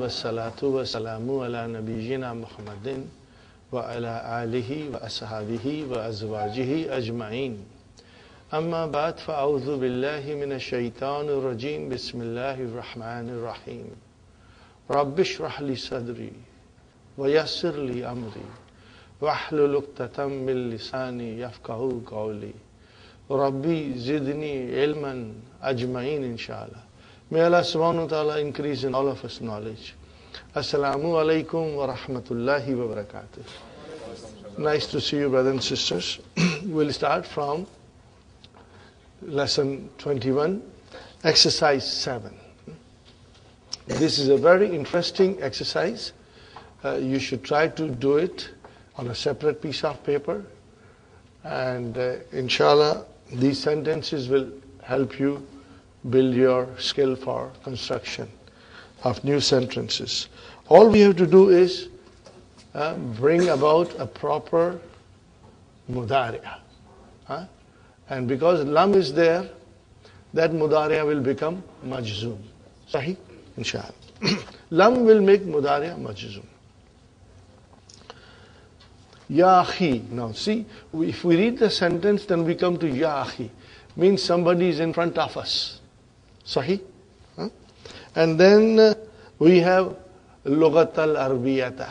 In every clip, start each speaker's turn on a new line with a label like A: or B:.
A: wassalatu wassalamu ala nabiyyina Muhammadin wa ala alihi wa ashabihi wa azwajihi ajma'in. Amma ba'd, fa'awdhu billahi minash shaitanir rajim. Bismillahir rahmanir rahim. Rabbi shrah li sadri wa yassir li amri wahlul 'uqdatam min lisani yafqahu qawli. Rabbi zidni ilman ajma'in, inshallah. May Allah subhanahu wa ta'ala increase in all of us knowledge. Assalamu alaikum wa rahmatullahi wa barakatuh. Nice to see you, brothers and sisters. We'll start from lesson 21, exercise 7. This is a very interesting exercise. You should try to do it on a separate piece of paper. And inshallah, these sentences will help you build your skill for construction of new sentences. All we have to do is bring about a proper mudari'a. And because lam is there, that mudari'a will become majzoom. Sahih? Inshallah. Lam will make mudari'a majzoom. Ya akhi. Now see, if we read the sentence, then we come to Ya akhi. Means somebody is in front of us. Sahih? And then we have Lughat al-Arbiyata.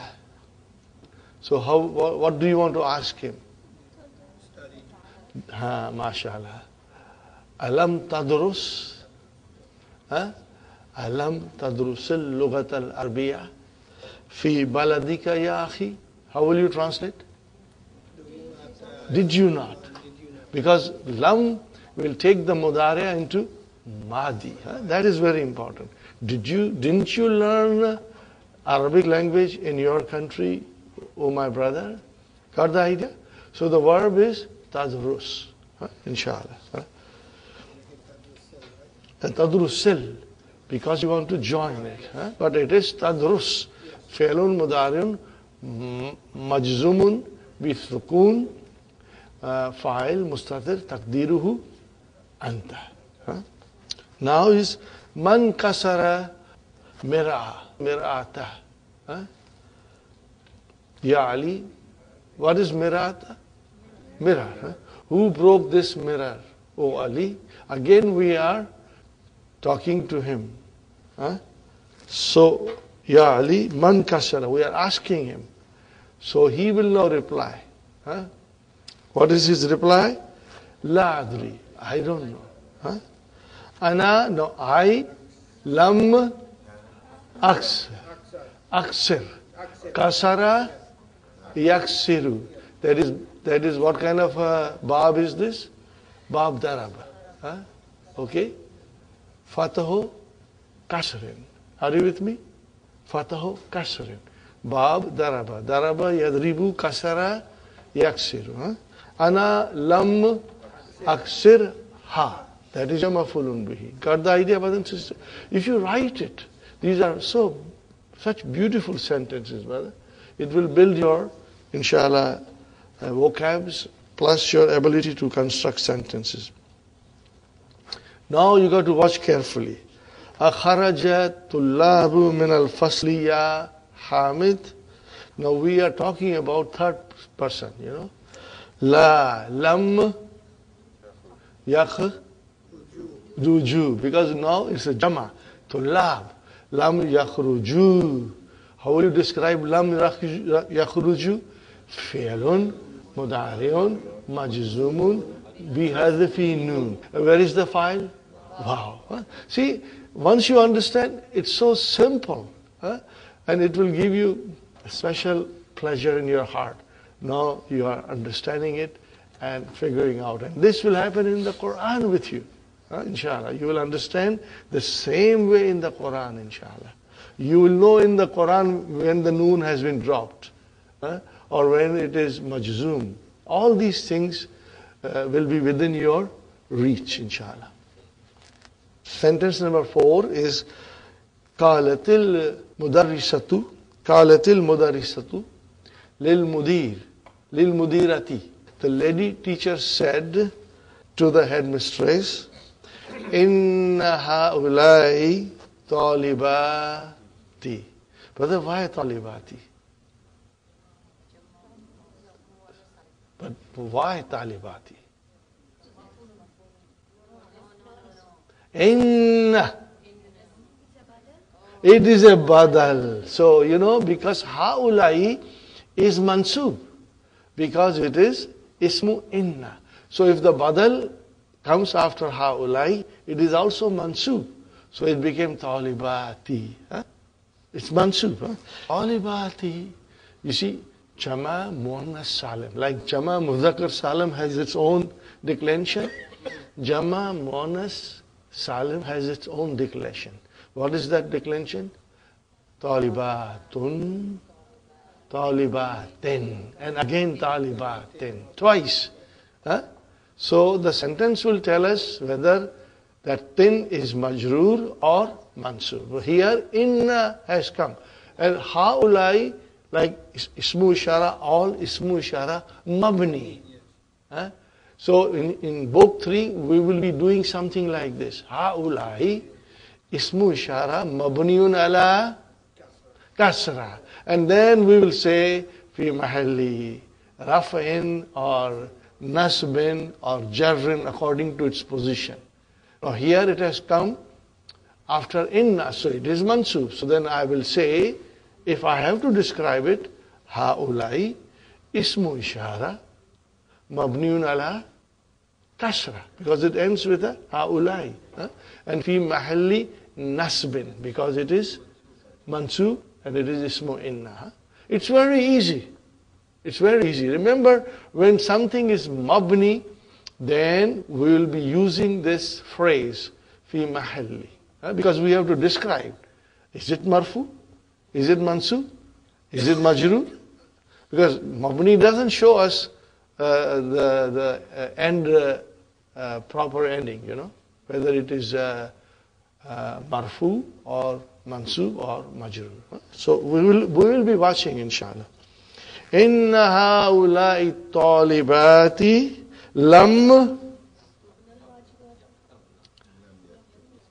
A: So what do you want to ask him? Study. MashaAllah. Alam tadrus? Alam tadrusil Lughat al-Arbiya fi baladika ya akhi? How will you translate? Did you not? Because lam will take the mudari'a into madi. That is very important. Didn't you learn Arabic language in your country, oh my brother? Got the idea? So the verb is tadrus, inshallah. Tadrusil, because you want to join it. But it is tadrus. Fi'lun mudari'un majzumun bisukun fa'il mustatir taqdiruhu anta. Now is man kasara mir'ata. Ya Ali, what is mir'ata? Mirror. Who broke this mirror? Oh Ali. Again we are talking to him. So, Ya Ali, man kasara. We are asking him. So he will now reply. What is his reply? La adri. I don't know. Ana, no, I, lam, aksir. Aksir. Kasara, yaksiru. That is what kind of bab is this? Bab daraba. Okay? Fatahu kasrin. Are you with me? Fatahu kasrin. Bab daraba. Daraba yadribu kasara yaksiru. Ana lam aksir ha. That is a mafulun bihi. Got the idea, brothers and sisters? If you write it, these are such beautiful sentences, brother. It will build your, inshallah, vocabs plus your ability to construct sentences. Now you got to watch carefully. Akharaja tullabu min al-fasli ya Hamid. Now we are talking about third person, La, lam, yakh, ruju. Because now it's a jama. Tullab. Lam yakhruju. How will you describe lam yakhruju? Fi'lun, mudari'un, majzumun, bihadfi nun. Where is the file? Wow. See, once you understand, it's so simple. And it will give you a special pleasure in your heart. Now you are understanding it and figuring out. And this will happen in the Quran with you. Inshallah. You will understand the same way in the Quran, inshallah. You will know in the Quran when the noon has been dropped. Or when it is majzoom. All these things will be within your reach, inshallah. Sentence number 4 is Qalatil mudarrisatu lil mudirati. The lady teacher said to the headmistress, Inna haulai talibati. Brother, why talibati? But why talibati? Inna. It is a badal. So, because haulai is mansub. Because it is ismu inna. So if the badal comes after haulai, it is also mansub. So it became talibati. Huh? It's mansub. Huh? Talibati. You see, Jama Muannas Salim. Like Jama Mudhakkar Salim has its own declension. Jama Muannas Salim has its own declension. What is that declension? Talibatun, talibatin, and again talibatin, twice. Huh? So the sentence will tell us whether that tin is majroor or mansub. Here inna has come. And haulai, like ismu ishara, all ismu ishara, mabni. Huh? So in book 3, we will be doing something like this. Haulai, ismu ishara, mabniun ala kasra. And then we will say, fi mahalli, raf'in or nasbin or jarrin according to its position. Now here it has come after inna, so it is mansub. So then I will say, if I have to describe it, haulai, ismu ishara, mabniun ala kasra, because it ends with a haulai. And fi mahalli nasbin, because it is mansub and it is ismu inna. It's very easy. It's very easy. Remember, when something is mabni, then we will be using this phrase, fi mahalli. Because we have to describe. Is it marfu? Is it mansub? Is it majroor? Because mabni doesn't show us the end, proper ending, whether it is marfu or mansub or majroor. So we will be watching, inshallah. Inna haulai talibati lam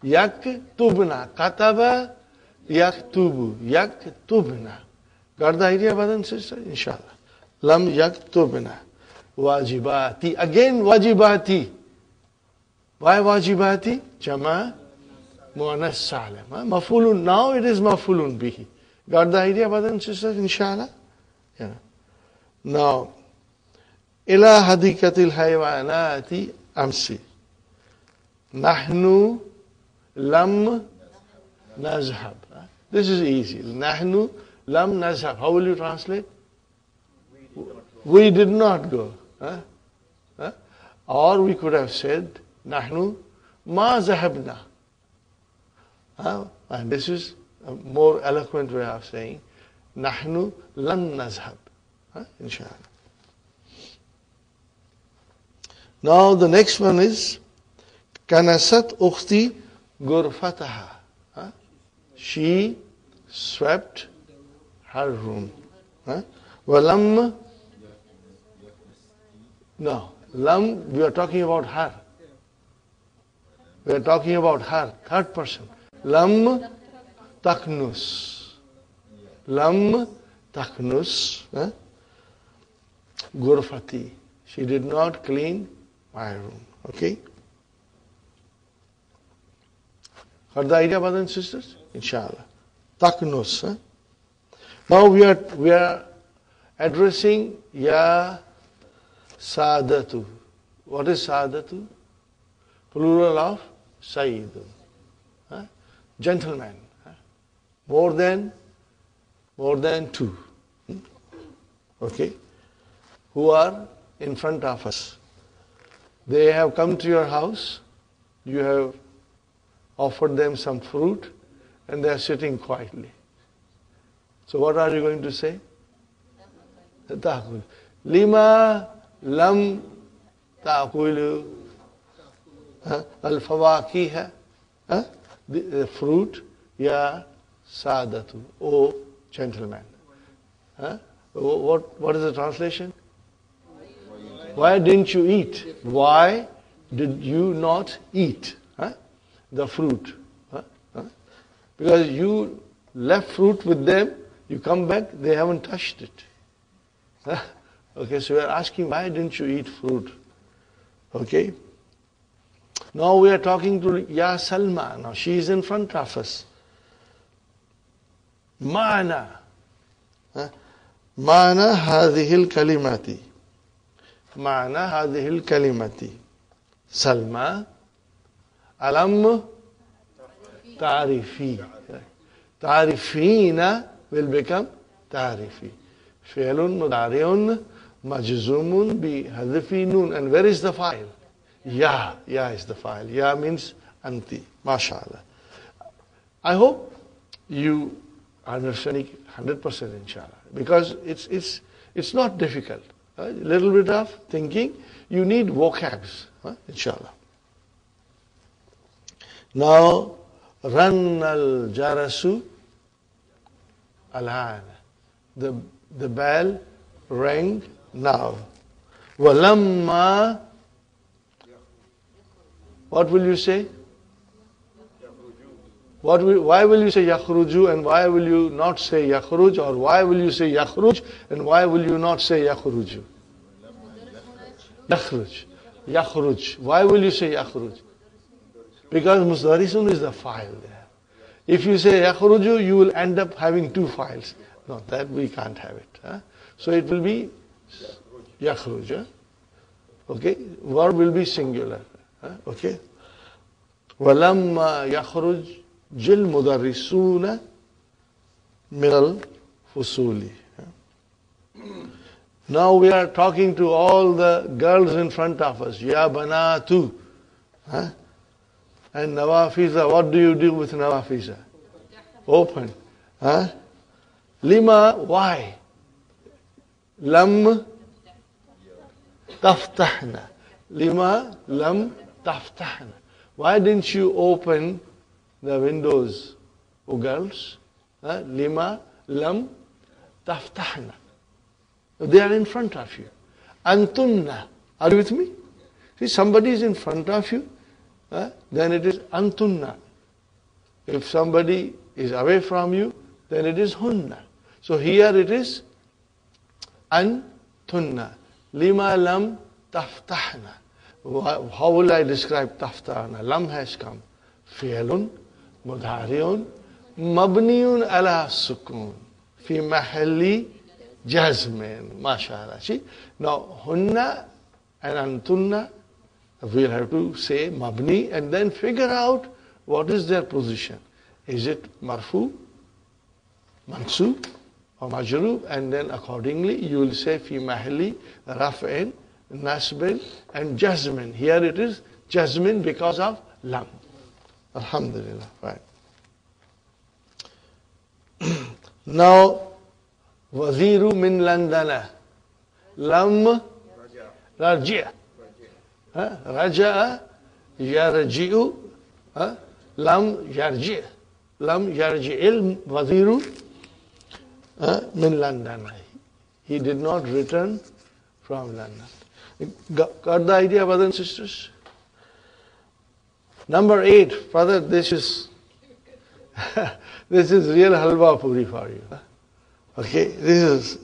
A: yaktubna. Kataba yaktubu. Yaktubna. Got the idea, brothers and sisters? Inshallah. Lam yaktubna. Wajibati. Again wajibati. Why wajibati? Jama muannas salim. Mafulun. Now it is mafulun bihi. Got the idea, brothers and sisters? Inshallah. Yeah. Now, ila hadikatil haywanati amsi. Nahnu lam nazhab. This is easy. Nahnu lam nazhab. How will you translate? We did not go. Or we could have said, Nahnu ma zahabna. And this is a more eloquent way of saying, Nahnu lan nazhab. Inshallah. Now the next one is, Kanasat ukhti gurfataha. She swept her room. Walam. No, lam, we are talking about her. We are talking about her, third person. Lam taknus. Lam taknus. Gurfati. She did not clean my room. Okay? Got the idea, brothers and sisters? Inshallah. Taknus. Now we are addressing Ya Sadatu. What is Sadatu? Plural of Sayyidun. Gentleman. More than two. Okay? Who are in front of us. They have come to your house. You have offered them some fruit and they are sitting quietly. So what are you going to say? Ta'kul. Lima lam ta'kulu al-fawakih. The fruit, ya sadatu. Oh, gentleman. What is the translation? Why didn't you eat? Why did you not eat the fruit? Because you left fruit with them, you come back, they haven't touched it. Okay, so we are asking, why didn't you eat fruit? Okay. Now we are talking to Ya Salma. Now she is in front of us. Ma'ana. Ma'ana hadhihi al-kalimati. Ma'ana hadhihi al-kalimati. Salma. Alam ta'rifi. Ta'rifina will become ta'rifi. Fi'lun mudari'un majzumun bi hadfi nun. And where is the file? Ya. Ya is the file. Ya means anti. MashaAllah. I hope you understand 100% inshallah. Because it's not difficult. A little bit of thinking. You need vocabs. Inshallah. Now, ran al jarasu al-an. The bell rang now. Walamma. What will you say? Why will you say yakhruju and why will you not say yakhruj, or why will you say yakhruj and why will you not say yakhruju? Yakhruj. Yakhruj. Why will you say yakhruj? Because musdarisun is the file there. If you say yakhruju, you will end up having two files. No, that we can't have it. So it will be yakhruj. Okay? Verb will be singular. Okay? وَلَمَّا يَخْرُجْ جِلْ مُدَرِّسُونَ مِنَ الْفُصُولِ. Now we are talking to all the girls in front of us. Ya banatu. And Nawafiza, what do you do with Nawafiza? Open. Lima, why? Lam taftahna. Lima lam taftahna. Why didn't you open the windows, O girls? Lima lam taftahna. They are in front of you. Antunna. Are you with me? See, somebody is in front of you, then it is antunna. If somebody is away from you, then it is hunna. So here it is antunna. Lima lam taftahna. How will I describe taftahna? Lam has come. Fi'lun, mudhari'un, mabniun ala sukun. Fi mahalli jazmin. MashaAllah. See? Now, hunna and antunna, we'll have to say mabni and then figure out what is their position. Is it marfu, mansub, or majroob? And then accordingly you will say fi mahalli raf'in, nasbin, and jazmin. Here it is jazmin because of lam. Alhamdulillah. Right. Now, waziru min landana. Lam raji'. Raja'a yarji'u. Lam yarji'. Lam yarji'il waziru min landana. He did not return from London. Got the idea, brothers and sisters? Number 8, brother, this is real halwa puri for you. Okay, this is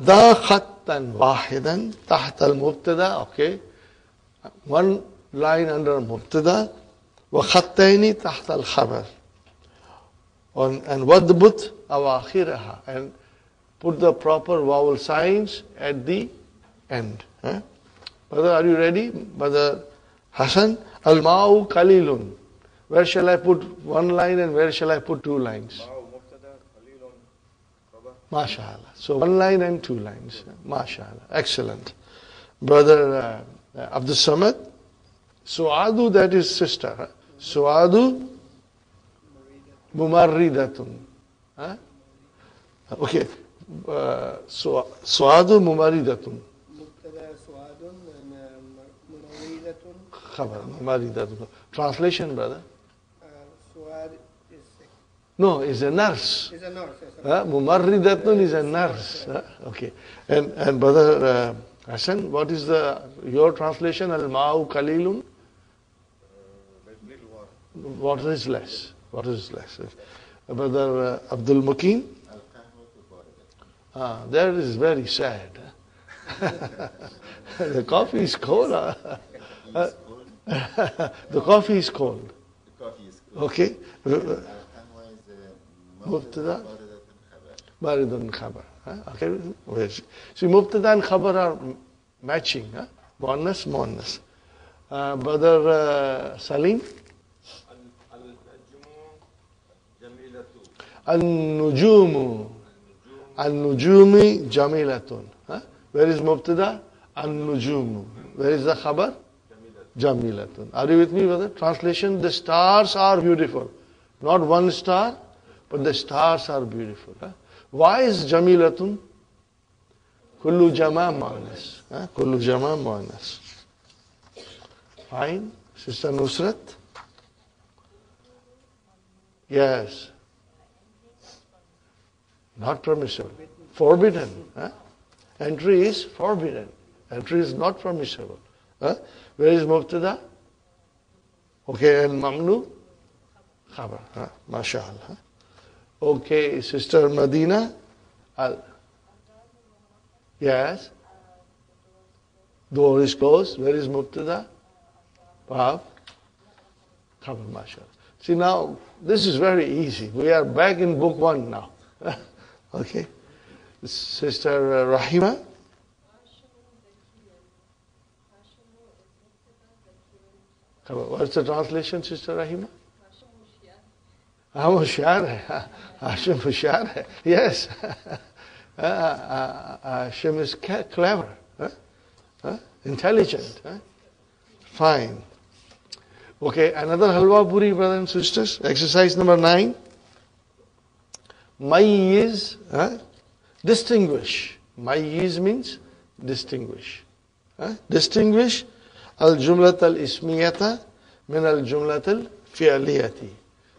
A: da khattan wahidan tahta al-mubtada. Okay, one line under mubtada, wa khattaini tahta al-khabar. And wadbut awakhiraha, and put the proper vowel signs at the end. Brother, are you ready? Brother Hassan, al-ma'u qalilun. Where shall I put one line and where shall I put two lines? MashaAllah. So one line and two lines. MashaAllah. Excellent. Brother Abdul Samad, Suadu, that is sister. Suadu mumarridatun. Okay. Suadu mumarridatun. Translation, brother? No, is a nurse. Is a nurse. Mumarridatun is a nurse. Okay. And brother Hassan, what is your translation? Al-ma'u qalilun? Water is less. Water is less. Brother Abdul Mukim. That is very sad. The coffee is cold. The coffee is cold. Okay. Mubtada. Baridun khabar. Okay. See, Mubtada and khabar are matching. Muannas. Brother Salim. An-nujumu. An-nujumi jamilatun. Where is Mubtada? An-nujumu. Where is the khabar? Jamilatun. Are you with me, brother? Translation: the stars are beautiful. Not one star, but the stars are beautiful. Why is Jamilatun? Kullu jama muannas. Kullu jama muannas. Fine. Sister Nusrat? Yes. Not permissible. Forbidden. Entry is forbidden. Entry is not permissible. Where is Mubtada? Okay, and Mamnu? Khabar. MashaAllah. Okay, Sister Madinah? Yes. Door is closed. Where is Mubtada? Bab? Khabar, MashaAllah. See, now, this is very easy. We are back in book 1 now. Okay. Sister Rahima? What's the translation, Sister Rahima? Hum hoshiyar hai. Hashim hoshiyar hai. Yes. Hashim is clever. Intelligent. Fine. Okay, another halwa puri, brothers and sisters. Exercise number 9. Mayyiz, distinguish. Mayyiz means distinguish. Distinguish al-jumlat al-ismiyata min al-jumlat al-fi'liyati.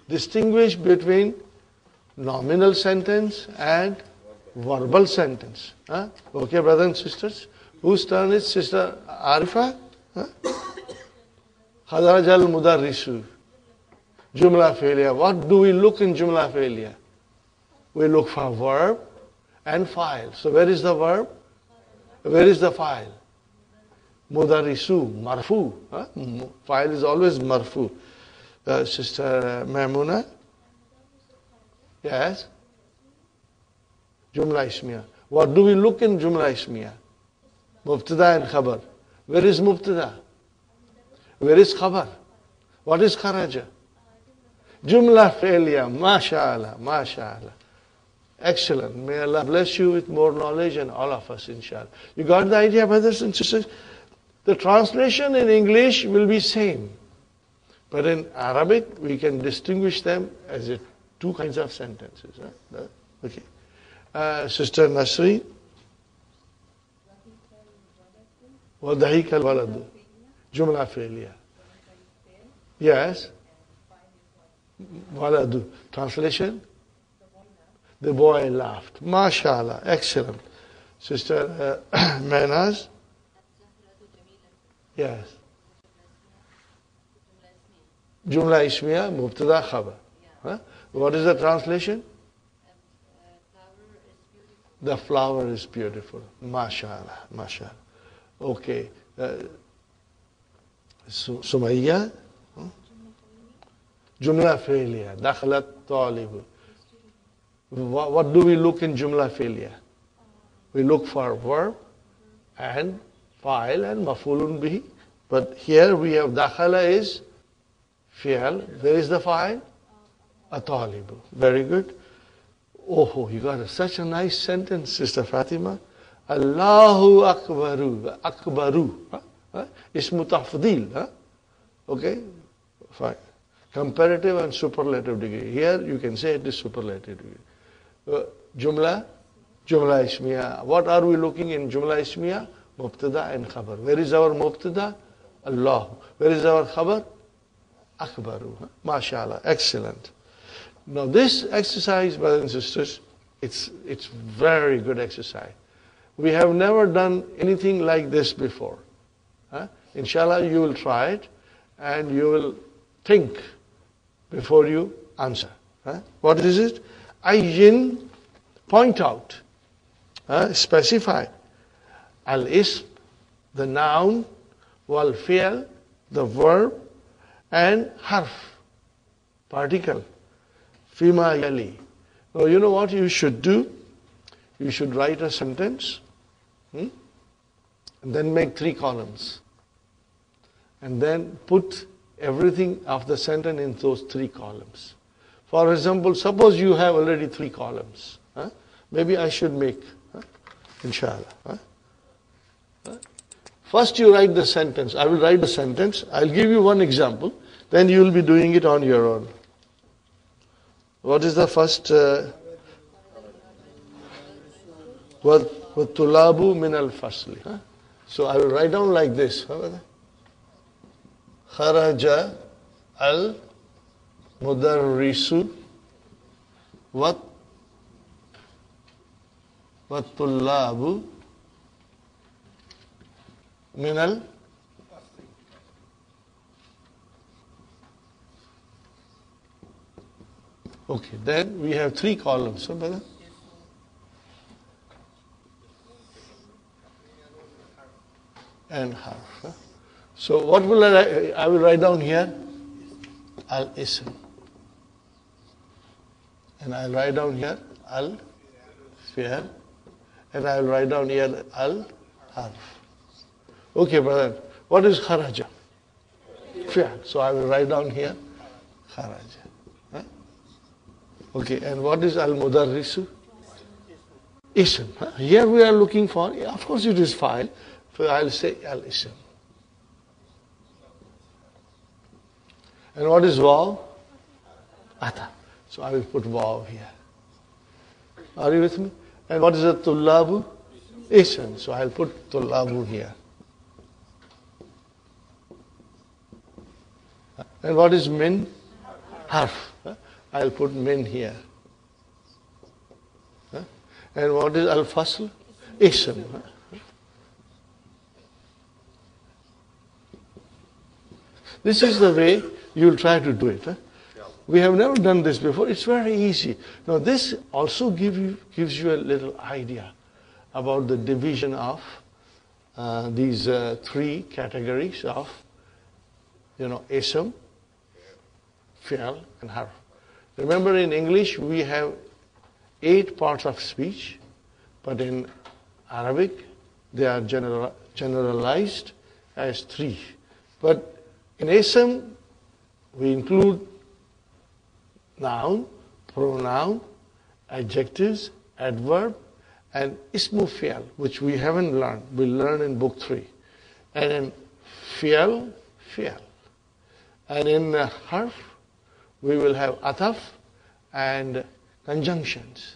A: Distinguish between nominal sentence and verbal sentence. Okay, brothers and sisters. Whose turn is Sister Arifa? Kharaj al-mudarrisu. Jumla fi'liya. What do we look in jumla fi'liya? We look for verb and file. So where is the verb? Where is the file? Mudarrisu, marfu. File is always marfu. Sister Maimuna? Yes? Jumla ismiya. What do we look in Jumla ismiya? Mubtada and khabar. Where is Mubtada? Where is khabar? What is kharaja? Jumla fi'liya. MashaAllah, MashaAllah. Excellent. May Allah bless you with more knowledge and all of us, inshallah. You got the idea, brothers and sisters? The translation in English will be same. But in Arabic, we can distinguish them as two kinds of sentences. Okay. Sister Nasri? وَضَحِكَ الْوَلَدُ Jumla fi'liya. Yes. Waladu. Translation? The boy laughed. MashaAllah. Excellent. Sister Mehnaz? Yes. Jumla ismiya, mubtada khabar. What is the translation? The flower is beautiful. MashaAllah. MashaAllah. Okay. Sumayya? Jumla fi'liya. Dakhalat talibu. What do we look in Jumla fi'liya? We look for verb and fa'il and maf'ulun bihi. But here we have dakhala is fi'al. Where is the fa'il? Atalibu. Very good. Oh, you got such a nice sentence, Sister Fatima. Allahu Akbaru. Akbaru. Ismu tafdil. Okay? Fine. Comparative and superlative degree. Here you can say it is superlative degree. Jumla ismiya. What are we looking in Jumla ismiya? Mubtada and khabar. Where is our Mubtada? Allah. Where is our khabar? Akbaru. MashaAllah. Excellent. Now this exercise, brothers and sisters, it's very good exercise. We have never done anything like this before. Inshallah, you will try it and you will think before you answer. What is it? Ayyin, point out, specify. Al-ism, the noun, wal-fi'l, the verb, and harf, particle. Fima yali. Now you know what you should do? You should write a sentence, and then make 3 columns. And then put everything of the sentence in those 3 columns. For example, suppose you have already 3 columns. Maybe I should make, inshallah. First you write the sentence. I will write the sentence. I'll give you one example. Then you will be doing it on your own. What is the first? وَالطُّلَابُ مِنَ الْفَصْلِ. So I will write down like this. خَرَجَ الْمُدَرِّسُ وَالطُّلَّابُ مِنَ Okay, then we have 3 columns, brother? And harf. So what will I will write down here? Al-ism. And I'll write down here al-fi'l. And I'll write down here al-harf. Okay, brother. What is kharaja? Fi'l. So I will write down here kharaja. Okay, and what is al-mudarrisu? Ism. Here we are looking for, of course it is file, so I'll say al-ism. And what is waw? Ata. So I will put waw here. Are you with me? And what is a tullabu? Ism. So I'll put tullabu here. And what is min? Harf. I'll put min here. And what is al-fasl? Ism. This is the way you'll try to do it. We have never done this before. It's very easy. Now this also gives you a little idea about the division of these 3 categories of, ism, fi'l, and harf. Remember, in English we have 8 parts of speech, but in Arabic they are generalized as 3. But in ism we include noun, pronoun, adjectives, adverb, and ismu fi'l, which we haven't learned. We'll learn in book 3. And in fi'l. And in harf, we will have ataf and conjunctions.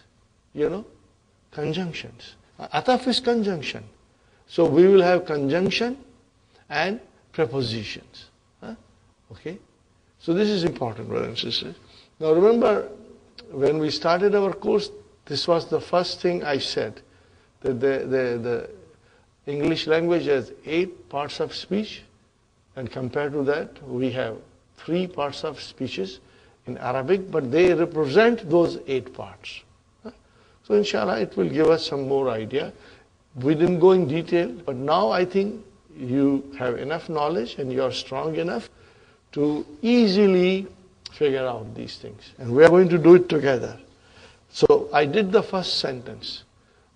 A: Conjunctions. Ataf is conjunction. So we will have conjunction and prepositions. Okay? So this is important, brothers and sisters. Now remember, when we started our course, this was the first thing I said, that the English language has 8 parts of speech, and compared to that, we have 3 parts of speeches in Arabic, but they represent those 8 parts. So inshallah, it will give us some more idea. We didn't go in detail, but now I think you have enough knowledge and you are strong enough to easily figure out these things. And we are going to do it together. So I did the first sentence.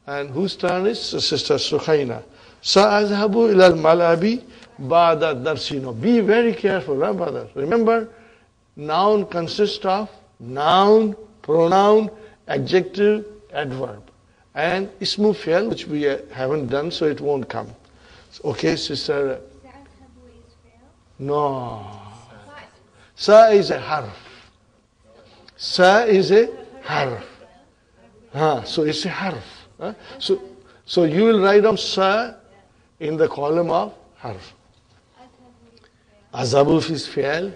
A: And whose turn is? Sister Sukhaina. Sa'azhabu ilal malabi ba'da darsino. Be very careful, brother. Remember, noun consists of noun, pronoun, adjective, adverb. And ismu fi'l, which we haven't done, so it won't come. Okay, sister? No. Sa is a harf. Sa is a harf. So it's a harf. So you will write down sa in the column of harf. Azabu is fi'l.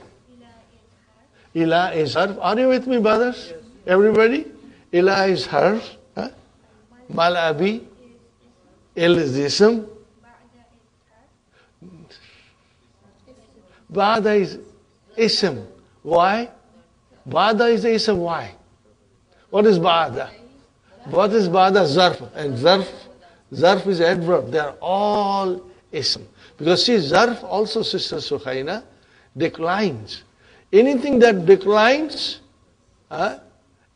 A: Ila is harf. Are you with me, brothers? Everybody? Ila is harf. Malabi. Il is ism. Ba'da is ism. Why? Ba'da is the ism. Why? What is ba'da? What is ba'da? Zarf. And zarf is adverb. They are all ism. Because see, zarf also, Sister Sukhaina, declines. Anything that declines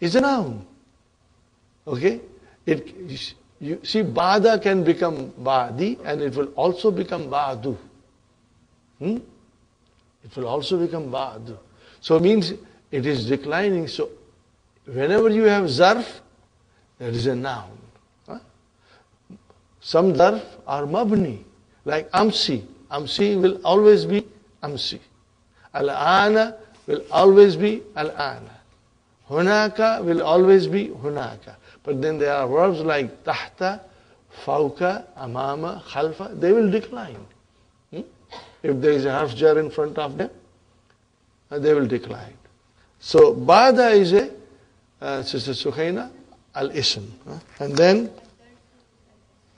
A: is a noun. Okay? You see, ba'da can become ba'di and it will also become ba'du. It will also become ba'du. So it means it is declining. So whenever you have zarf, that is a noun. Some zarf are mabni, like amsi. Amsi will always be amsi. Al-ana will always be al-ana. Hunaka will always be hunaka. But then there are verbs like tahta, fawka, amama, khalfa. They will decline. If there is a harf jar in front of them, they will decline. So ba'da is a, Sister Sukhaina, al-ism. And then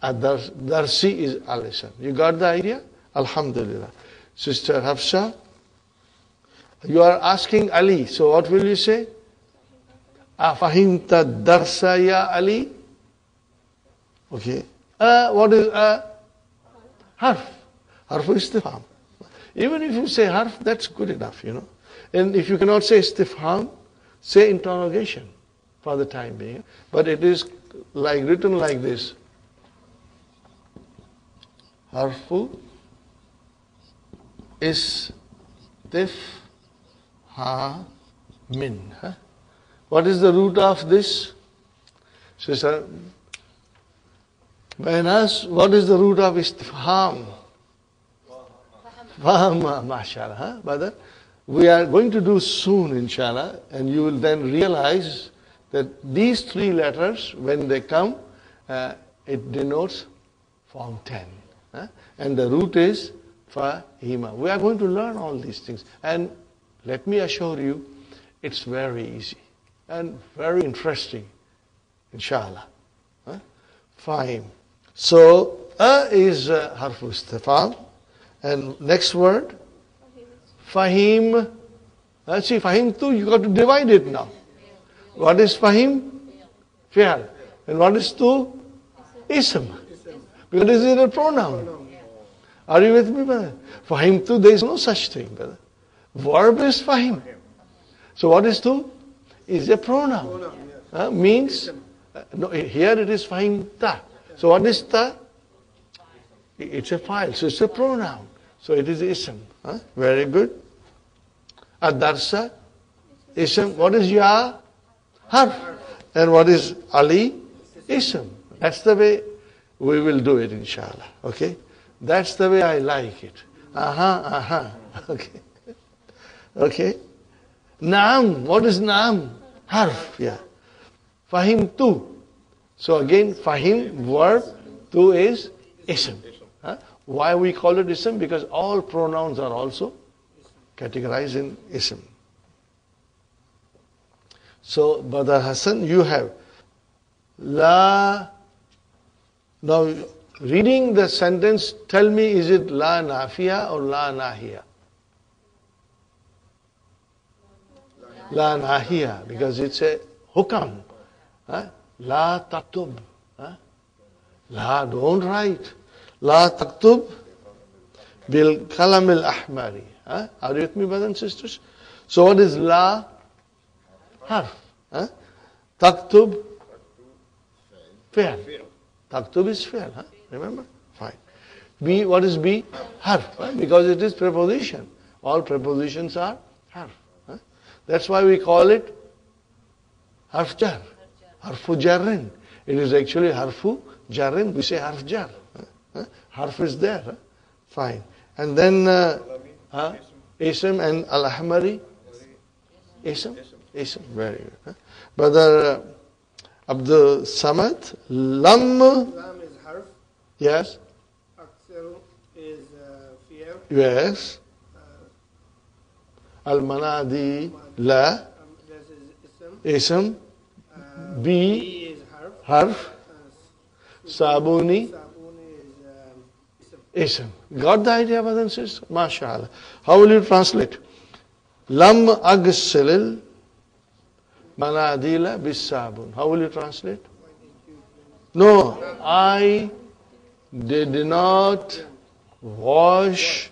A: darsi is al-ism. You got the idea? Alhamdulillah. Sister Hafsa, you are asking Ali. So what will you say? Afahimta darsa ya Ali? Okay. What is harf? Harf istifham. Even if you say harf, that's good enough, you know. And if you cannot say istifham, say interrogation for the time being. But it is like written like this. Harfu istifhamin. What is the root of this? Sister Bainas, what is the root of istifham? Fahma, mashallah. But we are going to do soon, inshallah, and you will then realize that these three letters, when they come, it denotes form 10. And the root is fahima. We are going to learn all these things. And let me assure you, it's very easy and very interesting, inshallah. Fahim. So, is harfu istifham. And next word, fahim. See, fahim tu, you got to divide it now. What is fahim? Fi'al. And what is tu? Ism. Because this is a pronoun. Are you with me, brother? Fahim tu, there is no such thing, brother. Verb is fahim. So what is tu? Is a pronoun. Means, no, here it is fahim ta. So what is ta? It's a file, so it's a pronoun. So it is ism. Very good. Ad-darsa, ism. What is ya? Harf. And what is Ali? Ism. That's the way we will do it, inshallah. Okay? That's the way I like it. Okay. Okay. Naam. What is naam? Harf. Yeah. Fahim tu. So again, fahim, verb, tu is ism. Why we call it ism? Because all pronouns are also categorized in ism. So, Brother Hassan, you have la. Now, reading the sentence, tell me, is it la nafiya or la nahiya? La nahiya, because it's a hukam. La taktub. La, don't write. La taktub bil kalam al ahmari. Are you with me, brothers and sisters? So what is la? Harf. Taktub fi'l. Taktub is fi'l. Remember? Fine. B, what is B? Harf. Because it is preposition. All prepositions are harf. That's why we call it harf jar. Harfu jarrin. It is actually harfu jarrin. We say harf jar. Harf is there. Fine. And then ism and al-ahmari. Ism? Ism. Very good. Brother Abdul Samad. Lam.
B: Lam is harf.
A: Yes.
B: Aksel is fi'l.
A: Yes. Al-manadi. La.
B: This is ism.
A: Ism. B.
B: B is harf.
A: Harf. Sabuni.
B: Sabuni is
A: Ism. Got the idea, brothers and sisters? MashaAllah. How will you translate? Lam agsilil Manadila bisabun. How will you translate? No, I did not wash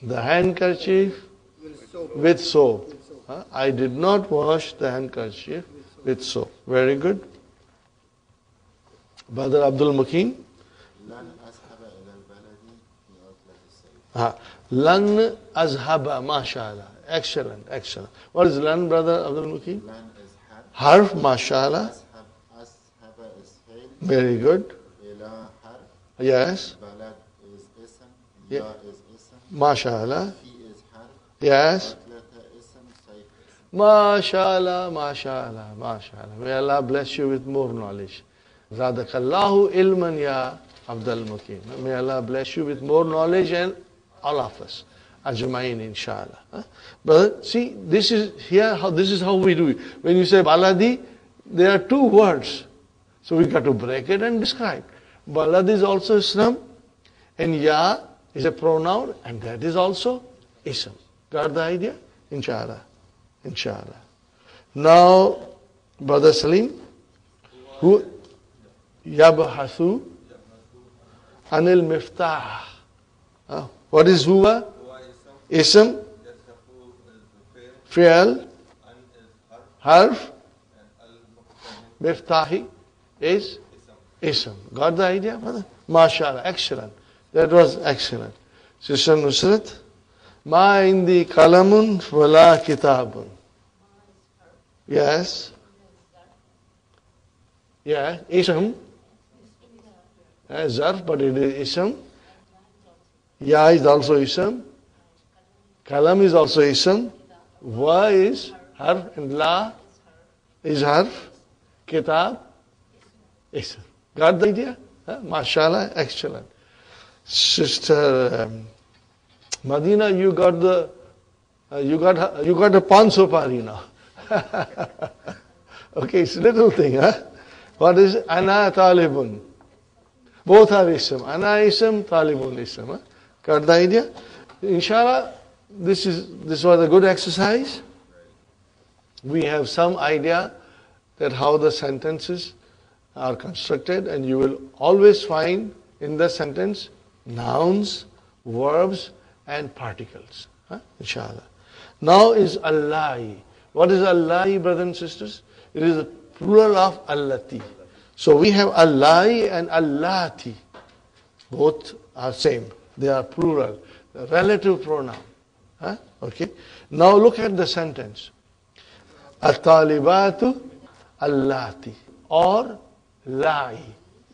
A: the handkerchief with soap. I did not wash the handkerchief with soap. Very good. Brother Abdul Mukim. Lan azhaba, mashallah. Excellent, excellent. What is lan, brother Abdul Mukim?
C: Lan is
A: Harf, mashallah.
C: ashaba is fail.
A: Very good.
C: Ila harf.
A: Yes.
C: Balad is ism.
A: Yeah.
C: Ya is ism.
A: Mashallah.
C: Fi is harf.
A: Yes.
C: Atlata ism. Sayf ism.
A: Mashallah, mashallah, mashallah. May Allah bless you with more knowledge. Zadakallahu ilman ya Abdul Mukim. May Allah bless you with more knowledge and all of us. Ajmain, inshallah. But see, this is how we do it. When you say baladi, there are two words. So we got to break it and describe. Balad is also ism, and ya is a pronoun, and that is also ism. Got the idea? Inshallah. Inshallah. Now, Brother Salim, who yabhathu anil miftah. What is huwa? Ism, fi'al, harf, miftahi is ism. Got the idea, brother? MashaAllah, excellent. That was excellent. Sister Nusrat, ma indi kalamun wala kitabun. Yes. Yeah, ism. Zarf, but it is ism. Ya is also ism. Kalam is also ism. Wa is harf and la is harf. Kitab ism. Got the idea? MashaAllah, excellent. Sister Madinah, you got the 500 pari now. Okay, it's a little thing, huh? What is ana talibun? Both are ism. Ana ism, talibun ism. Huh? Got the idea? Inshallah, this was a good exercise. We have some idea that how the sentences are constructed, and you will always find in the sentence nouns, verbs, and particles. Inshallah. Now is Allahi. What is Allahi, brothers and sisters? It is a plural of Allati. So we have Allahi and Allati. Both are same. They are plural. Relative pronoun. Okay. Now look at the sentence. At-talibatu Allati. Or Lai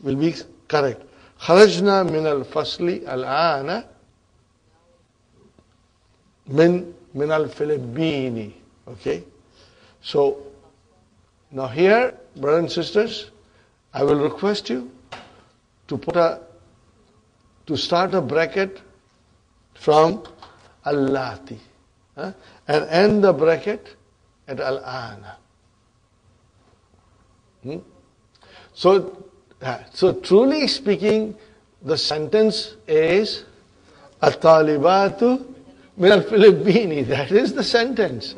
A: will be correct. Kharajna min al-fasli al-ana min al-Filippini. Okay. So now here, brothers and sisters, I will request you to start a bracket from Allati and end the bracket at Al-Ana. So truly speaking, the sentence is At-talibatu min al-Filippini. That is the sentence.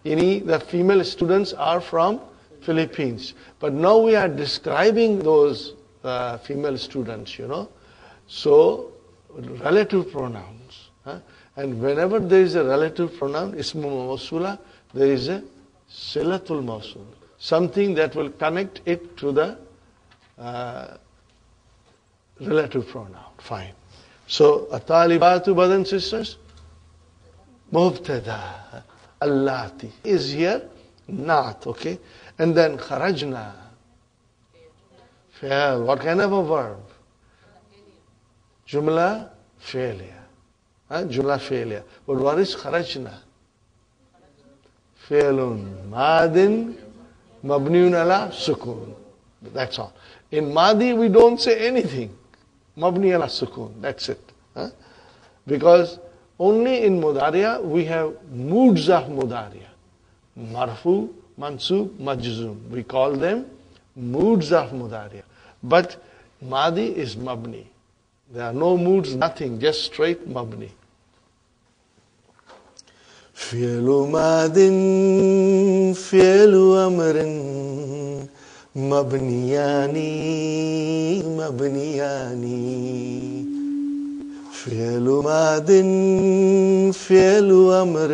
A: The female students are from Philippines. But now we are describing those female students, So, relative pronouns. And whenever there is a relative pronoun, ismu mawsula, there is a silatul mawsul. Something that will connect it to the relative pronoun. Fine. So, at-talibatu, brothers and sisters, mubtada, allati is here, not, okay? And then kharajna. Fail. What kind of a verb? Jumla failure. Jumla failure. But what is kharajna? Failun. Madin mabniun ala sukun. That's all. In Madi we don't say anything. Mabni ala sukun. That's it. Because only in Mudariya we have moods of Mudariya. Marfu, Mansub, Majzum. We call them moods of Mudariya. But Madi is Mabni. There are no moods, nothing, just straight Mabni. فعل ماض فعل أمر مبنيان مبنيان فعل ماض فعل أمر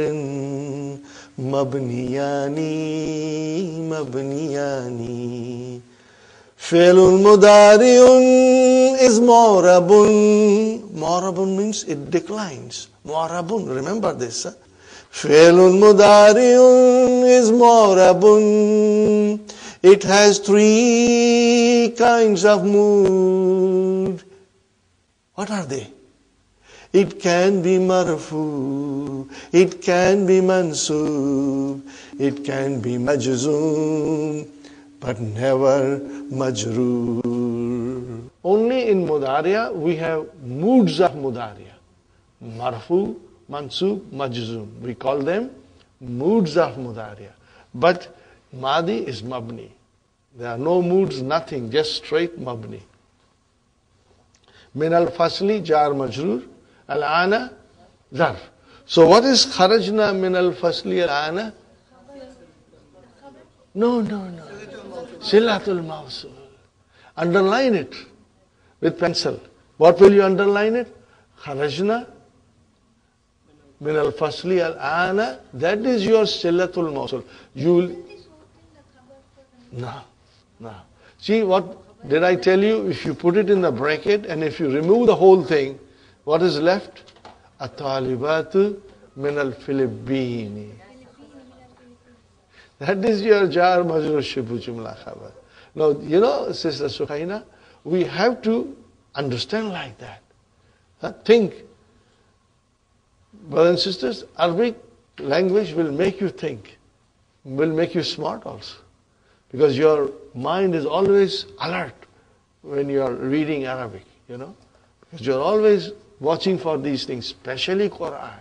A: مبنيان مبنيان فعل مضارع is معرب. معرب means it declines. معرب, remember this. فعل مضارع is معرب. It has 3 kinds of mood. What are they? It can be marfu, it can be mansub, it can be majzoom, but never majroor. Only in Mudariya we have moods of Mudariya. Marfu, mansub, majzoom. We call them moods of Mudariya. But Madi is Mabni. There are no moods, nothing, just straight Mabni. Min al-fasli, jar majroor. Al-ana, zarf. So what is kharajna min al-fasli al-ana? No. Silatul mawsul. Underline it with pencil. What will you underline it? Kharajna min al-fasli al-ana. That is your silatul mawsul. You will... No. See what did I tell you? If you put it in the bracket and if you remove the whole thing, what is left? At-talibatu min al-Philippini. That is your jar majrur shibu jumla khabar. Now, you know, Sister Sukhaina, we have to understand like that. Think. Brothers and sisters, Arabic language will make you think, will make you smart also. Because your mind is always alert when you are reading Arabic, you know. Because you are always watching for these things, especially Quran,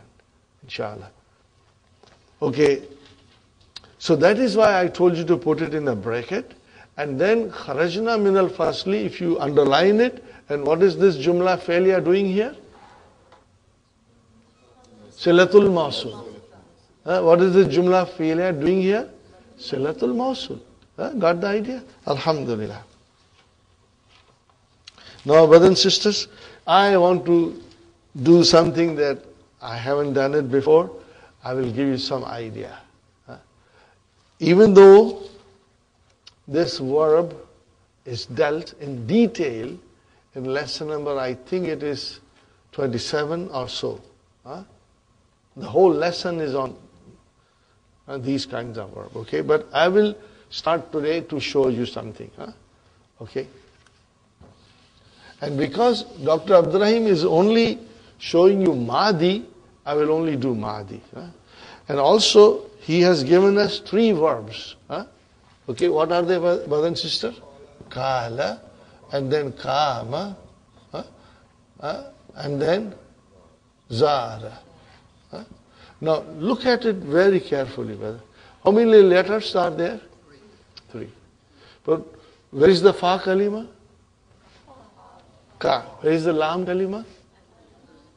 A: inshallah. Okay, so that is why I told you to put it in the bracket. And then, kharajna min al-fasli, if you underline it, and what is this jumla failure doing here? Silatul mawsul. What is this jumla failure doing here? Silatul mawsul. Got the idea? Alhamdulillah. Now, brothers and sisters, I want to do something that I haven't done it before. I will give you some idea. Even though this verb is dealt in detail in lesson number, I think it is 27 or so. The whole lesson is on these kinds of verbs. Okay, but I will start today to show you something. Okay. And because Dr. Abdurrahim is only showing you Madi, I will only do Madi. And also, he has given us 3 verbs. Okay, what are they, brothers and sisters? Kala, and then Kama, and then Zara. Now, look at it very carefully, brother. How many letters are there? 3. But where is the Fa kalima? Ka. Where is the Lam kalima?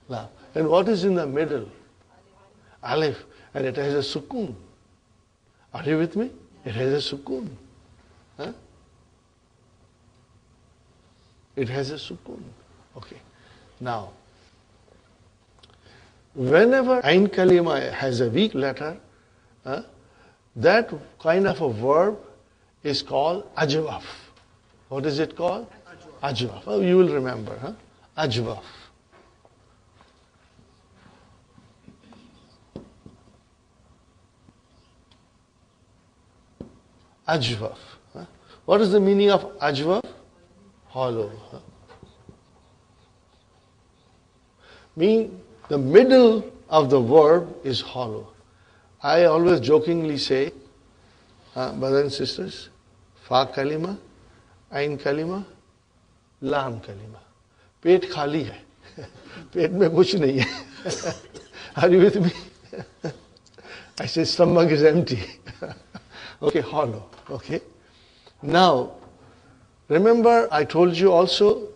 A: Lam. And what is in the middle? Alif. And it has a sukoon. Are you with me? It has a sukoon. It has a sukoon. Okay. Now, whenever Ain kalima has a weak letter, that kind of a verb is called ajwaf. What is it called? Ajwaf. Oh, you will remember, Ajwaf. Ajwaf. What is the meaning of ajwaf? Hollow. Meaning the middle of the verb is hollow. I always jokingly say, brothers and sisters, Fa kalima, Ain kalima, Lam kalima. Pet khali hai. Pet mein kuch nahi hai. Are you with me? I say stomach is empty. Okay, hollow. Okay. Now, remember I told you also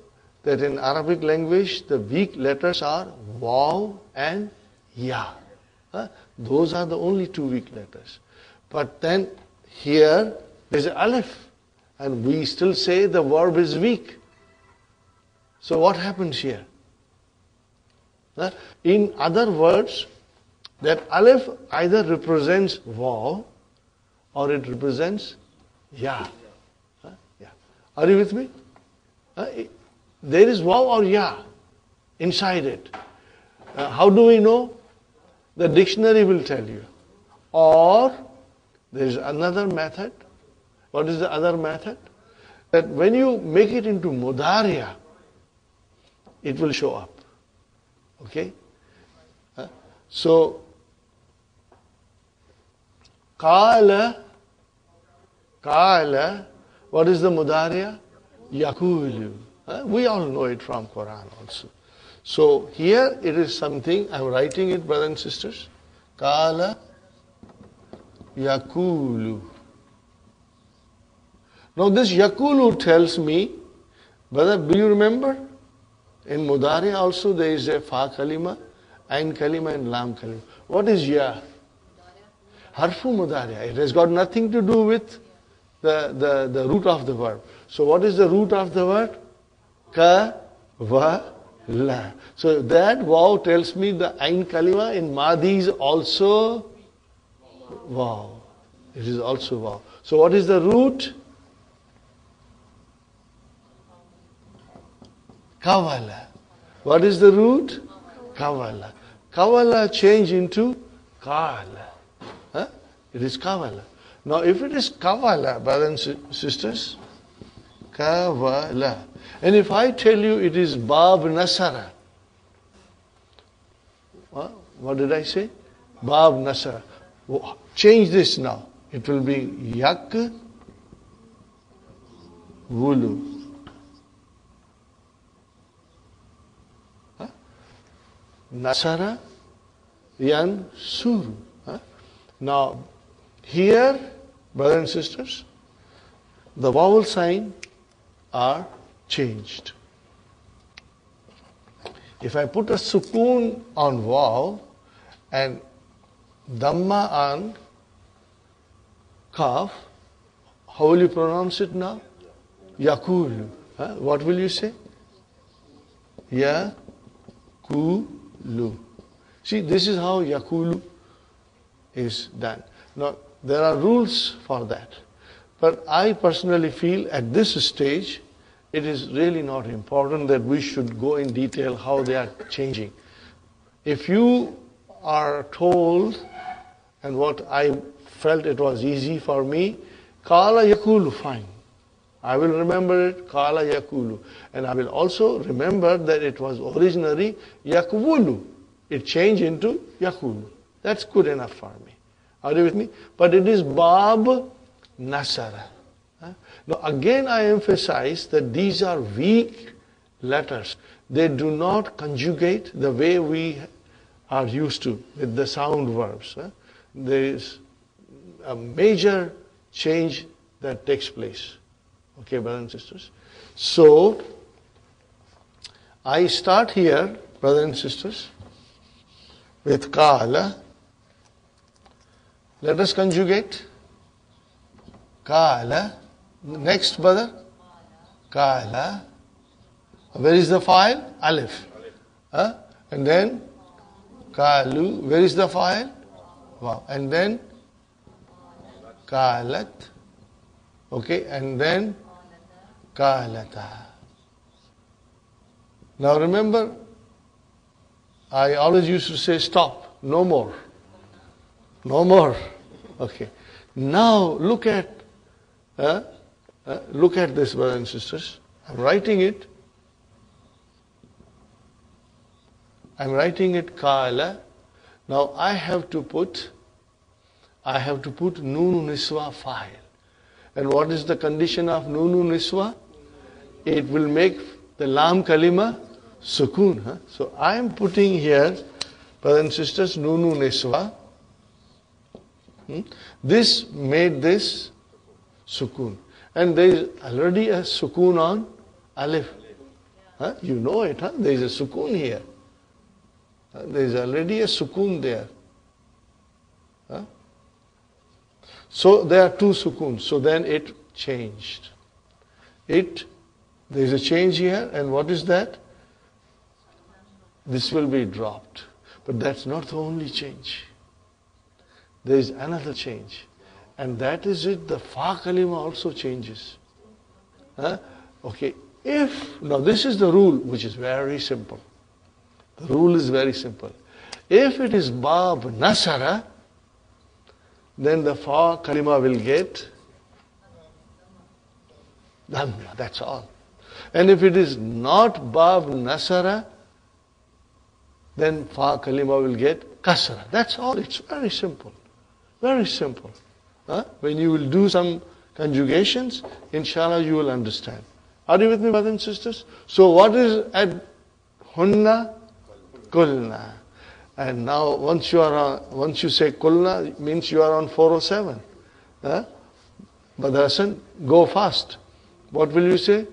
A: that in Arabic language the weak letters are waw and ya. Those are the only two weak letters. But then here there's an alif, and we still say the verb is weak. So what happens here? In other words, that alif either represents waw or it represents ya. Yeah. Are you with me? There is waw or ya inside it. How do we know? The dictionary will tell you. Or there is another method. What is the other method? That when you make it into mudariya, it will show up. Okay? So, Qala, what is the mudariya? Yakulu. We all know it from Quran also. So here it is something, I'm writing it, brothers and sisters. Qala Yakulu. Now this Yakulu tells me, brother, do you remember? In Mudari also there is a Fa kalima, Ain kalima and Lam kalima. What is Ya? Harfu Mudariya. It has got nothing to do with the root of the verb. So what is the root of the word? Ka, va, la. So that wow tells me the Ain kalima in Madi is also wow. It is also wow. So what is the root? Kavala. What is the root? Kavala. Kavala change into Kala. It is Kavala. Now if it is Kavala, brothers and sisters, Kavala. And if I tell you it is Bab Nasara, what did I say? Bab Nasara. Change this now. It will be Yak Wulu. Nasara Yan Suru. Now, here, brothers and sisters, the vowel sign are changed. If I put a sukoon on vav and dhamma on kaf, how will you pronounce it now? Yakulu. What will you say? Yakulu. See, this is how Yakulu is done. Now, there are rules for that. But I personally feel at this stage, it is really not important that we should go in detail how they are changing. If you are told, and what I felt it was easy for me, Kala Yakulu, fine. I will remember it, Kala Yakulu. And I will also remember that it was originally Yakulu. It changed into Yakulu. That's good enough for me. Are you with me? But it is Bab Nasara. Now again I emphasize that these are weak letters. They do not conjugate the way we are used to with the sound verbs. There is a major change that takes place. Okay, brothers and sisters. So, I start here, brothers and sisters, with Kala. Let us conjugate. Kala. Next, brother. Kala. Where is the file? Alif. And then Kalu. Where is the file? Wow. And then Kalat. Okay. And then Kalata. Now remember, I always used to say stop. No more. No more. Okay. Now look at this, brothers and sisters. I'm writing it. Kala. Now I have to put Nunu Niswa file. And what is the condition of Nunu Niswa? It will make the Lam Kalima Sukun. So I am putting here, brothers and sisters, Nunu Niswa. This made this Sukun. And there is already a Sukun on Alif. You know it, there is a Sukun here. There is already a Sukun there. So there are two sukoons. So then it changed. There is a change here, and what is that? This will be dropped. But that's not the only change. There is another change. And that is it, the fa kalima also changes. Okay, now this is the rule, which is very simple. The rule is very simple. If it is bab nasara, then the fa kalima will get dhamma, that's all. And if it is not bab nasara, then fa kalima will get kasra. That's all. It's very simple. Very simple. When you will do some conjugations, inshallah you will understand. Are you with me, brothers and sisters? So what is at hunna? Kulna. And now once you say kulna, it means you are on 407. But Hassan, go fast. What will you say?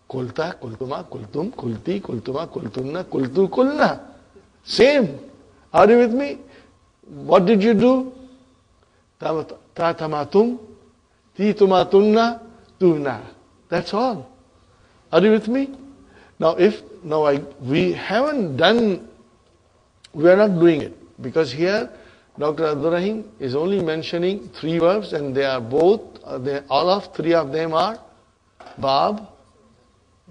A: Kulta, kultuma, kultum, kulti, kultuma, kultunna, kultu, kulna. Same. Are you with me? What did you do? Ta tamatum, ti tumatunna, tuna. That's all. Are you with me? Now we haven't done, we are not doing it. Because here, Dr. Abdurrahim is only mentioning 3 verbs, and they are both, all of 3 of them are bab,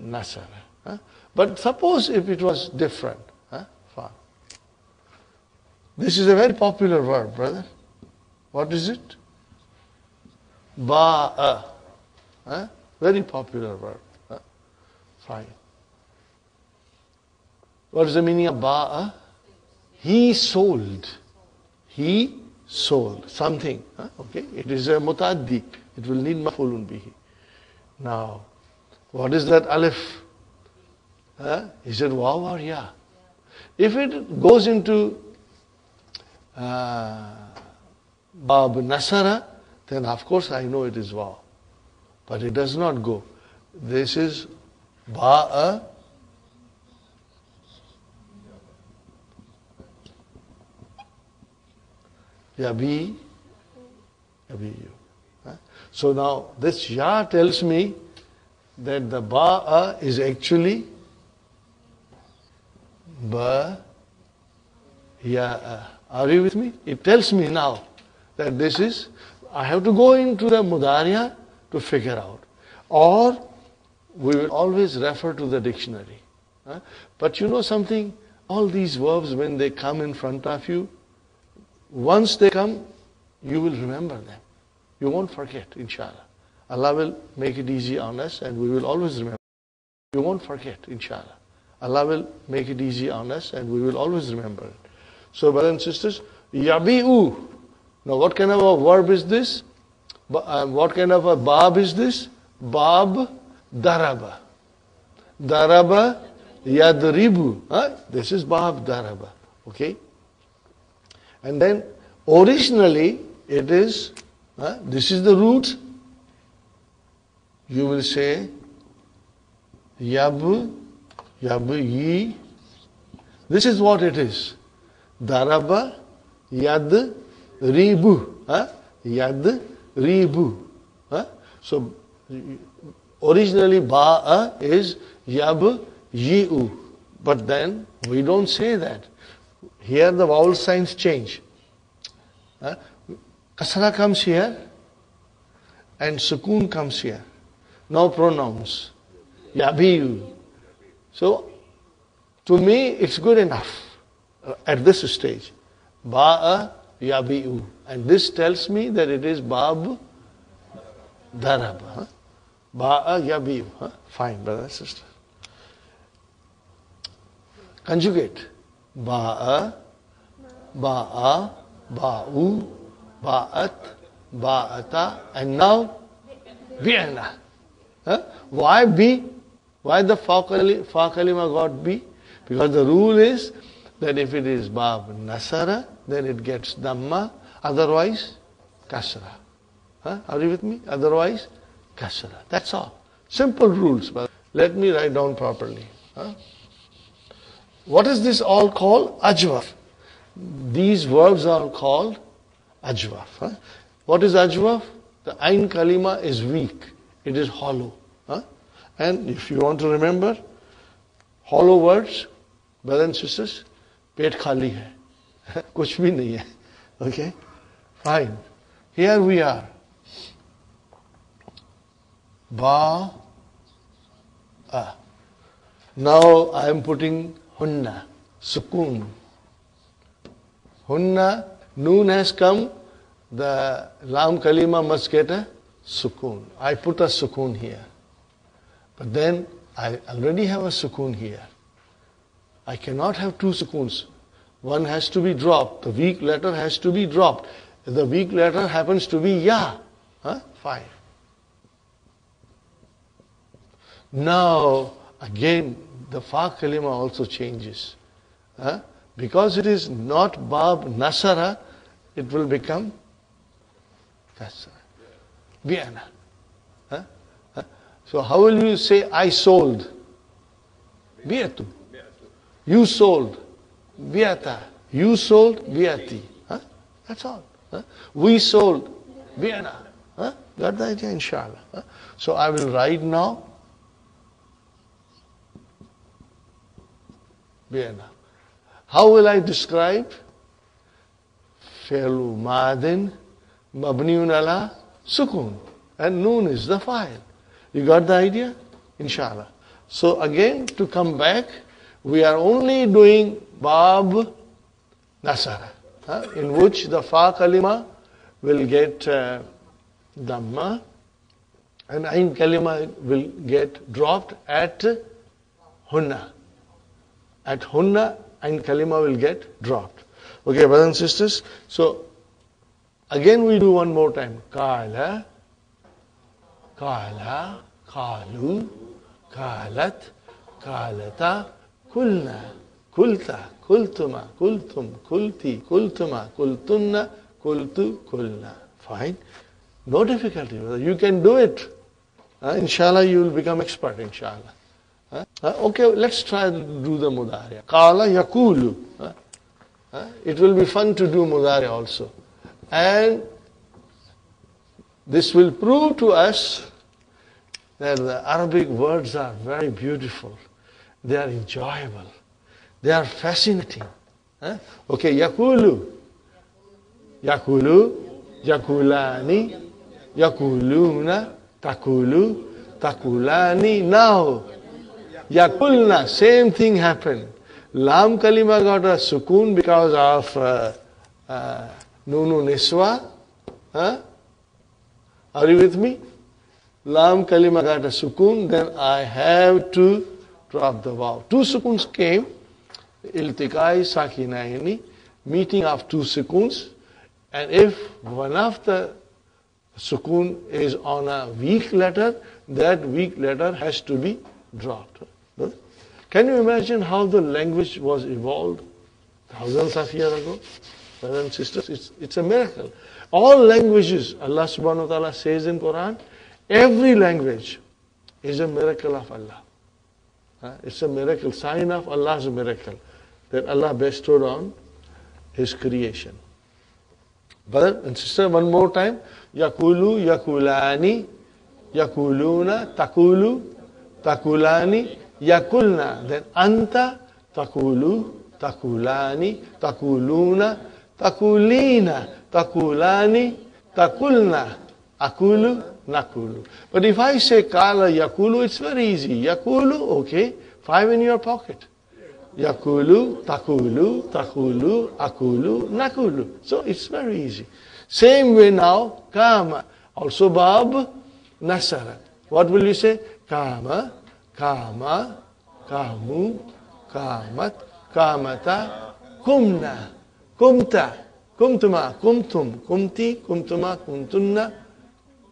A: nasara. But suppose if it was different. Fine. This is a very popular verb, brother. What is it? Ba'a. Very popular verb. Fine. What is the meaning of ba'a? He sold. He sold something. Okay, it is a mutaddi. It will need maf'ulun bihi. Now, what is that alif? Is it waw or ya? If it goes into bab nasara, then of course I know it is waw. But it does not go. This is ba'a. Yabi. So now this ya tells me that the ba'a is actually ba ya. Are you with me? It tells me now that this is, I have to go into the mudariya to figure out. Or we will always refer to the dictionary. But you know something? All these verbs, when they come in front of you, once they come, you will remember them. You won't forget, inshallah. Allah will make it easy on us, and we will always remember. You won't forget, inshallah. Allah will make it easy on us, and we will always remember it. So, brothers and sisters, yabi'u. Now, what kind of a verb is this? What kind of a bab is this? Bab daraba. Daraba yadribu. This is bab daraba. Okay? And then, originally, it is, this is the root. You will say, yi. This is what it is. Daraba, yad, ribu. Yad, ribu. So, originally, ba'a is yab, yi'u. But then, we don't say that. Here the vowel signs change. Kasra comes here and sukoon comes here. Now pronouns. Yabiyu. So, to me, it's good enough at this stage. Ba'a yabiyu. And this tells me that it is bab darab. Ba'a yabiyu. Fine, brother and sister. Conjugate. Ba'a, ba'a, ba'u, ba'at, ba'ata, and now bi'na. Why B? Why the fa kalima got B? Because the rule is that if it is bab nasara, then it gets dhamma, otherwise kasra. Are you with me? Otherwise kasra. That's all. Simple rules, but let me write down properly. What is this all called? Ajwaf. These verbs are called ajwaf. What is ajwaf? The ain kalima is weak. It is hollow. Huh? And if you want to remember, hollow words, brothers and sisters, पेट खाली है, कुछ भी नहीं है. Okay? Fine. Here we are. Ba, a. Now I am putting hunna, sukoon. Hunna, noon has come, the lam kalima must get a sukoon. I put a sukoon here. But then I already have a sukoon here. I cannot have two sukoons. One has to be dropped. The weak letter has to be dropped. If the weak letter happens to be ya, fine. Now, again, the fa kalima also changes. Because it is not bab nasara, it will become kasra. Bi'ana. So how will you say I sold? Bi'atu. You sold. Bi'ata. You sold. Bi'ati. That's all. We sold. Bi'ana. Got the idea, inshallah. So I will write now. Bi'ana. How will I describe? Fi'lu madin mabniun ala sukun. And noon is the file. You got the idea? Inshallah. So again, to come back, we are only doing bab nasara, in which the fa kalima will get dhamma and ain kalima will get dropped at hunna. At hunna, ain kalima will get dropped. Okay, brothers and sisters. So again we do one more time. Kala, kala, kalu, kalat, kalata, kulna, kulta, kultuma, kultum, kulti, kultuma, kultunna, kultu, kulna. Fine. No difficulty. You can do it. Inshallah, you will become expert, inshallah. Okay, let's try to do the mudari. Qala yakulu. It will be fun to do mudari also. And this will prove to us that the Arabic words are very beautiful. They are enjoyable. They are fascinating. Okay, yakulu. Yakulu, yakulani, yakuluna, takulu, takulani. Now, yakulna, same thing happened. Lam kalima got a sukoon because of nunu niswa. Are you with me? Lam kalima got a sukoon, then I have to drop the vav. Two sukoons came, iltikai sakinaini, meeting of two sukoons, and if one of the sukoon is on a weak letter, that weak letter has to be dropped. Can you imagine how the language was evolved thousands of years ago? Brothers and sisters, it's a miracle. All languages, Allah subhanahu wa ta'ala says in Quran, every language is a miracle of Allah. It's a miracle, sign of Allah's miracle that Allah bestowed on His creation. Brother and sister, one more time. Yakulu, yakulani, yakuluna, takulu, takulani, yakulna. Then anta, takulu, takulani, takuluna, takulina, takulani, takulna, akulu, nakulu. But if I say kala yakulu, it's very easy. Yakulu, okay, 5 in your pocket. Yakulu, takulu, takulu, akulu, nakulu. So it's very easy. Same way now, kama. Also bab, nasara. What will you say? Kama, kama, kamu, kamat, kamata, kumna, kumta, kumtuma, kumtum, kumti, kumtuma, kumtunna,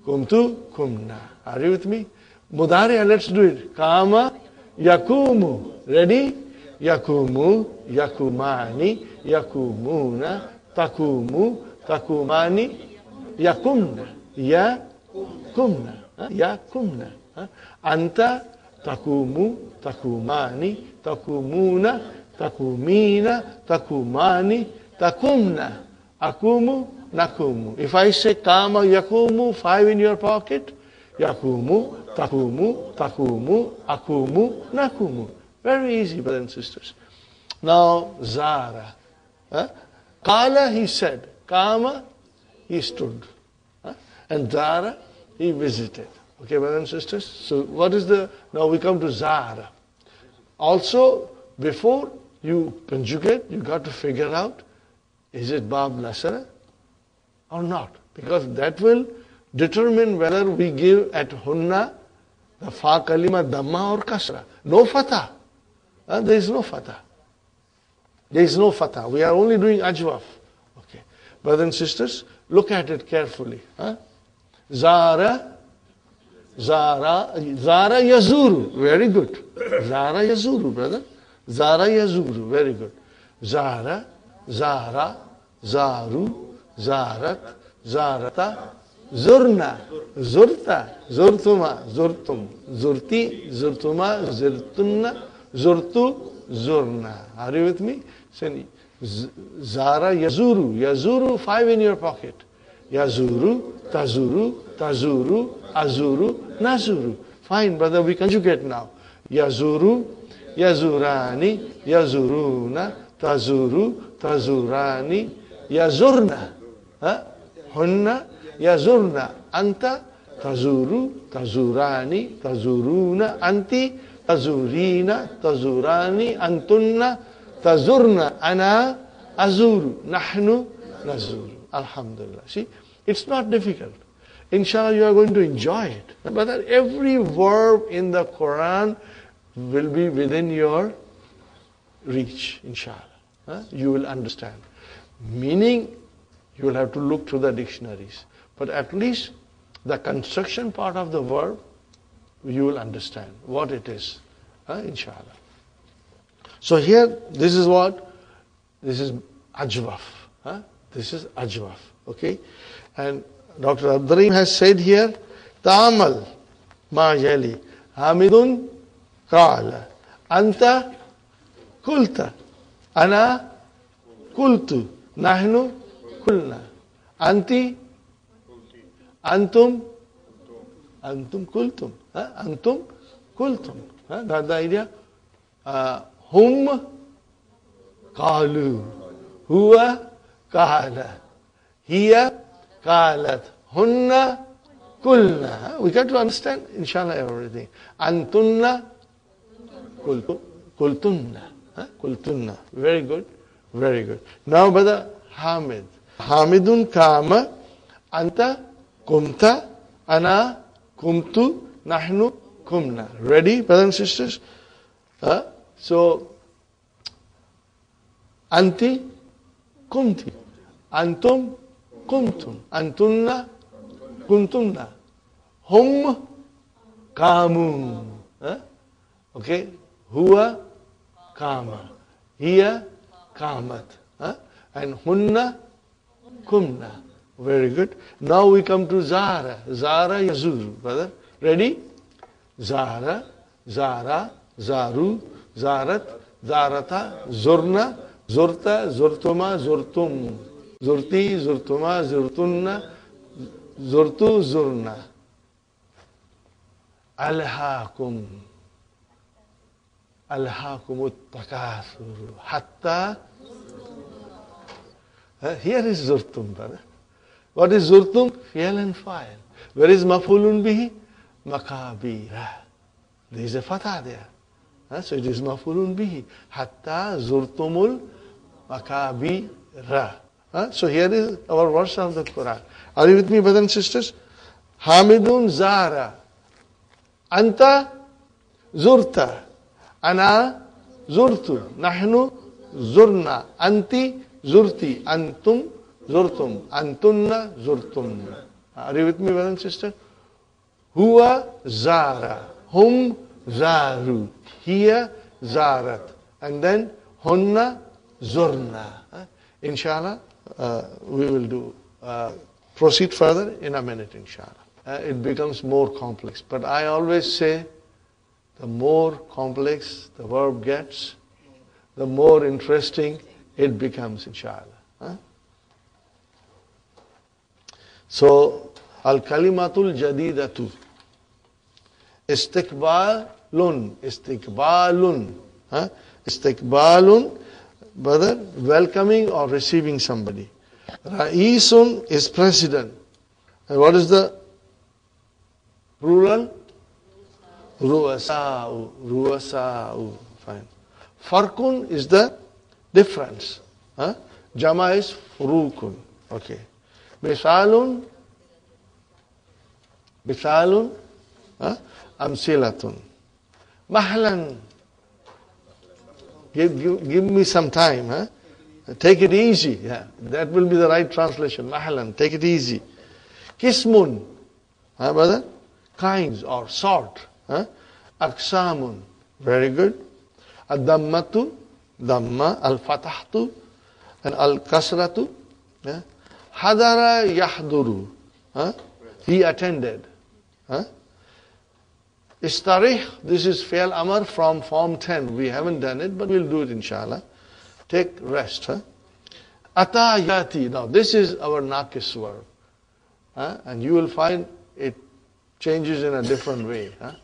A: kumtu, kumna. Are you with me? Mudariya, let's do it. Kama, yakumu. Ready? Yakumu, yakumani, yakumuna, takumu, takumani, yakumna, yakumna, yakumna. Anta, takumu, takumani, takumuna, takumina, takumani, takumna. akumu, nakumu. If I say kama yakumu, 5 in your pocket, yakumu, takumu, akumu, nakumu. Very easy, brothers and sisters. Now, zara. Kala, he said. Kama, he stood. And zara, he visited. Okay, brothers and sisters? So what is now we come to zara. Also, before you conjugate, you got to figure out, is it Bab Nasara or not? Because that will determine whether we give at Hunna the Fa Kalima Dhamma or Kasra. No Fatah. There is no Fatah. There is no Fatah. We are only doing Ajwaf. Okay. Brothers and sisters, look at it carefully. Zara Yazuru. Very good. Zara Yazuru, brother. Zara Yazuru. Very good. Zara, Zaru, Zarat, Zarata, Zurna, Zurta, Zurtuma, Zurtum, Zurti, Zurtuma, Zirtunna, Zurtu, Zurna. Are you with me? Say Zara Yazuru. Yazuru, 5 in your pocket. Yazuru, Tazuru, Azuru, Nazuru. Fine, brother, we conjugate now. Yazuru, Yazurani, Yazuruna, Tazuru, Tazurani, Yazurna. Hunna, Yazurna. Anta, Tazuru, Tazurani, Tazuruna. Anti, Tazurina, Tazurani. Antunna, Tazurna. Ana, Azuru. Nahnu, Nazuru. Alhamdulillah. See, it's not difficult. Inshallah, you are going to enjoy it. But every verb in the Quran will be within your reach, inshallah. You will understand. Meaning, you will have to look through the dictionaries. But at least the construction part of the verb, you will understand what it is, inshallah. So here, this is what? This is Ajwaf. This is Ajwaf. Okay? And Dr. Abdurrahim has said here, Ta'amal ma yali Hamidun qala Anta kulta Ana kultu Nahnu kulna Anti Antum kultum Antum kultum. That's the idea. Hum qalu Huwa qala Hiya qalat hunna kulna. We got to understand, inshallah, everything. Antunna kultunna. Kultunna. Very good. Very good. Now, brother Hamid. Hamidun kama anta kumta ana kumtu nahnu kumna. Ready, brothers and sisters? So, anti kumti. Antum kuntum, antunna, kuntunna, hum, kamu. Okay, huwa, kama, hiya, kamat, and hunna, kumna. Very good. Now we come to Zara. Zara Yazuru, brother. Ready? Zara, Zara, Zaru, Zarat, Zarata, Zurna, Zurta, Zurtuma, Zurtum. Zurti, Zurtuma, Zurtunna, Zurtu, Zurna. Alhaakum. Alhaakumut takathuru. Hatta. Here is Zurtum, brother. What is Zurtum? Fi'l and fa'il. Where is Maf'ulun bihi? Makabira. There is a fatah there. So it is Maf'ulun bihi. Hatta Zurtumul Makabira. So here is our verse of the Quran. Are you with me, brothers and sisters? Hamidun Zara. Anta Zurta. Ana Zurtu. Nahnu Zurna. Anti Zurti. Antum Zurtum. Antunna Zurtum. Are you with me, brothers and sisters? Huwa Zara. Hum Zaru. Hiya Zarat. And then Hunna Zurna. Inshallah. We will proceed further in a minute, inshallah. It becomes more complex. But I always say, the more complex the verb gets, the more interesting it becomes, inshallah. So, al-kalimatul jadidatu. Istiqbalun. Istiqbalun. Huh? Istiqbalun, whether welcoming or receiving somebody. Ra'isun is president. And what is the plural? Ru'asa'u. Ru'asa'u. Fine. Farkun is the difference. Huh? Jama is furukun. Okay. Misalun. Misalun. Huh? Amsilatun. Mahlan. Give me some time. Huh? Take it easy. Yeah, that will be the right translation. Mahlan. Take it easy. Kismun. Huh, brother? Kinds or sort. Huh? Aksamun. Very good. Ad-dammatu. Damma. Al-fatahtu. And al-kasratu. Yeah? Hadara yahduru. Huh? He attended. Huh? Istarih, this is Fi'al Amar from Form 10. We haven't done it, but we'll do it inshallah. Take rest. Huh? Ata yati. Now this is our Naqis verb. Huh? And you will find it changes in a different way. Huh?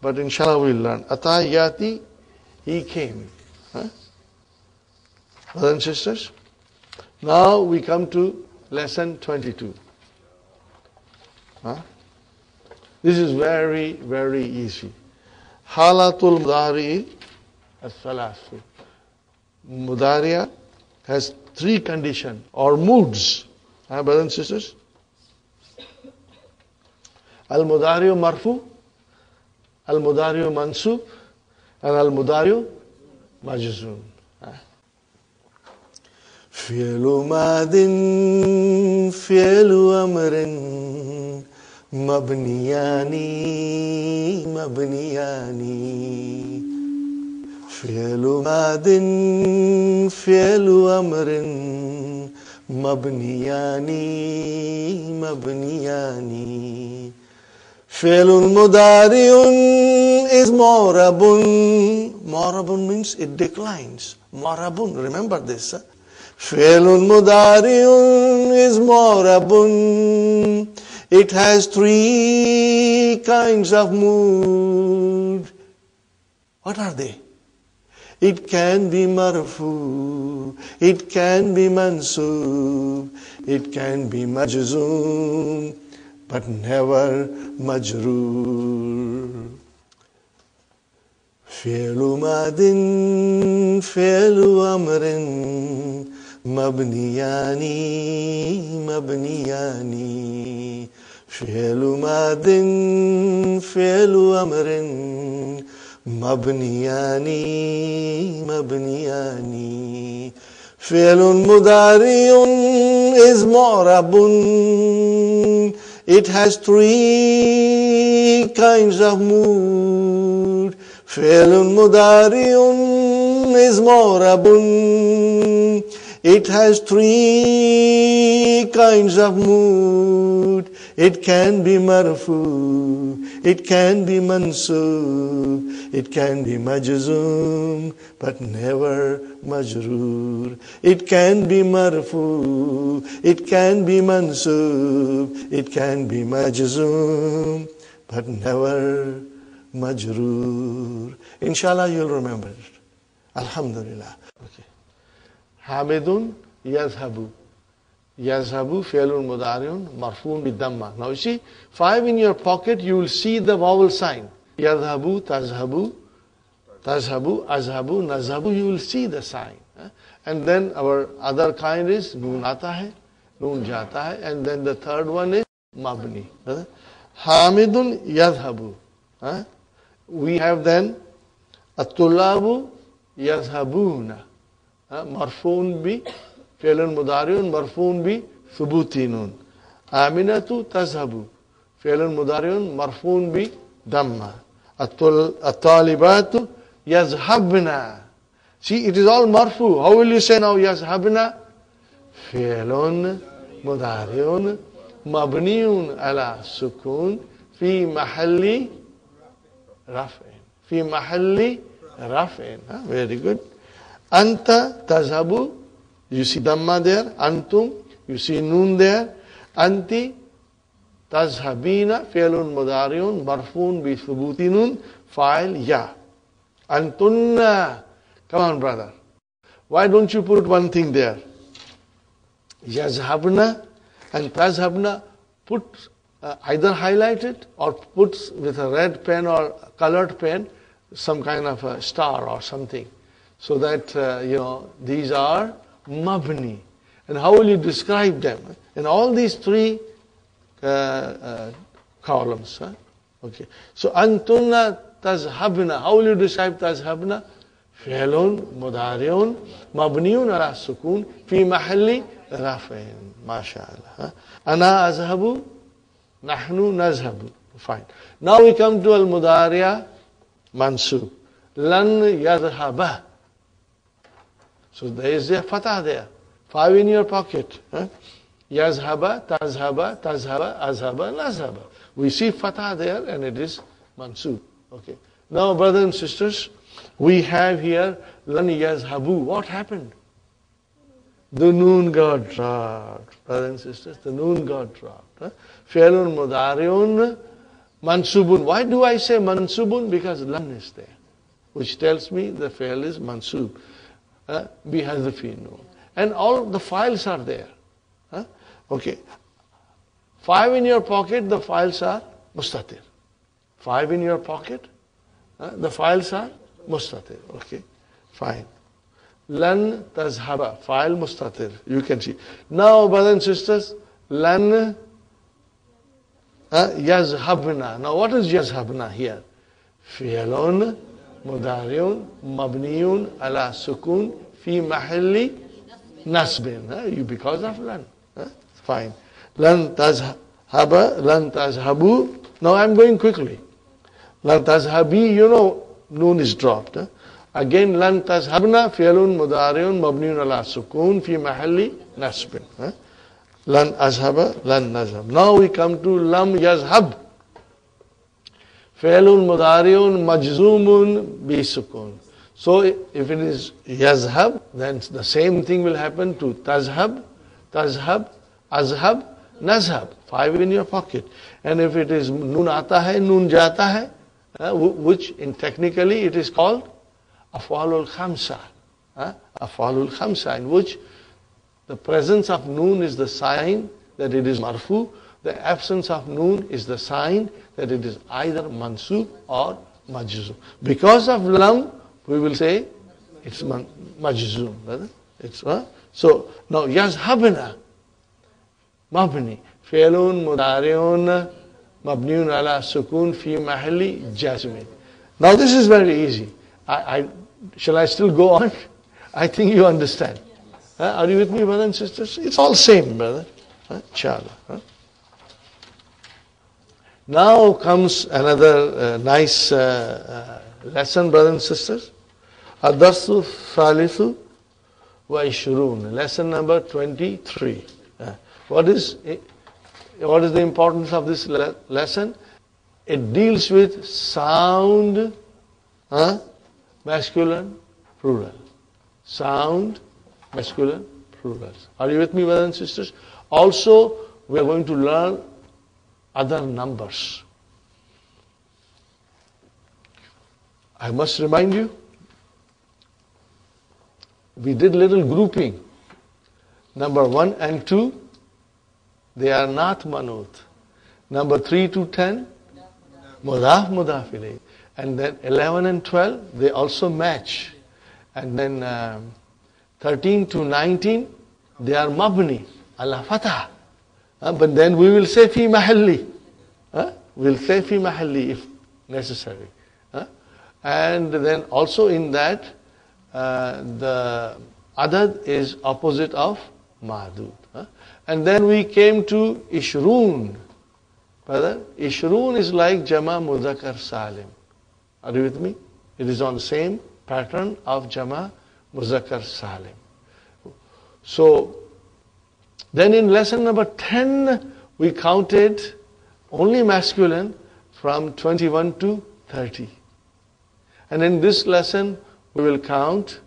A: But inshallah we'll learn. Ata yati, he came. Huh? Brothers and sisters. Now we come to lesson 22. Huh? This is very, very easy. Halatul Mudari as-salasu. Mudariya has three conditions or moods. Brothers and sisters? Al-Mudariyu marfu, Al-Mudariyu mansub, and Al-Mudariyu majzum. Fi'lu madin, fi'lu amrin, mabniyani, mabniyani. Fi'lu madin, fi'lu amrin, mabniyani, mabniyani. Fi'lun mudari'un is morabun. Morabun means it declines. Morabun, remember this. Huh? Fi'lun mudari'un is morabun. It has three kinds of mood. What are they? It can be marfu, it can be mansub, it can be majzoom, but never majroor. Fi'lu madin, fi'lu amrin, mabniyani, mabniyani. Fi'lu madin, fi'lu amrin, mabniyani, mabniyani. Fi'lun mudari'un is mu'rabun. It has three kinds of mood. Fi'lun mudari'un is mu'rabun. It has three kinds of mood. It can be marfu, it can be mansub, it can be majzoom, but never majroor. It can be marfu, it can be mansub, it can be majzoom, but never majroor. Inshallah you'll remember it. Alhamdulillah. Okay. Hamidun yazhabu. Yazhabu, fi'lun mudari'un, marfu'un bid-damma. Now you see, 5 in your pocket, you will see the vowel sign. Yazhabu, tazhabu, tazhabu, azhabu, nazhabu, you will see the sign. And then our other kind is noon aata hai, noon jata hai, and then the third one is mabni. Hamidun yazhabu. We have then at-tullabu yazhabuna. Marfu'un bi fi'lun mudari'un, marfu'un bi thubuti nun. Aminatu tazhabu. Fi'lun mudari'un, marfu'un bi damma. At-talibatu yazhabna. See, it is all marfu. How will you say now yazhabna? Fi'lun mudari'un, mabni'un ala sukun, fi mahalli raf'in. Fi mahalli raf'in. Very good. Anta tazhabu. You see Dhamma there, Antum, you see Noon there, Anti tazhabina fi'lun mudariun marfun bi thubuti nun fa'il ya. Antunna. Come on, brother. Why don't you put one thing there? Yazhabna and tazhabna, put either highlight it or put with a red pen or colored pen some kind of a star or something. So that, these are mabni. And how will you describe them? In all these three columns. Okay. So, antunna tazhabna. How will you describe tazhabna? Fi'lun mudari'un mabniun ala sukun fi mahalli raf'in. MashaAllah. Ana azhabu, nahnu nazhabu. Fine. Now we come to al-mudari'a mansub. Lan yadhhabah. So there is a fatah there. 5 in your pocket. Yazhaba, tazhaba, azhaba, nazhaba. We see fatah there and it is mansub. Okay. Now, brothers and sisters, we have here lan yazhabu. What happened? The noon got dropped. Brothers and sisters, the noon got dropped. Fi'lun mudari'un mansubun. Why do I say mansubun? Because lan is there, which tells me the fi'l is mansub. Bihadfi noon. And all the files are there. Okay. 5 in your pocket, the files are mustatir. 5 in your pocket, the files are mustatir. Okay. Fine. Lan tazhaba, file mustatir. You can see. Now, brothers and sisters, lan yazhabna. Now, what is yazhabna here? Fi'lun mudari'un mabniun ala sukun fi mahalli nasbin. Because of lan. Fine. Lan tazhaba, lan tazhabu. Now, I'm going quickly. Lan tazhabi, noon is dropped. Again, lan tazhabna, fi'lun mudari'un mabniun ala sukun fi mahalli nasbin. Lan azhaba, lan nazhab. Now we come to lam yazhab. Fi'lun mudari'un majzumun bi sukun. So if it is yazhab, then the same thing will happen to tazhab, azhab, nazhab. 5 in your pocket. And if it is noon aata hai, noon jata hai, which in technically it is called af'alul khamsa. Af'alul khamsa, in which the presence of noon is the sign that it is marfu. The absence of noon is the sign that it is either mansub or majzum. Because of lam, we will say it's majzum. So now yazhabna, mabni, fi'lun mudari'un mabniun ala sukun fi mahalli jazmin. Now this is very easy. Shall I still go on? I think you understand. Are you with me, brothers and sisters? It's all same, brother. Inshallah. Now comes another nice lesson, brothers and sisters. Ad-darsu thalithu wa ishrun. Lesson number 23. What is the importance of this lesson? It deals with sound masculine plural. Sound masculine plurals. Are you with me, brothers and sisters? Also, we are going to learn other numbers. I must remind you, we did little grouping. Number 1 and 2, they are not manut. Number 3 to 10, mudaf, mudaf ilayh. And then 11 and 12, they also match. And then 13 to 19, they are mabni, ala fatah. But then we will say fi mahalli. We'll say fi mahalli if necessary. And then also in that, the adad is opposite of mahdud. And then we came to ishrun. Brother, ishrun is like jama mudhakkar salim. Are you with me? It is on the same pattern of jama mudhakkar salim. So, then in lesson number 10, we counted only masculine from 21 to 30. And in this lesson, we will count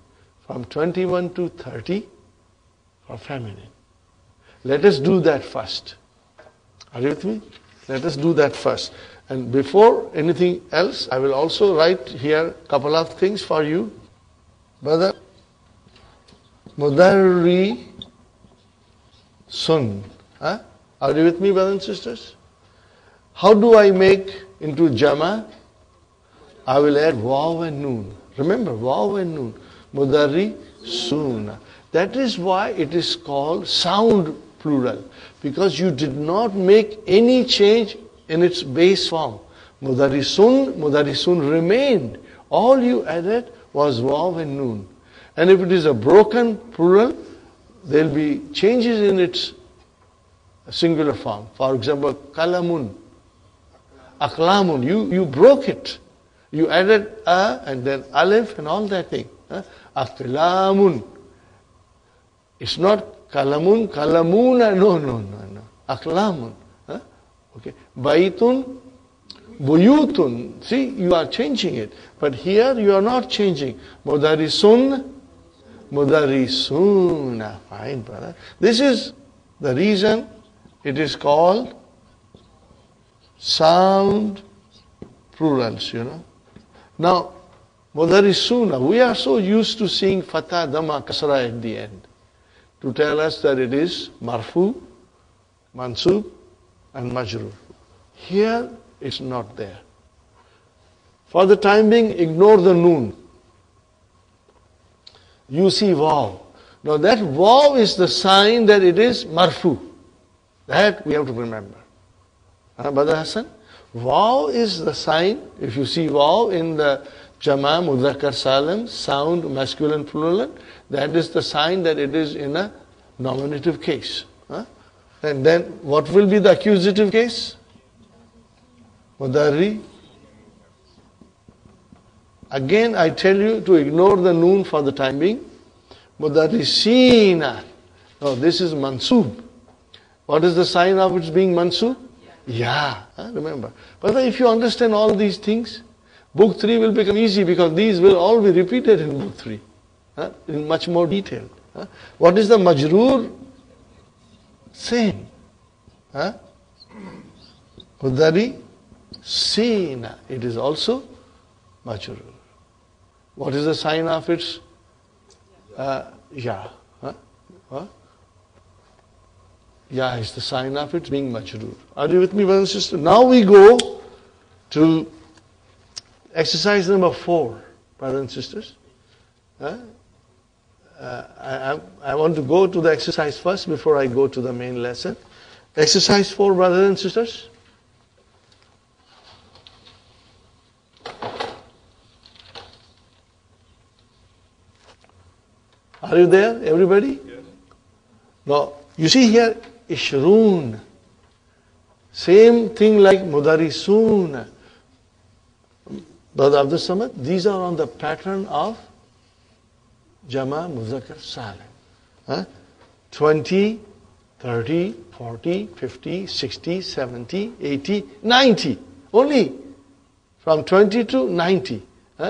A: from 21 to 30 for feminine. Let us do that first. Are you with me? Let us do that first. And before anything else, I will also write here a couple of things for you. Brother, Mudarri Sun. Huh? Are you with me, brothers and sisters? How do I make into Jama? I will add Waw and Noon. Remember, Waw and Noon. Mudarri Sun. That is why it is called sound plural. Because you did not make any change in its base form. Mudarisun remained. All you added was Waw and Noon. And if it is a broken plural, there will be changes in its singular form. For example, Kalamun, Aklamun. You broke it. You added A and then Alif and all that thing. Aklamun. It's not Kalamun, Kalamuna. No. Aklamun. Okay. Baitun, Buyutun. See, you are changing it. But here you are not changing. Mudarisun, Mudarisuna. Fine, brother. This is the reason it is called sound plurals, Now, Mudarisuna, we are so used to seeing Fatah, Dhamma, Kasra at the end to tell us that it is Marfu, Mansub, and Majrur. Here, it's not there. For the time being, ignore the Noon. You see Waw. Now that Waw is the sign that it is Marfu. That we have to remember. Brother Hassan? Waw is the sign. If you see Waw in the Jama, Mudhakkar Salim, sound masculine plural, that is the sign that it is in a nominative case. And then what will be the accusative case? Mudarri. Again, I tell you to ignore the Noon for the time being. Mudarrisina. Now this is Mansub. What is the sign of its being Mansub? Yeah. Remember. But if you understand all these things, book 3 will become easy because these will all be repeated in book 3. In much more detail. What is the Majroor? Same. Mudari Sina. It is also Majroor. What is the sign of its? Ya. Ya is the sign of it being Majroor. Are you with me, brothers and sisters? Now we go to exercise number 4, brothers and sisters. I want to go to the exercise first before I go to the main lesson. Exercise 4, brothers and sisters. Are you there, everybody? Yes. Now, you see here, Ishroon. Same thing like Mudarisun. Brother Abdul Samad, these are on the pattern of Jama Muzakkar Salim. 20, 30, 40, 50, 60, 70, 80, 90. Only from 20 to 90.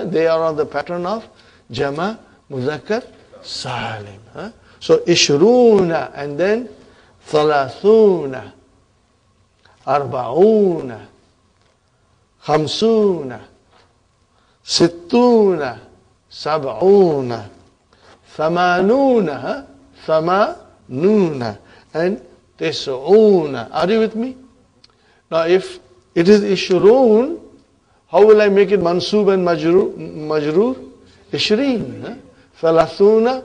A: They are on the pattern of Jama Muzakkar Salim. So Ishruna and then Thalathuna, Arbauna, Khamsuna, Sittuna, Sab'una, Thamanuna, Thamanuna, and Tis'una. Are you with me? Now if it is Ishrun, how will I make it Mansub and Majroor? Ishreen. Thalathuna,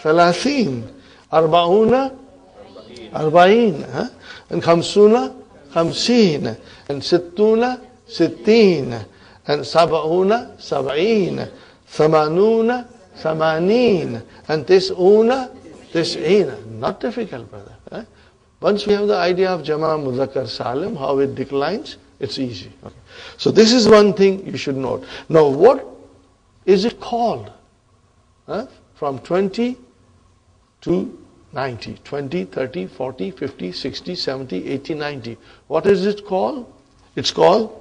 A: Thalathin. Arbauna, Arba'in. And Khamsuna, Khamseen. And Sittuna, Sitteen. And Sab'una, Sab'een. Thamanuna, Thamanin. And Tis'una, Tis'een. Not difficult, brother. Once we have the idea of Jama Muzakkar Salim, how it declines, it's easy. Okay. So this is one thing you should note. Now what is it called? From 20 to 90. 20, 30, 40, 50, 60, 70, 80, 90. What is it called? It's called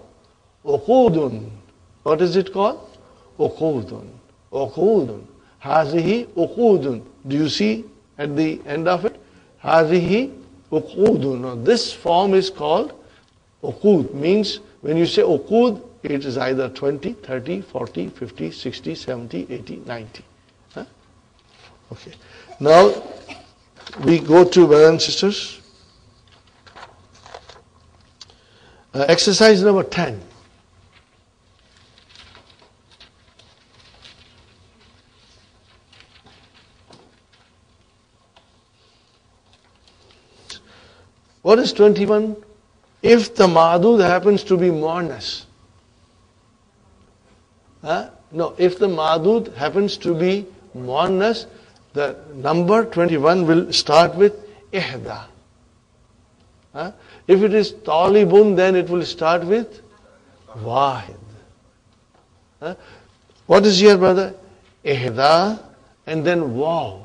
A: Uqudun. What is it called? Uqudun. Uqudun. Hazihi Uqudun. Do you see at the end of it? Hazihi uqud. No, this form is called uqud. Means when you say uqud, it is either 20, 30, 40, 50, 60, 70, 80, 90. Huh? Okay. Now we go to brothers and sisters. Exercise number 10. What is 21? If the madud happens to be muannas. No, if the madud happens to be muannas, the number 21 will start with ihda. If it is talibun, then it will start with wahid. What is here, brother? Ihda and then waw.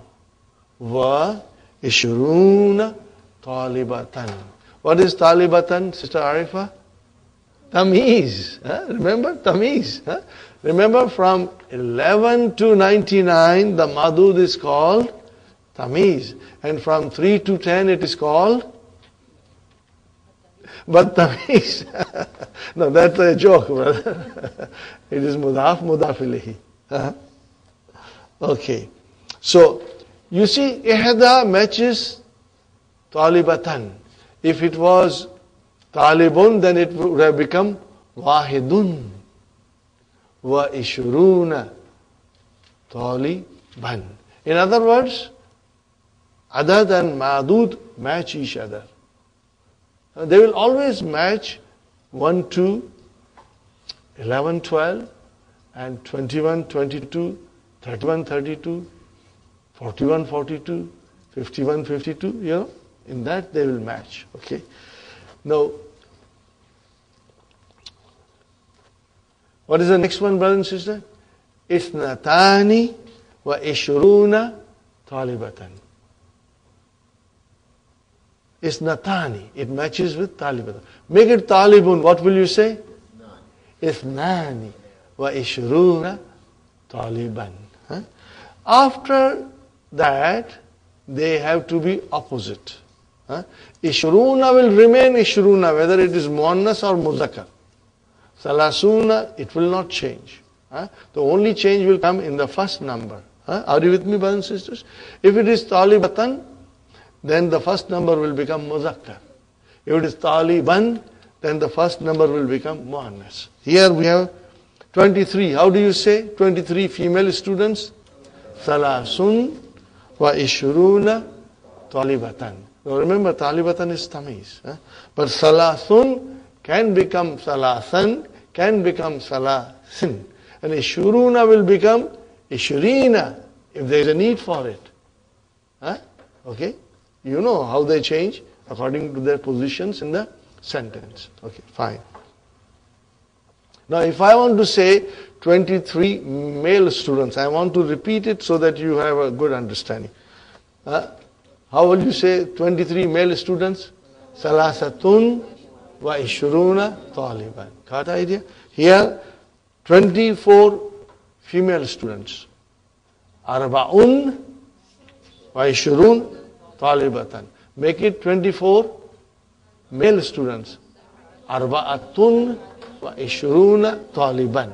A: Wa ishruna talibatan. What is talibatan, Sister Arifa? Tamiz. Remember? Tamiz. Remember, from 11 to 99, the madud is called tamiz. And from 3 to 10, it is called but tamiz. No, that's a joke, brother. It is mudaf ilayhi. Okay. So, you see, ihda matches talibatan. If it was talibun, then it would have become wahidun. Wa ishruna taliban. In other words, adad and madud match each other. They will always match 1 to 11, 12 and 21, 22, 31, 32, 41, 42, 51, 52, you know. In that they will match. Okay. Now, what is the next one, brother and sister? Isnatani wa ishruna talibatan. Isnatani. It matches with talibatan. Make it talibun. What will you say? Isnani wa ishruna taliban. After that, they have to be opposite. Ishruna will remain ishruna, whether it is muannas or muzakkar. Salasuna, it will not change. The only change will come in the first number. Are you with me, brothers and sisters? If it is talibatan, then the first number will become muzakkar. If it is taliban, then the first number will become muannas. Here we have 23. How do you say 23 female students? Salasun wa ishruna talibatan. Now remember, talibatan is tamiz. But salasun can become salasan, can become salasin. And ishruna will become ishrina if there is a need for it. Okay? You know how they change according to their positions in the sentence. Okay, fine. Now if I want to say 23 male students, I want to repeat it so that you have a good understanding. How will you say 23 male students? Salasatun wa ishruna taliban. Got the idea? Here, 24 female students. Arba'un wa ishrun talibatan. Make it 24 male students. Arba'atun wa ishruna taliban.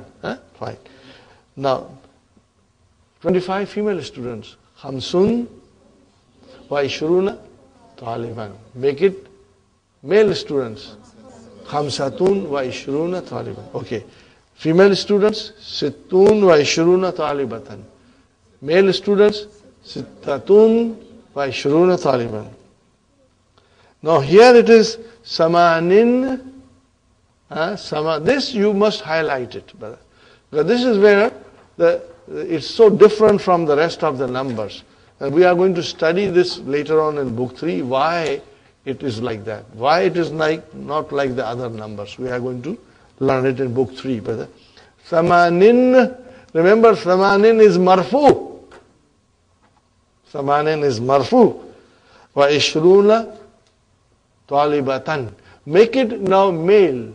A: Fine. Now, 25 female students. Khamsun wa ishruna taliban. Make it male students. Khamsatun wa ishruna taliban. Okay. Female students, sittun wa ishruna talibatan. Male students, sittatun wa ishruna taliban. Now here it is samanin. This you must highlight it, brother. Because this is where it's so different from the rest of the numbers. And we are going to study this later on in book 3, why it is like that. Why it is not like the other numbers. We are going to learn it in book 3, brother. Samanin, remember samanin is marfu. Samanin is marfu. Wa ishruna talibatan. Make it now male.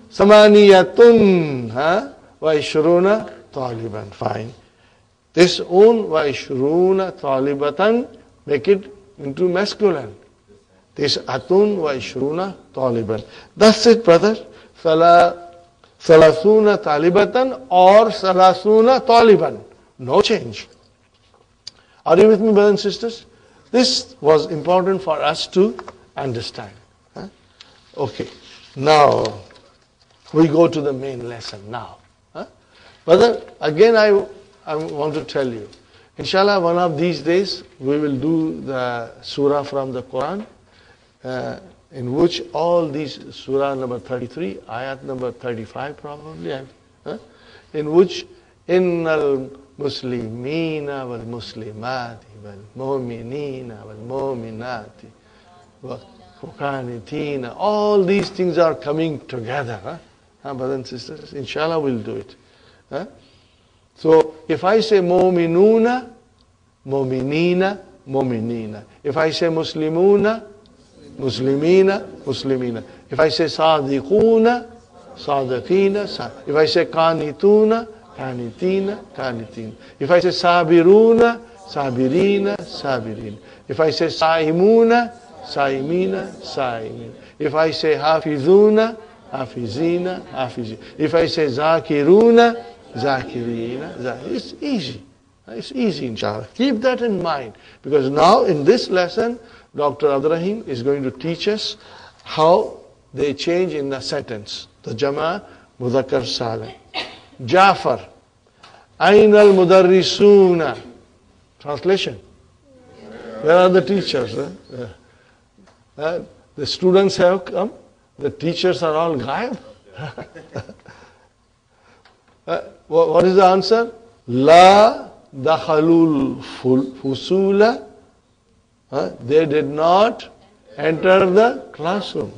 A: Samaniyatun. Wa ishruna taliban. Fine. This un wa ishruna talibatan, make it into masculine. Tis'atun wa ishruna taliban. That's it, brother. Salasuna talibatan or salasuna taliban. No change. Are you with me, brothers and sisters? This was important for us to understand. Huh? Okay. Now, we go to the main lesson now. Huh? Brother, again I want to tell you, inshallah, one of these days we will do the surah from the Quran, in which all these surah number 33, ayat number 35 probably, in which innal muslimina wal muslimati wal mu'minina wal mu'minati wal qanitina, all these things are coming together. Brothers and sisters, inshallah we'll do it. So if I say mu'minuna, mu'minina, mu'minina. If I say muslimuna, muslimina, muslimina. If I say sadiquna, sadiqina. If I say qanituna, qanitina, qanitin. If I say sabiruna, sabirina, sabirin. If I say saimuna, saimina, saimin. If I say hafizuna, hafizina, hafizin. If I say zakiruna, zakirina, it's easy. It's easy, inshallah. Keep that in mind. Because now in this lesson, Dr. Abdurrahim is going to teach us how they change in the sentence. The Jama' Mudhakkar Salim. Jafar. Aina al-mudarrisuna. Translation. Where are the teachers? The students have come. The teachers are all gayab. What is the answer? La dakhalul fusula. They did not enter the classroom.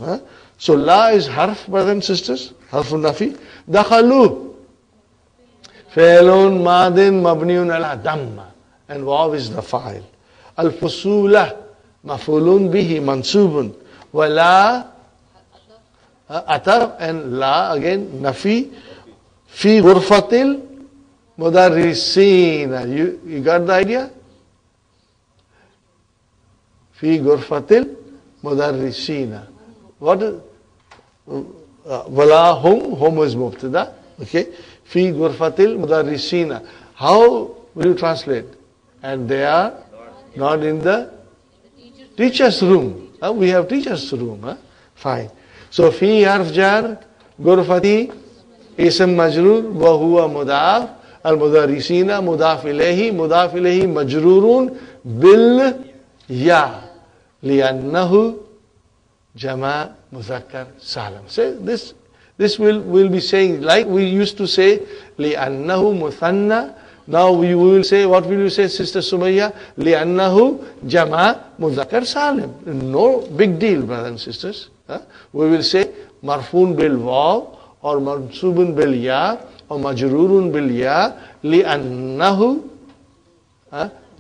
A: So la is harf, brothers and sisters. Harfun nafi. Dakhalu. Failun madin mabniun ala damma. And waw is the fa'il. Al fusula. Mafulun bihi mansubun. Wala atar and la again nafi. Fi ghurfatil mudarrisina. You got the idea? Fi ghurfatil mudarrisina. What is wala hum is mubtada. Okay. Fi ghurfatil mudarrisina. How will you translate? And they are not in the teacher's room. We have teacher's room. Fine. So fi harf jar, ghurfati ism majrur wa huwa mudaf, al mudarrisina mudaf ilayhi majrurun bil ya li'annahu jama' muzakkar salam. Say this we'll be saying like we used to say li'annahu muthanna. Now we will say, what will you say, Sister Sumayya? Li'annahu jama' muzakkar salim. No big deal, brothers and sisters. We will say marfun bil waw or mansubun bil ya or majrurun bil ya li'annahu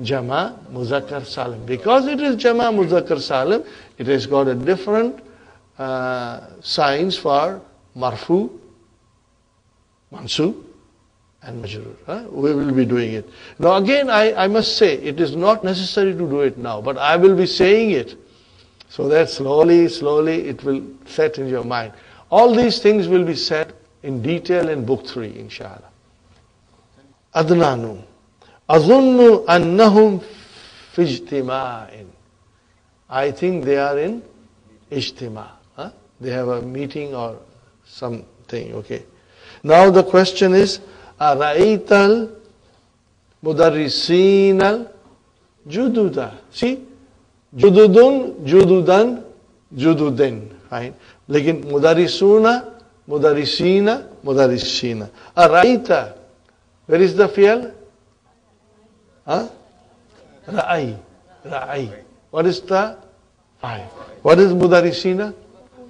A: jama' muzakkar salim. Because it is jama' muzakkar salim, it has got a different signs for marfu, mansub and majrur. We will be doing it. Now again, I must say, it is not necessary to do it now, but I will be saying it so that slowly it will set in your mind. All these things will be said in detail in book 3, inshallah. Adnanu. Azunnu annahum fi ijtima'in. I think they are in ijtima'. They have a meeting or something, okay. Now the question is, Ara'aital mudarrisinal jududa. See? Jududun, jududan, jududin. Fine. Lekin mudarrisuna, mudarrisina, mudarrisina. Ara'aita. Where is the fi'al? Ra'ai. Ra'ai. What is the fa'il? What is mudarrisina?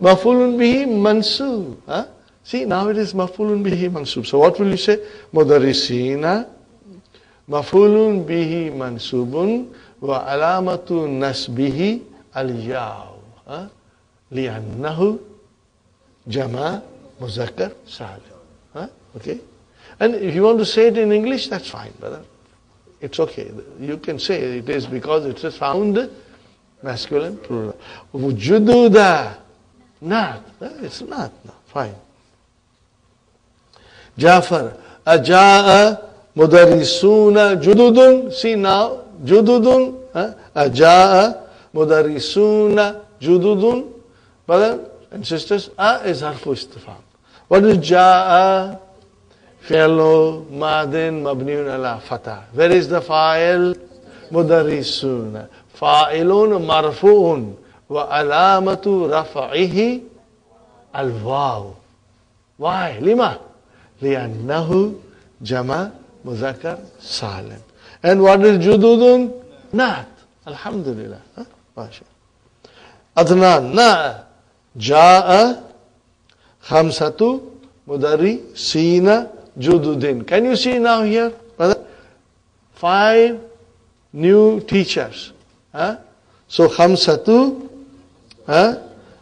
A: Maf'ulun bihi mansub. See, now it is maf'ulun bihi mansub. So what will you say? Mudarrisina maf'ulun bihi mansubun wa alamatu nasbihi al-yaw. Li'annahu jama' muzakkar salim. Okay? And if you want to say it in English, that's fine, brother. It's okay. You can say it is because it is found Masculine, plural. Jududa, not. It's not. No. Fine. Jafar, Aja'a mudarisuna jududun. See now, jududun. Aja'a mudarisuna jududun. Brothers and sisters, A is harfu istifham. What is Ja'a? Fi'lu madin mabniun ala fatah. Where is the fa'il? Mudarisuna. Fa'ilun marfu'un wa alamatu raf'ihi al-waw. Why? Lima? Li'annahu jama muzakkar salim. And what is jududun? Not. Alhamdulillah. Masha. Adnan, na. Ja'a khamsatu mudarrisina jududin. Can you see now here, brother? 5 new teachers. So khamsatu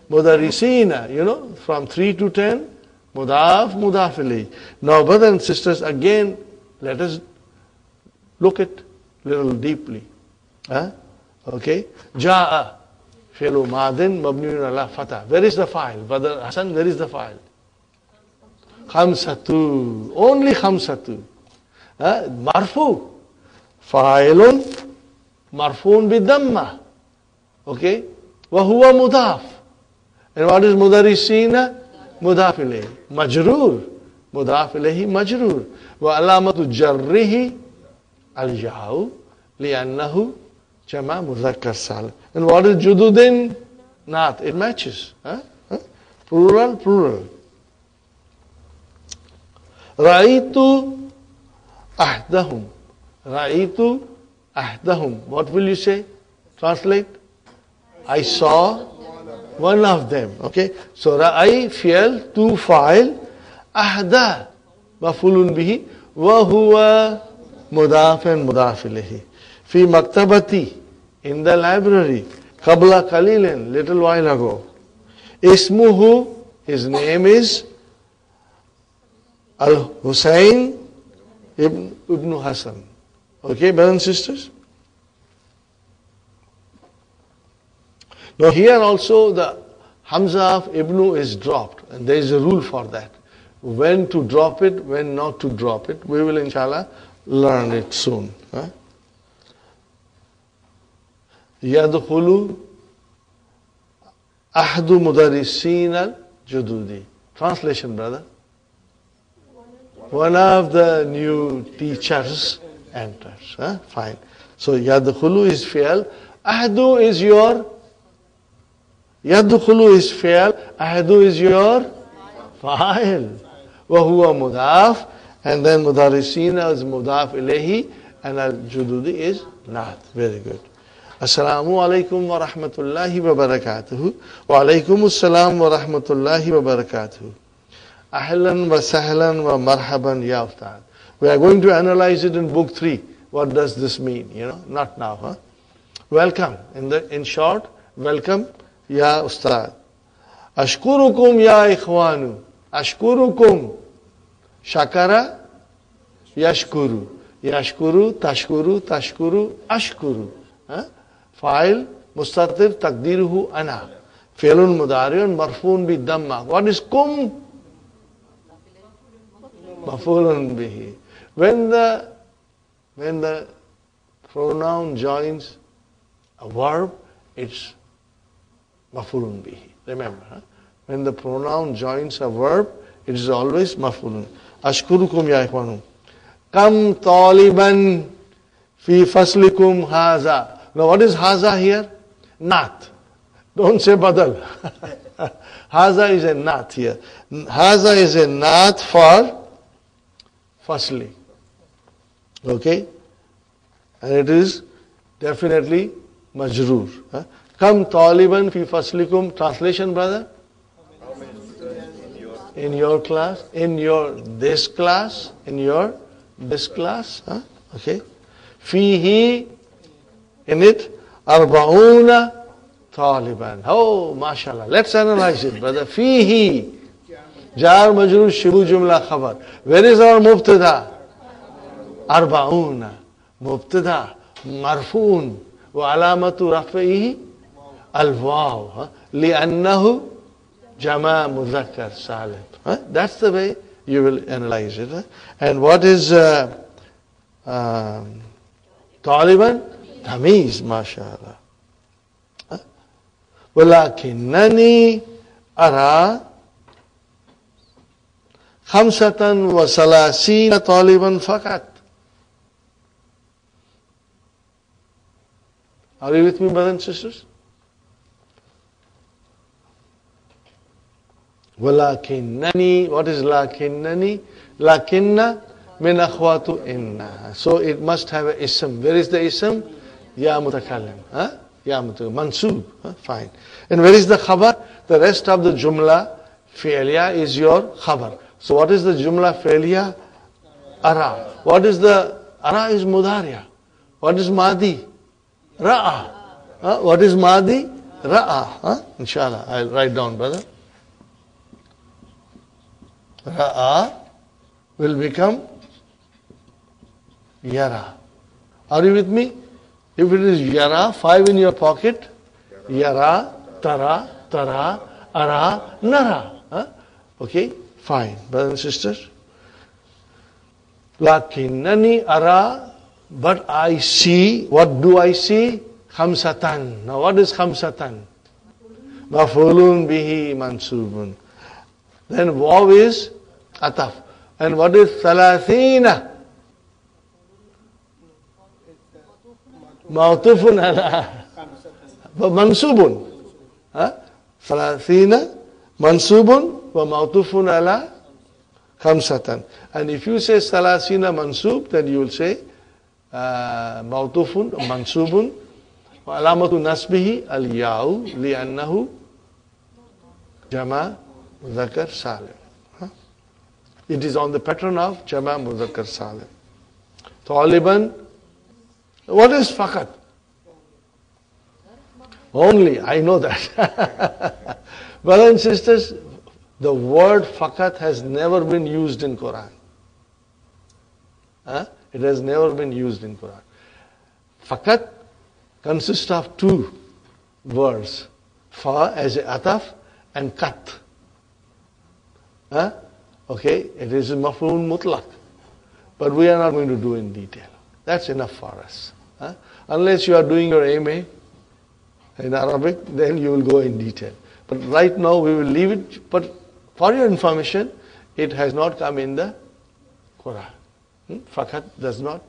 A: mudarrisina, from 3 to 10, mudaf, mudaf ilayhi. Now, brothers and sisters, again, let us look at little deeply. Okay? Ja'a. Fi'lu madin mabniun ala fatah. Where is the file? Brother Hassan, where is the file? Khamsatu. Only khamsatu. Marfu. Fa'ilun marfuun bidamma. Okay? Wa huwa mudaf. And what is mudarrisina? Mudaf ilayhi. Majroor. Mudaf ilayhi majroor. Wa alamatu jarrihi al-ja'u li'annahu jama muzakkar salim. And what is jududin? Not. It matches. Plural, plural. Ra'itu ahdahum. Ra'itu ahdahum. What will you say? Translate. I saw one of them. Okay. So ra'i fi'l, tu fa'il, ahda maf'ulun bihi, wa huwa mudaf and mudaf ilayhi. Fi maktabati, in the library, qabla qalilin, little while ago. Ismuhu, his name is Al-Husayn ibn Hassan. Okay, brothers and sisters? Now here also the Hamza of Ibnu is dropped, and there is a rule for that. When to drop it, when not to drop it. We will inshallah learn it soon. Yadkhulu ahdu mudarrisin al-jududi. Translation, brother. One of the new teachers enters. Fine. So yadkhulu is fi'l. Ahdu is your. Yadkhulu is fi'l. Ahdu is your fa'il. Wa huwa mudaf. And then mudarrisina is mudaf ilayhi. And al-jududi is not. Very good. Assalamu alaikum wa rahmatullahi wa barakatuhu. Wa alaikum assalam wa rahmatullahi wa barakatuhu. Ahlan wa sahlan wa marhaban ya ustad. We are going to analyze it in book 3. What does this mean? Not now. Welcome. In short, welcome ya ustad. Ashkurukum ya ikhwanu. Ashkurukum. Shakara yashkuru. Yashkuru, tashkuru, tashkuru, ashkuru. Fa'il, mustatir, taqdiruhu, ana. Fi'lun mudari'un, marfuun bi damma. What is kum? Maf'ulun bihi. When the pronoun joins a verb, it's maf'ulun bihi. Remember, when the pronoun joins a verb, it is always maf'ulun. Ashkurukum ya ikhwanu. Kam taliban fi faslikum haza. Now what is haza here? Not. Don't say badal. Haza is a not here. Haza is a not for fasli. Okay? And it is definitely majroor. Kam taliban fi faslikum. Translation, brother? In your class? In your this class? In your this class? Okay? Fihi, in it, arba'una taliban. Oh, mashallah. Let's analyze it, brother. Fihi, jar majrur shibu jumla khabar. Where is our mubtada? Arba'una. Mubtada. Marfoon. Wa alamatu raf'ihi al-waw. لِأَنَّهُ jama muzakkar salim. That's the way you will analyze it. And what is Taliban? Tamiz, mashallah. وَلَكِنَّنِي أَرَى خَمْسَةً وَثَلَاثِينَ طَالِبًا فَقَط. Are you with me, brothers and sisters? وَلَكِنَّنِي, what is لَكِنَّنِي? لَكِنَّ مِنْ أَخْوَاتُ إِنَّ. So it must have a ism. Where is the ism? Ya mutakallim. Ya mutakallim. Mansub. Fine. And where is the khabar? The rest of the jumla fi'liya is your khabar. So what is the jumla fi'liya? Ara. What is the ara? Is mudariya. What is madi? Ra'a. What is madi? Ra'a. Inshallah. I'll write down, brother. Ra'a will become yara. Are you with me? If it is yara, 5 in your pocket, yara, tara, tara, ara, nara. Okay, fine. Brothers and sisters. Lakinnani ara, but I see, what do I see? Khamsatan. Now what is khamsatan? Maf'ulun bihi mansubun. Then waw is ataf. And what is thalathina? Ma'tufun ala. Mansubun. Thalathina mansubun wa ma'tufun ala khamsatan. And if you say thalathina mansub, then you will say ma'tufun mansubun wa alamatu nasbihi al-ya'u li'annahu jama' Muzakkar Salim. It is on the pattern of Jama Muzakkar Salim. Taliban. What is Fakat? Only, I know that. Brothers and sisters, the word Fakat has never been used in Quran. It has never been used in Quran. Fakat consists of 2 words. Fa as a ataf and kat. Okay, it is a maf'ul mutlaq. But we are not going to do in detail. That's enough for us. Unless you are doing your MA in Arabic, then you will go in detail. But right now we will leave it. But for your information, it has not come in the Quran. Fakat does not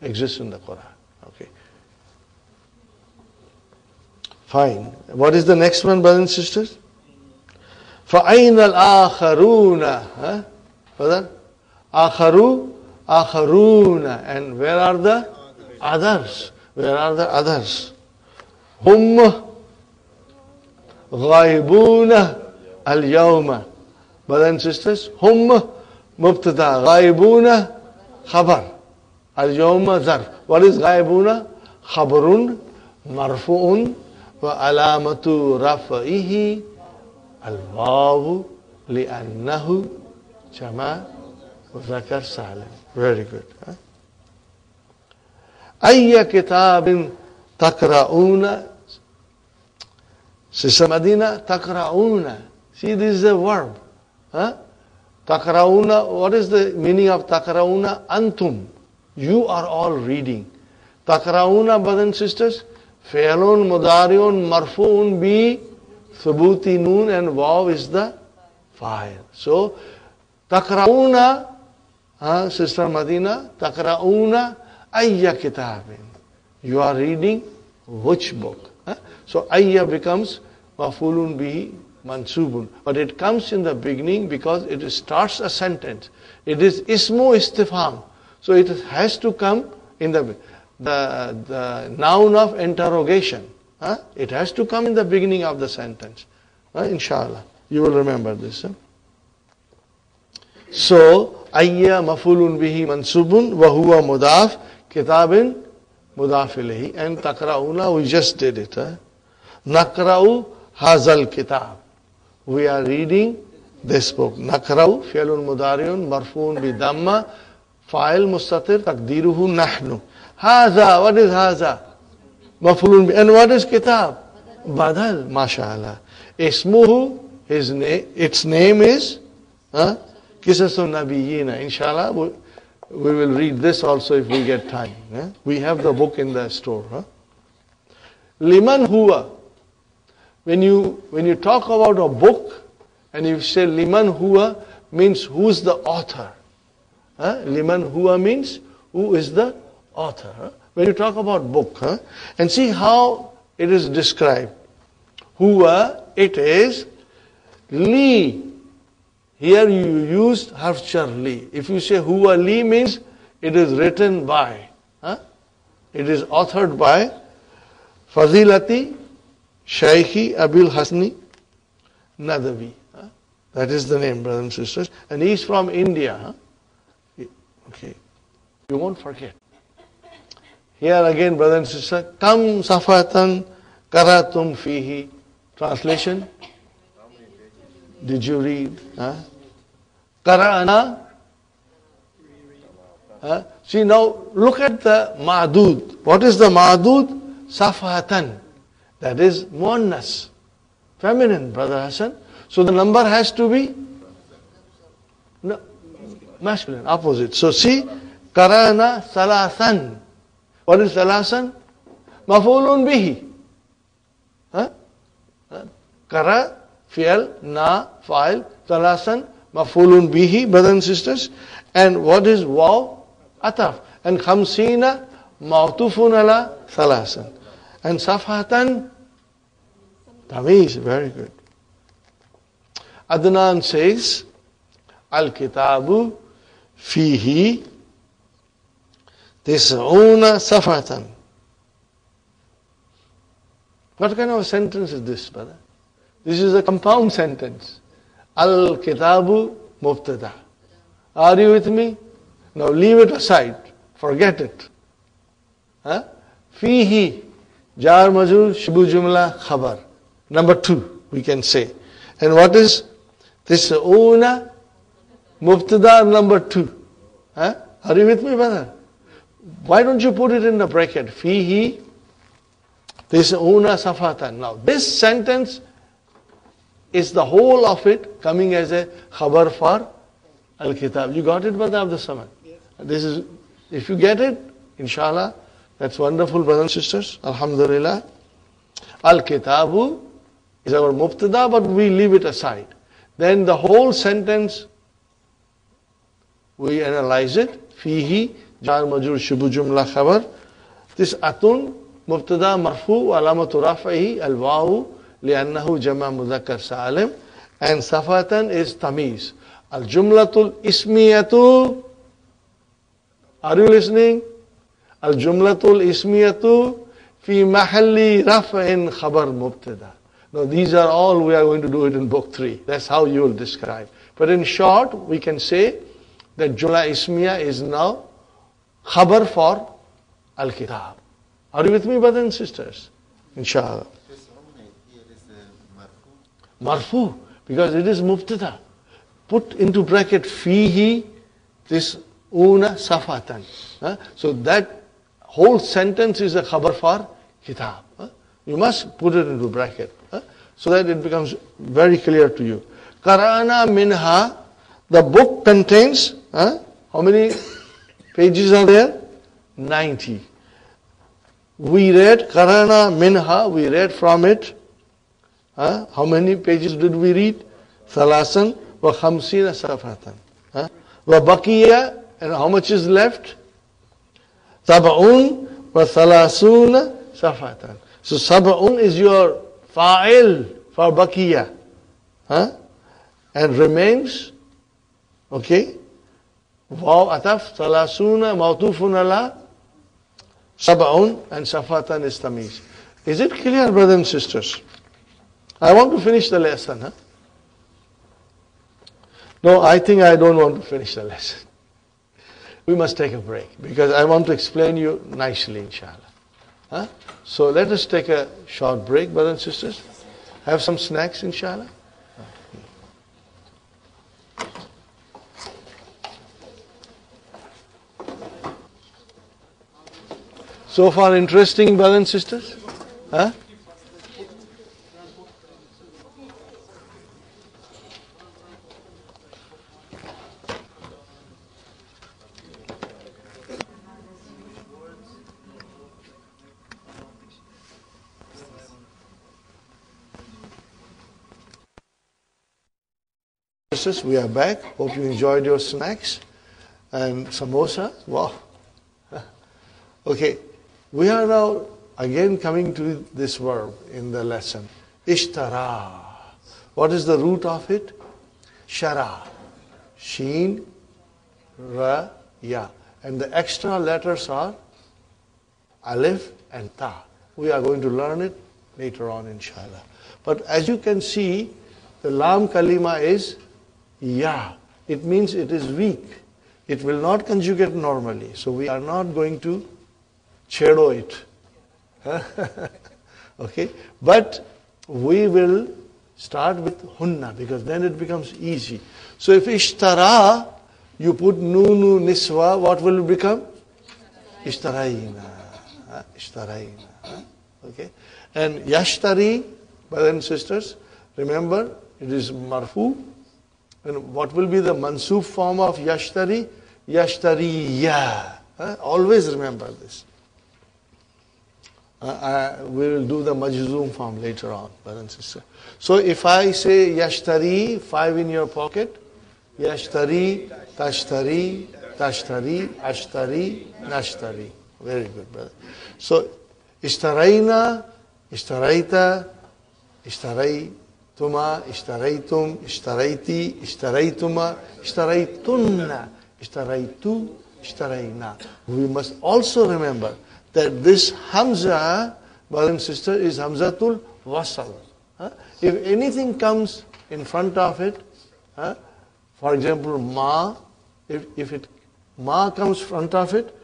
A: exist in the Quran. Okay. Fine. What is the next one, brothers and sisters? فَأَيْنَ الْآخَرُونَ. Father? آخَرُونَ. And where are the others? Where are the others? هُمْ غَائِبُونَ الْيَوْمَ. Brothers and sisters, هُمْ مُبْتَدَى غَائِبُونَ خَبَرْ الْيَوْمَ ظَرْفٌ. What is غَائِبُونَ? خَبْرٌ مَرْفُوعٌ وَعَلَامَةُ رَفْعِهِ الواو لأنه جمع مذكر سالم. Very good. أي كتاب تقرؤون. Sister Madinah, تقرؤون. See, this is a verb. تقرؤون. What is the meaning of تقرؤون? أنتم. You are all reading. تقرؤون, brothers and sisters, فعل مضارع مرفوع ب Thubuti noon and waw is the file. So, takrauna, Sister Madina, takrauna ayya kitabin. You are reading which book? So, ayya becomes mafulun bihi mansubun. But it comes in the beginning because it starts a sentence. It is ismu istifham. So, it has to come in the noun of interrogation. It has to come in the beginning of the sentence. Inshallah. You will remember this. So, ayya mafulun bihi mansubun wa huwa mudaf kitabin mudaf ilayhi. And takrauna, we just did it. Nakra'u hazal kitab. We are reading this book. Nakra'u fi'lun mudari'un marfu'un bi damma fa'il mustatir taqdiruhu nahnu. Haza, what is haza? Mafulun bi. And what is kitab? Badal, mashallah. Ismuhu, its name is Qisasun Nabiyina. Inshallah, we will read this also if we get time. We have the book in the store. Liman huwa. When you talk about a book and you say liman huwa, means who's the author. Liman huwa means who is the author. When you talk about book, and see how it is described. Huwa, it is li. Here you used harf jar li. If you say huwa li means it is written by. It is authored by Fazilati Shaykhi Abil Hasni Nadavi. That is the name, brothers and sisters. And he is from India. Okay. You won't forget. Here again, brothers and sisters, Kam safatan karatum fihi. Translation? Did you read? Qara'ana? See now, look at the ma'dud. What is the ma'dud? Safatan. That is muannas. Feminine, Brother Hassan. So the number has to be masculine, opposite. So see, Qara'ana salasan. What is salasan? Maf'ulun bihi. Qara, fi'al, na, fa'il, salasan, maf'ulun bihi, brothers and sisters. And what is waw? Ataf. And khamsina, ma'tufun ala salasan. And safhatan, tamiz, very good. Adnan says, Al-Kitabu fihi tis'una safhatan. What kind of a sentence is this, brother? This is a compound sentence. Al-Kitabu mubtada. Are you with me? Now leave it aside. Forget it. Fihi, jar majur, shibu jumla, khabar. Number 2, we can say. And what is this una? Mubtada number 2. Are you with me, brother? Why don't you put it in the bracket? Fihi, this una safatan. Now this sentence is the whole of it coming as a khabar for Al-Kitab. You got it, brother Abdul Samad?
B: Yes.
A: This is, if you get it, inshallah, that's wonderful, brothers and sisters. Alhamdulillah. Al-Kitabu is our mubtada, but we leave it aside. Then the whole sentence, we analyze it. Fihi, jar majur, shubu jumla khabar. This atun, mubtada marfu, alamatu rafahi, al-wawu, li'annahu jama mudhakkar salim. And safatan is tamiz. Al-jumlatul ismiyatu. Are you listening? Al-jumlatul ismiyatu fi mahalli raf'in khabar mubtada. Now these are all, we are going to do it in book 3. That's how you will describe. But in short, we can say that Jumla Ismiya is now khabar for Al-Kitab. Are you with me, brothers and sisters? Inshallah.
C: This only here is marfu.
A: Marfu, because it is mubtada. Put into bracket fihi, this una safatan. So that whole sentence is a khabar for kitab. You must put it into bracket so that it becomes very clear to you. Qara'ana minha, the book contains, how many pages are there? 90. We read Qara'ana minha, we read from it. How many pages did we read? Thalasan wa khamsina safatan. Wa baqiya, and how much is left? Sab'un wa thalasuna safatan. So sab'un is your fa'il for baqiya. And remains, okay? Waw ataf, thalasuna, mawtufun ala, sab'un, and safatan is tamiz. Is it clear, brothers and sisters? I want to finish the lesson. No, I think I don't want to finish the lesson. We must take a break because I want to explain you nicely, inshallah. So let us take a short break, brothers and sisters. Have some snacks, inshallah. So far interesting, brothers and sisters? sisters, we are back. Hope you enjoyed your snacks and samosa. Wow. Okay, we are now again coming to this verb in the lesson. Ishtara. What is the root of it? Shara. Sheen, Ra, Ya. And the extra letters are Alif and Ta. We are going to learn it later on, inshallah. But as you can see, the Lam Kalima is Ya. It means it is weak. It will not conjugate normally. So we are not going to chedo it. Okay? But we will start with Hunna because then it becomes easy. So if Ishtara, you put Nunu Niswa, what will it become? Ishtaraina. Ishtaraina. Okay? And Yashtari, brothers and sisters, remember it is Marfu. And what will be the Mansub form of Yashtari? Yashtariya. Always remember this. We will do the Majzoom form later on, brothers and sisters. So if I say Yashtari, 5 in your pocket, Yashtari, Tashtari, Tashtari, Ashtari, Nashtari. Very good, brother. So Ishtaraina, Ishtaraita, Ishtaraituma, Ishtaraitum, Ishtaraiti, Ishtaraituma, Ishtaraituna, Ishtaraitu, Ishtaraina. We must also remember that this Hamza, brother and sister, is Hamzatul Wasal. If anything comes in front of it, for example, Ma, if Ma comes front of it,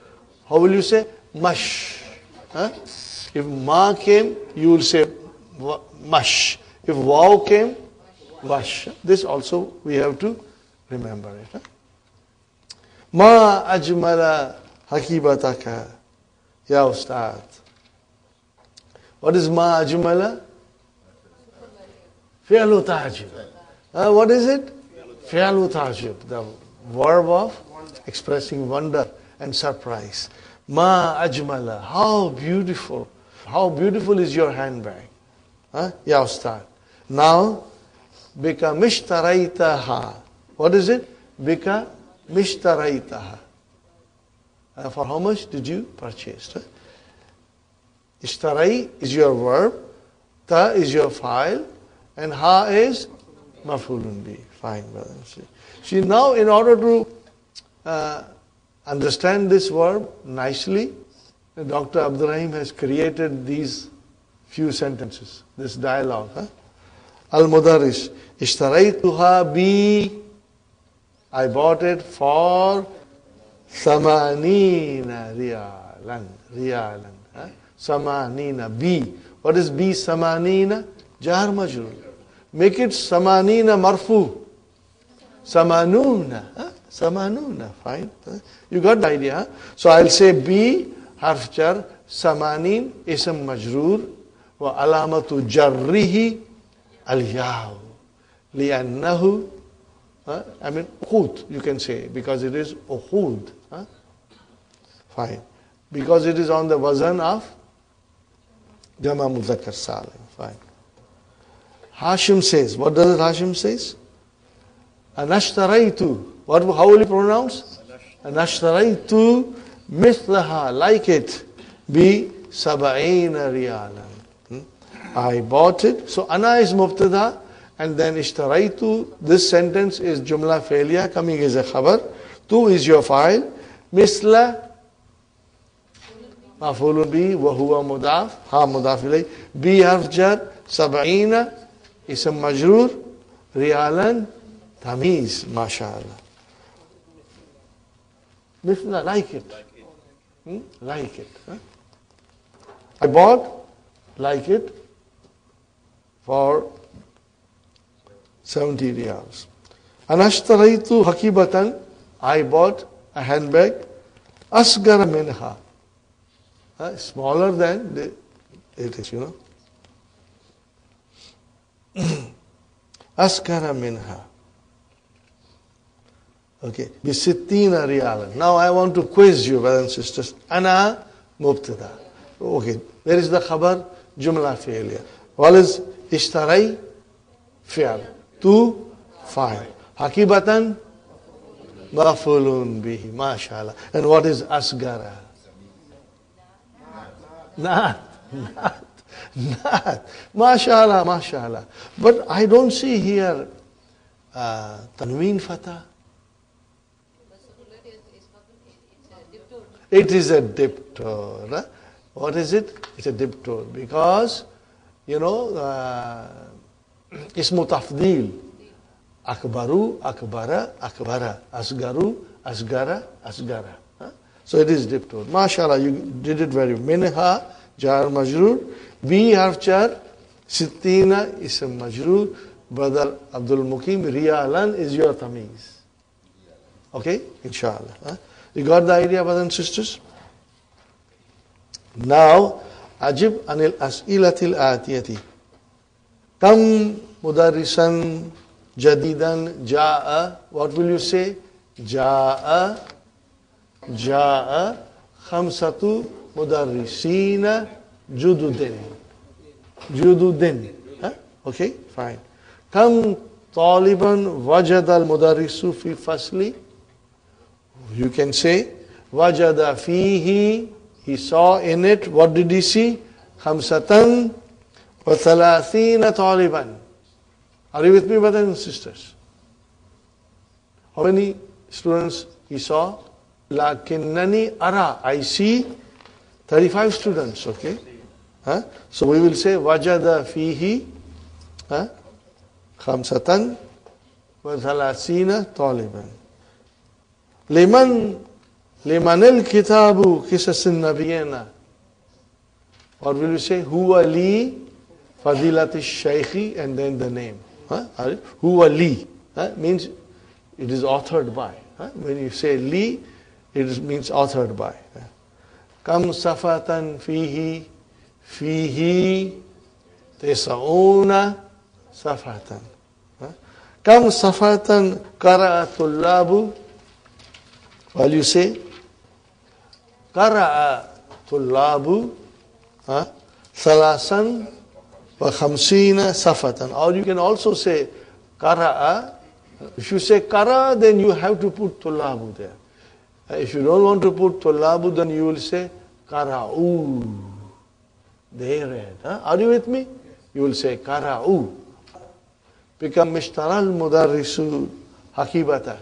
A: how will you say? Mash. If Ma came, you will say Mash. If Waw came, Wash. This also we have to remember it. Ma ajmala hakibataka. Ya Ustad. What is Ma ajmala? Fi'lu ta'jib. What is it? Fi'lu ta'jib. The verb of expressing wonder and surprise. Ma ajmala. How beautiful. How beautiful is your handbag. Ya Ustad. Now, bika mishtaraitaha. What is it? Bika mishtaraitaha. For how much did you purchase? Ishtarai is your verb, ta is your file, and ha is maf'ulun bi. Fine, brother. See, now in order to understand this verb nicely, Dr. Abdurrahim has created these few sentences, this dialogue. Al-Mudarris, Ishtaraytuha bi, I bought it for Samanina riyalan. Samanina, bi. What is bi? Samanina? Jar majrur. Make it Samanina marfu. Samanuna. Samanuna. Fine. You got the idea. So I'll say bi, harf jar, samanin, ism majrur, wa alamatu jarrihi al-yaw. Li'annahu, ukhud, you can say, because it is ukhud. Fine. Because it is on the wazan of Jama Mudhakkar Salim. Fine. Hashim says, what does Hashim says? Anashtaraitu. How will you pronounce? Anashtaraitu mithlaha, like it. Bi sab'ina riyalan. I bought it. So ana is mubtada, and then ishtaraitu, this sentence is jumla failure, coming as a khabar. Tu is your file. Misla maf'ulun bi wa huwa mudaf, ha mudaf ilay. Bi harf jar, sab'ina, ism majrur, riyalan, tamiz, mashallah. Misla, like it. Like it. I bought, like it, for 70 riyals. Anashtaraitu hakibatan, I bought a handbag, asgara minha, smaller than it is, Asgara minha. Okay, bisittina riyalan. Now I want to quiz you, brothers and sisters. Ana mubtada. Okay, where is the khabar? Jumla failure. What is ishtarai? Fi'al. Tu, fa'il. Hakibatan mafulun bihi. MashaAllah. And what is asgara? Not. MashaAllah, MashaAllah. But I don't see here tanween fatah. It is a diptone. What is it? It's a diptone. Because, ismu tafdil. Akbaru, akbara, akbara. Asgaru, asgara, asgara. So it is diptone. MashaAllah, you did it very well. Minha, jar majroor. B harf jar. Sittina, ism majroor. Brother Abdul Mukim, riyalan is your tamiz. Okay? Inshallah. You got the idea, brothers and sisters? Now, ajib anil as'ilatil atiyati. Kam mudarrisan jadidan ja'a. What will you say? Ja'a khamsatu mudarrisina jududin. Okay, fine. Kam taliban wajada al-mudarrisu fi fasli. You can say wajada fihi. He saw in it. What did he see? Khamsatan wa thalathina taliban. Are you with me, brothers and sisters? How many students he saw? Lakinnani ara. I see 35 students, okay? So we will say wajada fihi khamsatan wa thalathina taliban. Liman al-kitabu qisasin nabiyena. Or will you say huwa li fadilati shaykhi and then the name. Huwa li means it is authored by. When you say li, it means authored by. Kam safatan fihi tesauna safatan. Kam safatan qara'a tullabu. While you say qara'a tullabu thalasan wa khamsina safatan. Or you can also say qara'a. If you say qara'a, then you have to put tullabu there. If you don't want to put tullabu, then you will say qara'u. They read. Are you with me? You will say qara'u. Become mishtaral mudarrisu hakibata.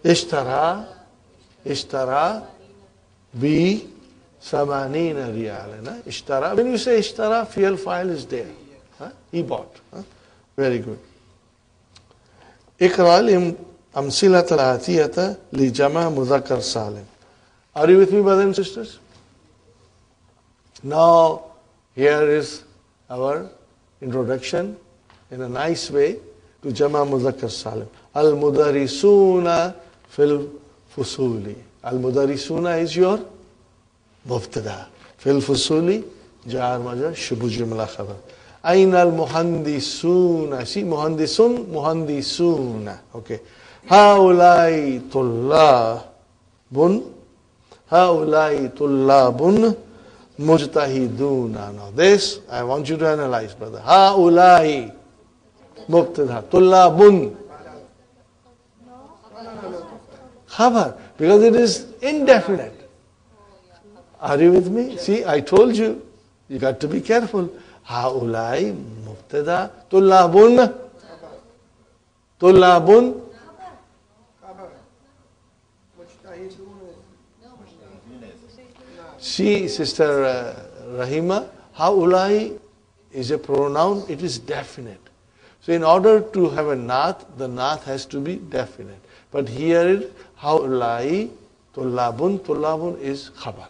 A: Ishtara bi samanina riyalana. Ishtara. When you say ishtara, fi'al file is there. He bought. Very good. Ikra amsilat al-atiyata li jama mudhakkar salim. Are you with me, brothers and sisters? Now, here is our introduction in a nice way to jama mudhakkar salim. Al-mudarisuna fil fusuli. Al-mudarisuna is your mubtada. Fil fusuli, jar majrur, shubu jumla khabar. Aina al-muhandisuna. See, muhandisun, muhandisuna. Okay. Haulai tullabun. Haulai tullabun mujtahiduna. Now this, I want you to analyze, brother. Haulai mubtada. Tullabun. Khabar, because it is indefinite. Are you with me? See, I told you, you got to be careful. Haulai mubtada. Tullabun. Tullabun. See, Sister Rahima, haulai is a pronoun, it is definite. So in order to have a nath, the nath has to be definite. But here it haulai tullabun. Tullabun is khabar.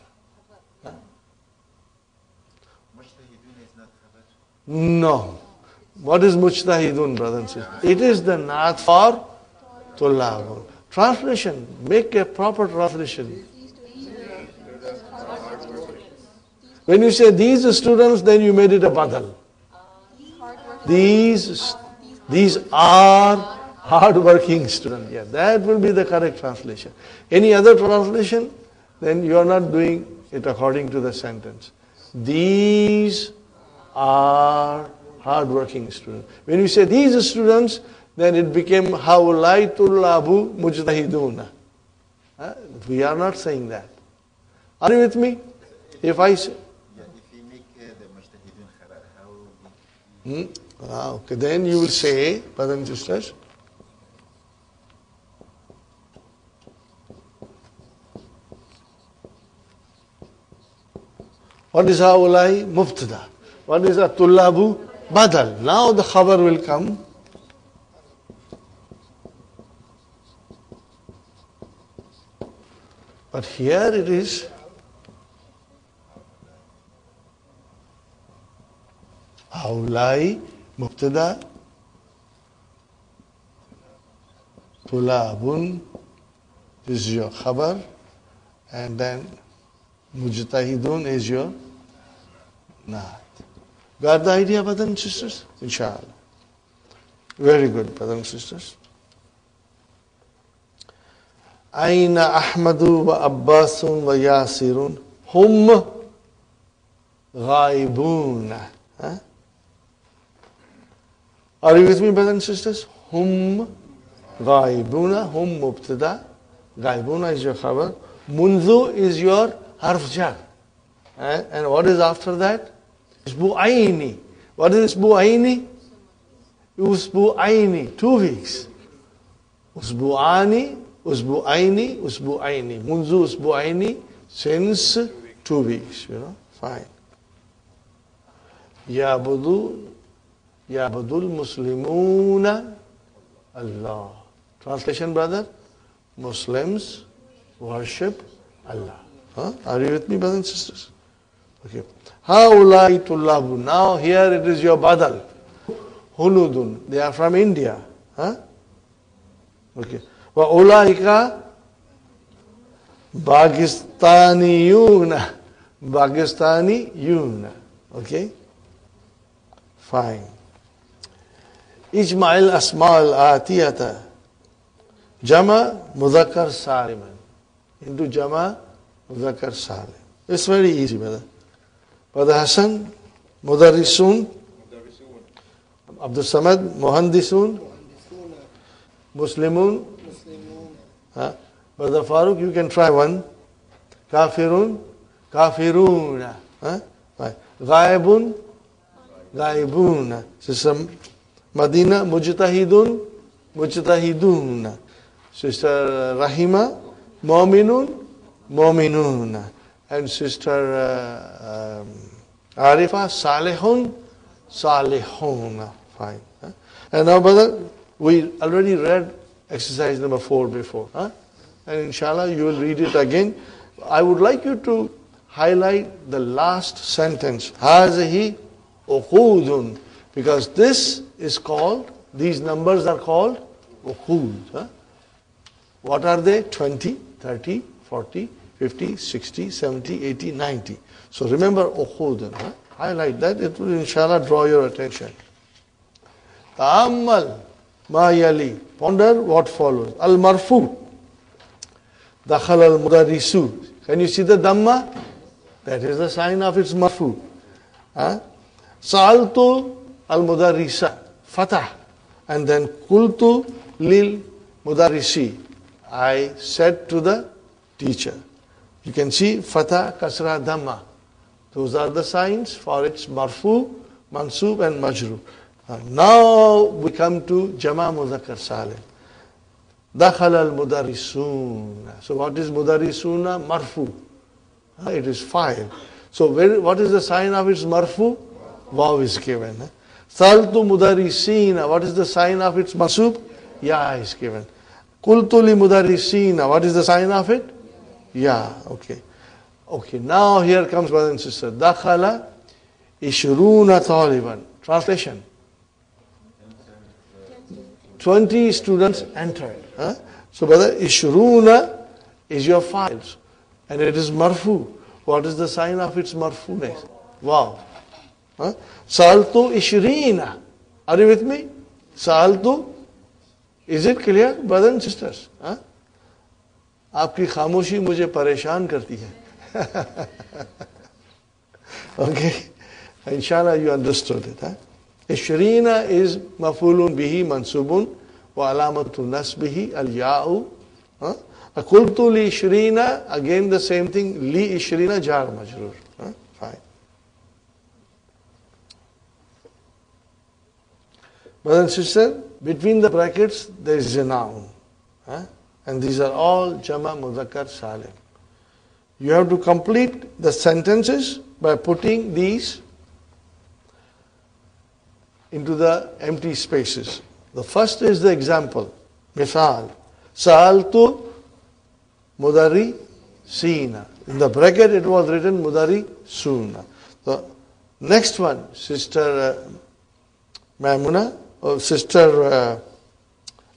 A: No. What is mujtahidun, brothers and sisters? It is the nath for tullabun. Translation. Make a proper translation. When you say these students, then you made it a badal. These are hard-working students. Yeah, that will be the correct translation. Any other translation, then you are not doing it according to the sentence. These are hard-working students. When you say these students, then it became haulai tullabu mujtahiduna. We are not saying that. Are you with me? If I say...
C: Yeah, if you make the mujtahidun khabar, how will
A: Okay, then you will say, brothers and sisters, what is haulai? Mubtada. What is a tullabu? Badal. Now the khabar will come. But here it is haulai mubtada tulabun, this is your khabar, and then mujtahidun is your naat. Got the idea, brothers and sisters? Inshallah. Very good, brothers and sisters. Aina Ahmadu wa Abbasun wa Yasirun hum ghaibuna. Are you with me, brothers and sisters? Hum ghaibuna, hum mubtada, ghaibuna is your khabar, munzu is your harf jar. And what is after that? Isbu'aini. What is Isbu'aini? Usbu'aini, 2 weeks. Usbu'ani, Usbu'aini, Usbu'aini. Munzu Usbu'aini, since 2 weeks, fine. Ya'budul Muslimuna Allah. Translation, brother? Muslims worship Allah. Are you with me, brothers and sisters? Okay. Haulai tullabu. Now here it is your badal. Hunudun. They are from India. Okay. Wa ulaika Pakistaniyuna. Pakistaniyuna. Okay. Fine. Ijma'il asma'al atiyata. Jama mudhakkar saliman. Into Jama mudhakkar salim. It's very easy, brother. Brother Hassan, Mudarrisun, Abdul Samad, Muhandisun, Muslimun. Brother Farooq, you can try one. Kafirun, Kafiruna. Ghaibun, Ghaibuna. Sister Madinah, Mujtahidun, Mujtahiduna. Sister Rahima, Mu'minun, Mu'minuna. And Sister Arifa, Salihun, Salihun. Fine. And now, brother, we already read exercise number 4 before. And inshallah, you will read it again. I would like you to highlight the last sentence. Hazihi uqudun. Because this is called, these numbers are called uqud. What are they? 20, 30, 40, 50, 60, 70, 80, 90. So remember uqudun. Highlight that. It will inshallah draw your attention. Ta'ammal ma yali. Ponder what follows. Al-marfu. Dakhal al-mudarrisu. Can you see the dhamma? That is the sign of its marfu. Sa'altu al-mudarrisa. Fatah. And then kultu lil mudarrisi. I said to the teacher. You can see fatah, kasra, dhamma. Those are the signs for its marfu, mansub and majrur. Now we come to Jama Mudhakkar Salim. Dakhal al-mudarrisun. So what is mudarrisuna? Marfu. It is 5. So what is the sign of its marfu? Waw is given. Saltu mudarrisina. What is the sign of its mansub? Ya is given. Kultu li mudarrisina. What is the sign of it? Ya. Okay. Okay. Now here comes brother and sister. Dakhala ishruna taliban. Translation. 20 students entered. So brother, ishruna is your files. And it is marfu. What is the sign of its marfuness? Wow. Sa'altu ishrina. Are you with me? Sa'altu. Is it clear, brothers and sisters? आपकी खामोशी मुझे परेशान करती है. Okay. Inshallah you understood it. Ishrina is mafulun bihi mansubun wa alamatul nasbihi al ya'u. Qultu li ishrina, again the same thing, li ishrina jar majrur. Fine. Brothers and sisters, between the brackets there is a noun. And these are all Jama Mudhakkar Salim. You have to complete the sentences by putting these into the empty spaces. The first is the example. Misal. Sa'altu Mudari Sina. In the bracket it was written Mudari Suna. The next one, Sister Maimuna, or Sister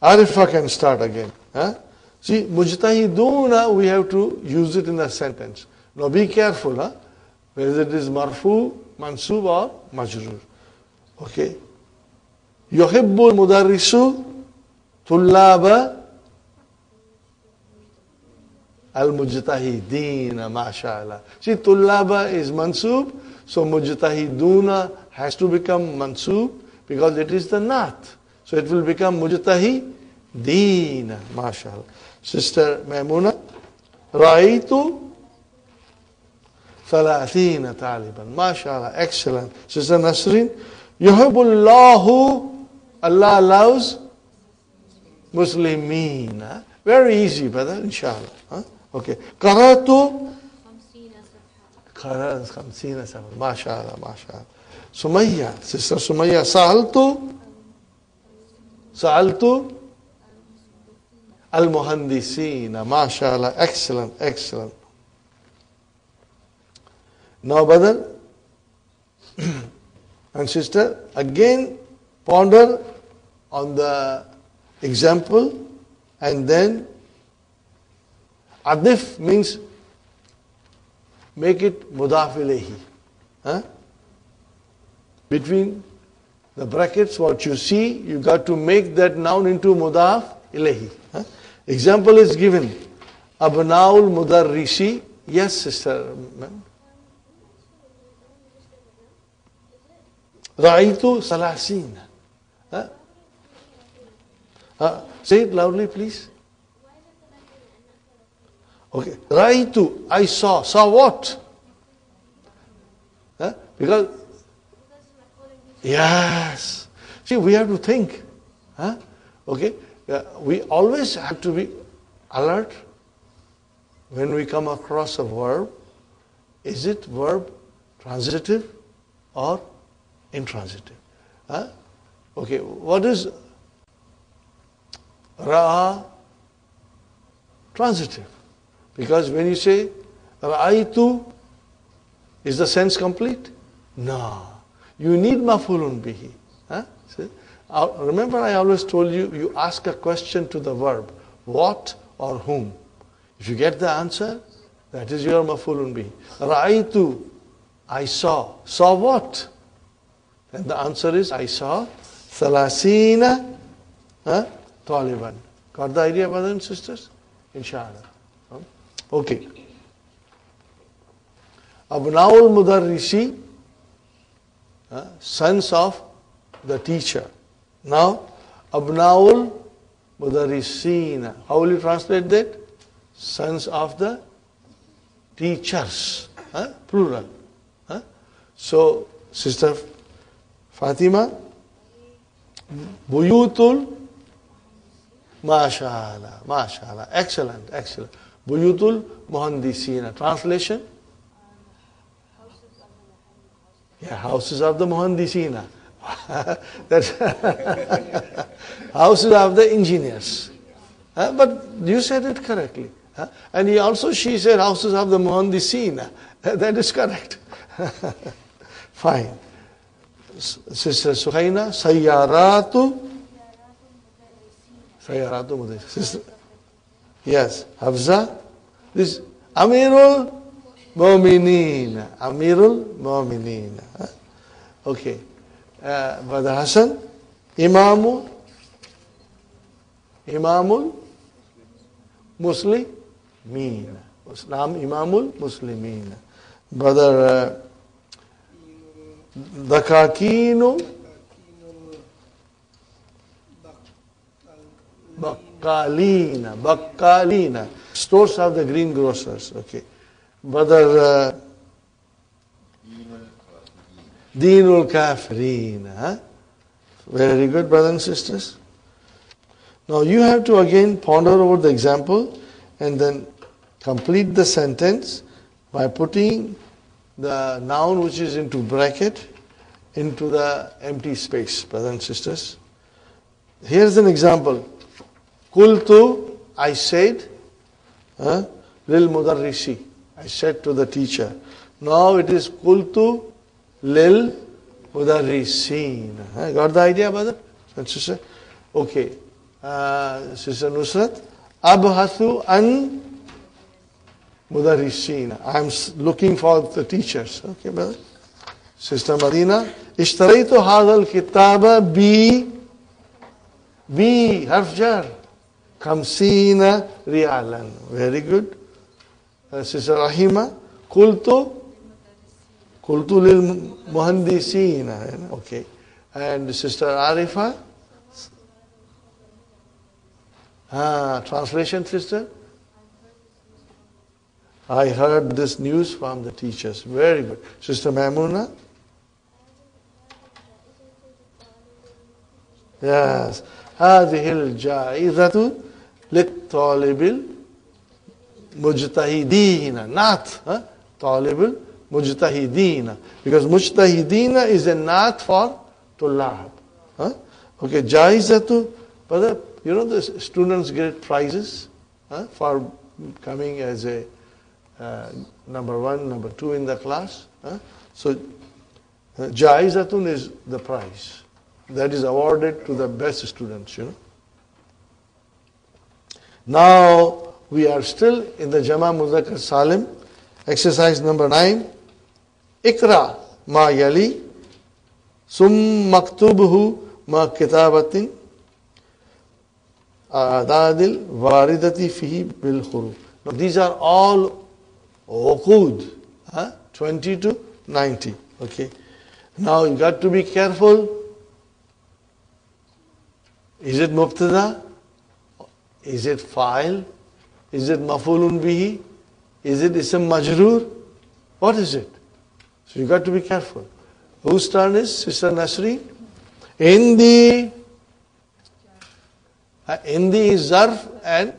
A: Arifa can start again. See, mujtahiduna, we have to use it in a sentence. Now be careful, whether it is marfu, mansub or majrur. Okay. Yuhibbul mudarrisu tullaba al-mujtahidina, mashallah. See, tullaba is mansub, so mujtahiduna has to become mansub because it is the naat. So it will become mujtahidina, mashallah. Sister Maimuna, Ra'aytu Thalathina Taliban. MashaAllah, excellent. Sister Nasrin, Yuhibbullahu, Allah allows Muslimeen. Very easy, brother, inshallah. Okay. Qaratu Khamsina Safar. MashaAllah, MashaAllah. Sumayya, Sister Sumayya, Sa'altu Al-Muhandisina, mashallah, excellent, excellent. Now, brother and sister, again ponder on the example and then adif means make it mudaf ilayhi. Between the brackets, what you see, you got to make that noun into mudaf ilayhi. Example is given. Abnaul Mudarrisi. Yes, sister. Ra'aytu Salasin. Say it loudly, please. Okay. Ra'aytu, I saw. Saw what? Because, yes. See, we have to think. Okay. We always have to be alert when we come across a verb. Is it verb transitive or intransitive? Okay, what is Ra'a? Transitive. Because when you say Ra'aytu, is the sense complete? No. You need mafulun bihi. See? Remember, I always told you, you ask a question to the verb, what or whom. If you get the answer, that is your mafulun bihi. Ra'aytu, I saw. Saw what? Then the answer is, I saw Thalasina Taliban. Got the idea, brothers and sisters? Inshallah. Okay. Abnaul Mudarrisi, sons of the teacher. Now, Abnaul Mudarrisina. How will you translate that? Sons of the teachers. Plural. So, Sister Fatima, Buyutul, mashallah, mashallah. Excellent, excellent. Buyutul Muhandisina. Translation? Yeah, houses of the Muhandisina. That's houses of the engineers. But you said it correctly. And she said houses of the Muhandisina. That is correct. Fine. Sister Suhaina, Sayyaratu Mudarrisina. Sister, yes, Hafza. This Amirul Mu'mineen. Amirul Mu'mineen. Okay. Brother Hassan, Imamul Muslimin. Imamul Muslimin. Brother Dakakinu Bakkalina. Bakkalina. Stores of the greengrocers. Okay. Brother Deenul Kafirin. Huh? Very good, brothers and sisters. Now you have to again ponder over the example and then complete the sentence by putting the noun which is into bracket into the empty space, brothers and sisters. Here's an example. Kultu, I said, lil mudarrisi. I said to the teacher. Now it is kultu lil mudarrisin. Got the idea, brother and sister? Okay. Sister Nusrat. Abhathu an mudarrisin. I'm looking for the teachers. Okay, brother? Sister Madinah. Ishtaraitu hadal kitaba bi harf jar. Khamsina rialan. Very good. Sister Rahima. Kultu lil muhandisina. Okay. And Sister Arifa. Translation, sister? I heard this news from the teachers. Very good. Sister Maimuna? Yes. هذه الجائزة للطالب المجتهدين. Not طالب المجتهدين. Because مجتهدين is a not for طلاب. Okay, جائزة. Brother, you know the students get prizes for coming as a number 1, number 2 in the class. So, Jaizatun is the prize that is awarded to the best students, you know. Now, we are still in the Jama Muzakkar Salim, exercise number 9. Ikra ma yali, sum maktubhu ma kitabatin, adadil waridati fihi bil khuruf. Now, these are all uqud, 20 to 90. Okay. Now, you got to be careful. Is it mubtada? Is it fa'il? Is it maf'ulun bihi? Is it ism majroor? What is it? So you got to be careful. Whose turn is? Sister Nasri? Indi is zarf and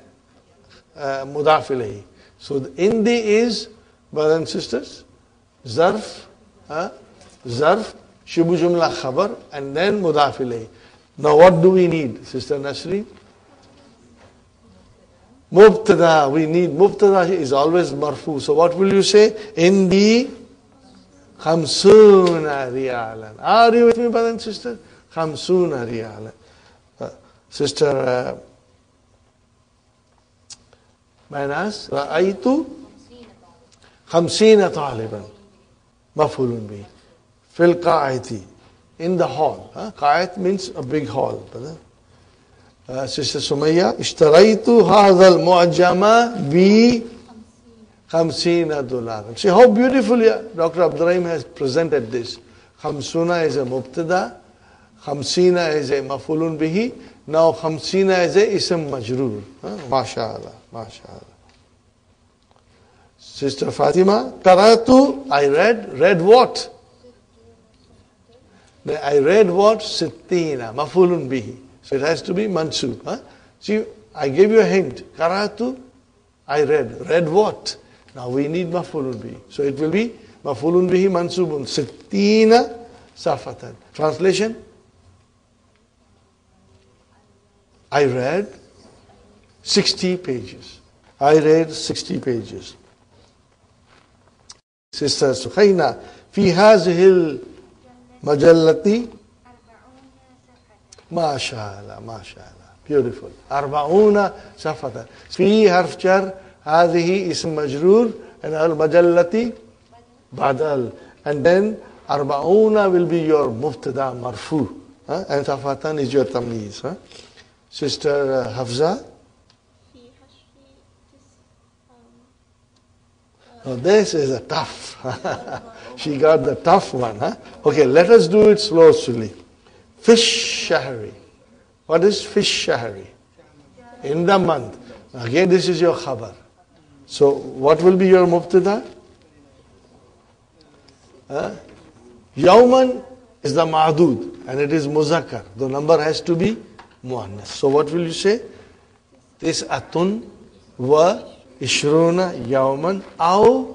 A: mudaf ilayhi. So the indi is, brothers and sisters, zarf, shibu jumla khabar, and then mudaf ilayhi. Now what do we need, Sister Nasri? Mubtada. We need mubtada is always marfu. So what will you say? Indi khamsuna riyalan. Are you with me, brothers and sisters? Khamsuna riyalan. Sister Manas, Ra'aytu khamsina taliban. Maf'ulun bi. Fil qa'ati. In the hall. Qa'at means a big hall. Sister Sumayya, ishtaraitu hadha al-mu'jama bi $50. See how beautifully Dr. Abdurrahim has presented this. Khamsuna is a mubtada, khamsina is a maf'ulun bihi, now khamsina is a ism majroor. MashaAllah, MashaAllah. Sister Fatima, Qaratu, I read what? I read what? Sittina, maf'ulun bihi. So it has to be mansub. See, I gave you a hint. Qaratu, I read. Read what? Now we need maf'ulun bihi. So it will be maf'ulun bihi mansubun. Sittina safatan. Translation? I read 60 pages. I read 60 pages. Sister Sukhayna, fi hazihil majallati. MashaAllah, MashaAllah. Beautiful. Arba'una safatan. Fi harf jar, هذه اسم مجرور, and al-majallati badal. And then arba'una will be your mubtada marfu. And safatan is your tamyiz. Sister Hafza. Oh, this is a tough. She got the tough one. Okay, let us do it slowly. Fish shahri. What is fish shahri? In the month. Again, this is your khabar. So, what will be your mubtada? Yawman is the ma'dud and it is muzakkar. The number has to be muannas. So, what will you say? Tis'atun wa ishruna yawman aw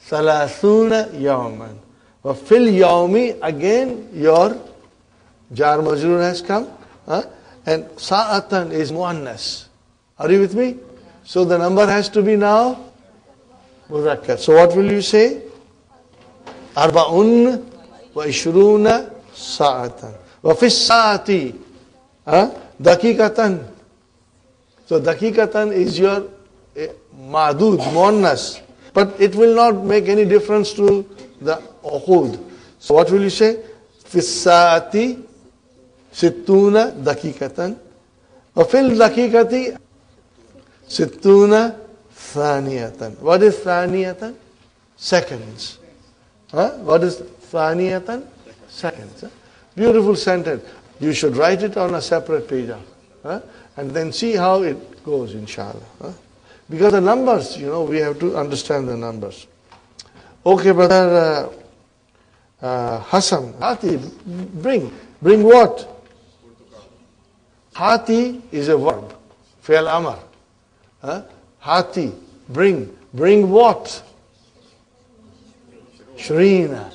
A: thalathuna yawman. Wa fil yawmi, again your jar majroor has come. And sa'atan is muannas. Are you with me? So the number has to be now muzakkar. So what will you say? Arba'un wa ishruna sa'atan. Wa fis sa'ati dakikatan. So dakikatan is your ma'dud, muannas. But it will not make any difference to the uqud. So what will you say? Fis sa'ati sittuna dakikatan. Wa fil dakikati sittuna thaniyatan. What is thaniyatan? Seconds. What is thaniyatan? Seconds. Beautiful sentence. You should write it on a separate page. And then see how it goes, inshallah. Because the numbers, we have to understand the numbers. Okay, brother Hassan, Hati, bring what? Hati is a verb, fi'l amr. Hati, bring what? Shrina.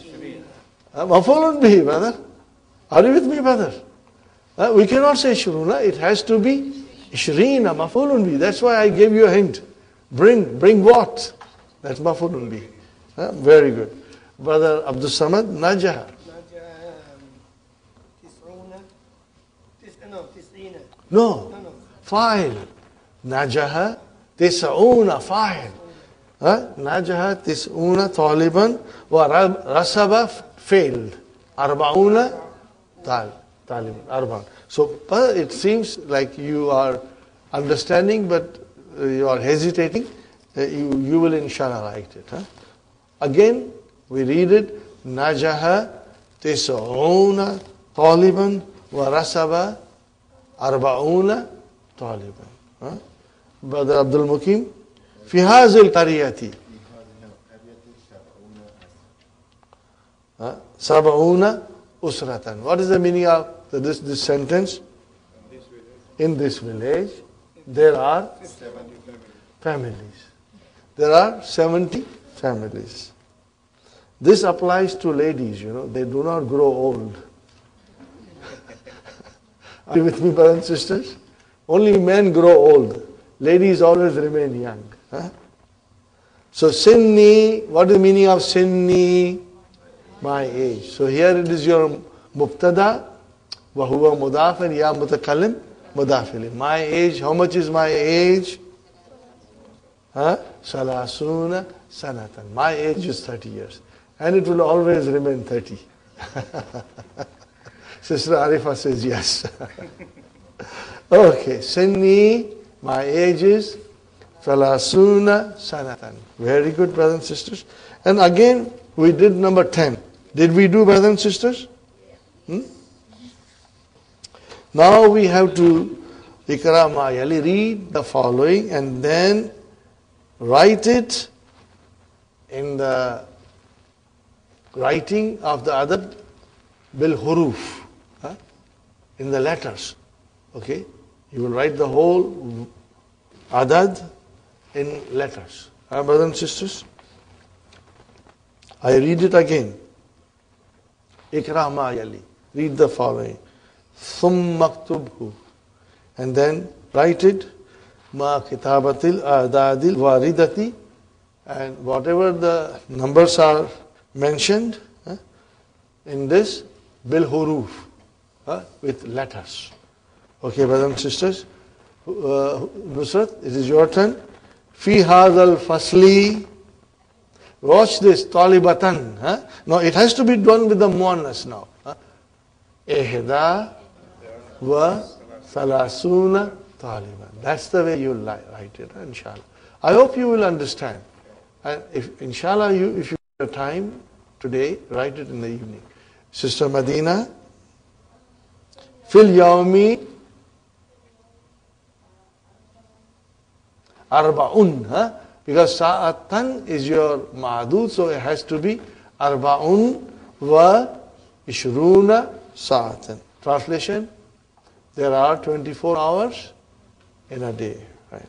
A: Maf'ulun bihi, brother. Are you with me, brother? We cannot say shruna, it has to be shrina, maf'ulun bihi. That's why I gave you a hint. Bring what? That's maf'ulun bihi. Very good. Brother Abdul Samad, najaha. No, fa'il. Najaha tis'una fa'il. Najaha tis'una taliban wa rasaba failed. Arba'una taliban. Arba'un. So it seems like you are understanding, but you are hesitating. You will inshallah write it. Again, we read it. Najaha tis'una taliban wa rasaba arba'una taliban. Brother Abdul Mukim, fi hazil qariyati sab'una usratan. What is the meaning of this sentence? In this village, there are families. There are 70 families. This applies to ladies, they do not grow old. Are you with me, brothers and sisters? Only men grow old. Ladies always remain young. So sinni, what is the meaning of sinni? My age. So here it is your mubtada, wa huwa mudaf and ya mutakallim mudafili. My age, how much is my age? Salasuna sanatan. My age is 30 years. And it will always remain 30. Sister Arifa says yes. Okay, sinni, my age is salasuna sanatan. Very good, brothers and sisters. And again, we did number 10. Did we do, brothers and sisters? Now we have to Ikra ma yali, read the following and then write it in the writing of the adad bil huruf, in the letters. Okay? You will write the whole adad in letters. Brothers and sisters? I read it again. Ikra ma yali. Read the following. Thum maktubhu. And then write it. Ma kitabatil adadil waridati. And whatever the numbers are mentioned in this, bil huruf, with letters. Okay, brothers and sisters. Nusrat, it is your turn. Fi hadal fasli. Watch this, talibatan. Now it has to be done with the muannas now. Ihda wa salasuna taliban. That's the way you write it, inshallah. I hope you will understand. And if, inshallah, if you have time today, write it in the evening. Sister Madinah, fil yawmi arba'un, huh? Because sa'atan is your ma'adud, so it has to be arba'un wa ishruna sa'atan. Translation, there are 24 hours in a day. Right?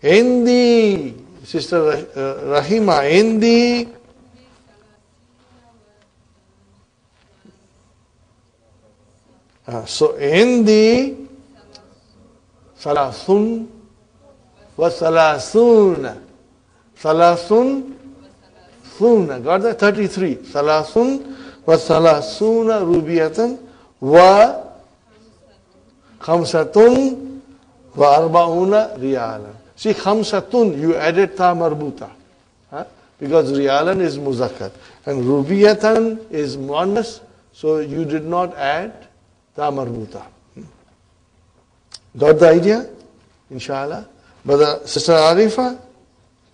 A: Indi, Sister Rahima, Indi. So Indi salasun wa salasuna. Salasun thuna. Got that? 33. Salasun wa salasuna rubiyatan wa khamsatun wa arba'una riyalan. See, khamsatun, you added ta marbuta. Huh? Because riyalan is muzakkar. And rubiyatan is muannas, so you did not add ta marbuta. Got the idea? Inshallah. But Sister Arifa,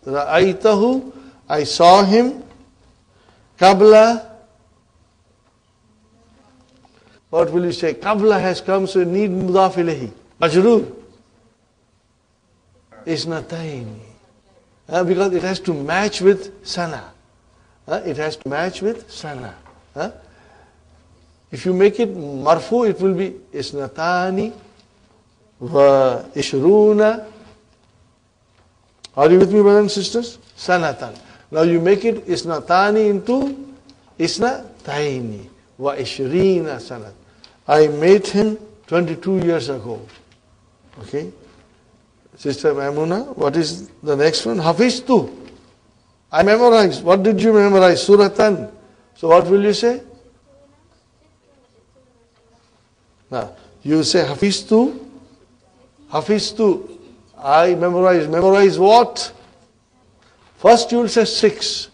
A: Ra'aytahu, I saw him. Qabla, what will you say? Qabla has come, so you need mudaf ilayhi. Majroor. Isnatayni. Because it has to match with sana. It has to match with sana. If you make it marfu, it will be isnatani wa ishruna. Are you with me, brothers and sisters? Sanatan. Now you make it isnatani into isnataini wa ishrina sanat. I made him 22 years ago. Okay? Sister Maimuna, what is the next one? Hafiztu. I memorized. What did you memorize? Suratan. So what will you say? Now, you say Hafiztu. Hafiztu. I memorized. Memorize what? First you will say 6.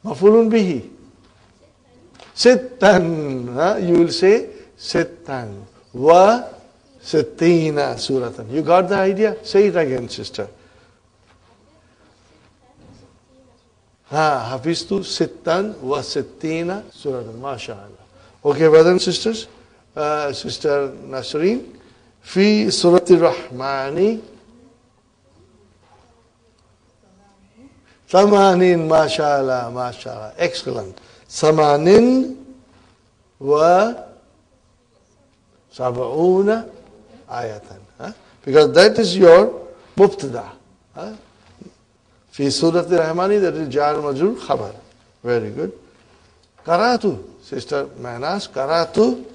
A: Mafulun bihi. Sittan. You will say Sittan. Wa Sittina suratan. You got the idea? Say it again, sister. Hafiztu Sittan wa Sittina suratan. MashaAllah. Okay, brothers and sisters. Sister Nasreen. Fi surati Rahmani. Samanin, MashaAllah, MashaAllah. Excellent. Samanin wa sab'una ayatan. Because that is your mubtada. Fi surati Rahmani, that is jar majrur khabar. Very good. Karatu. Sister Manas, Karatu.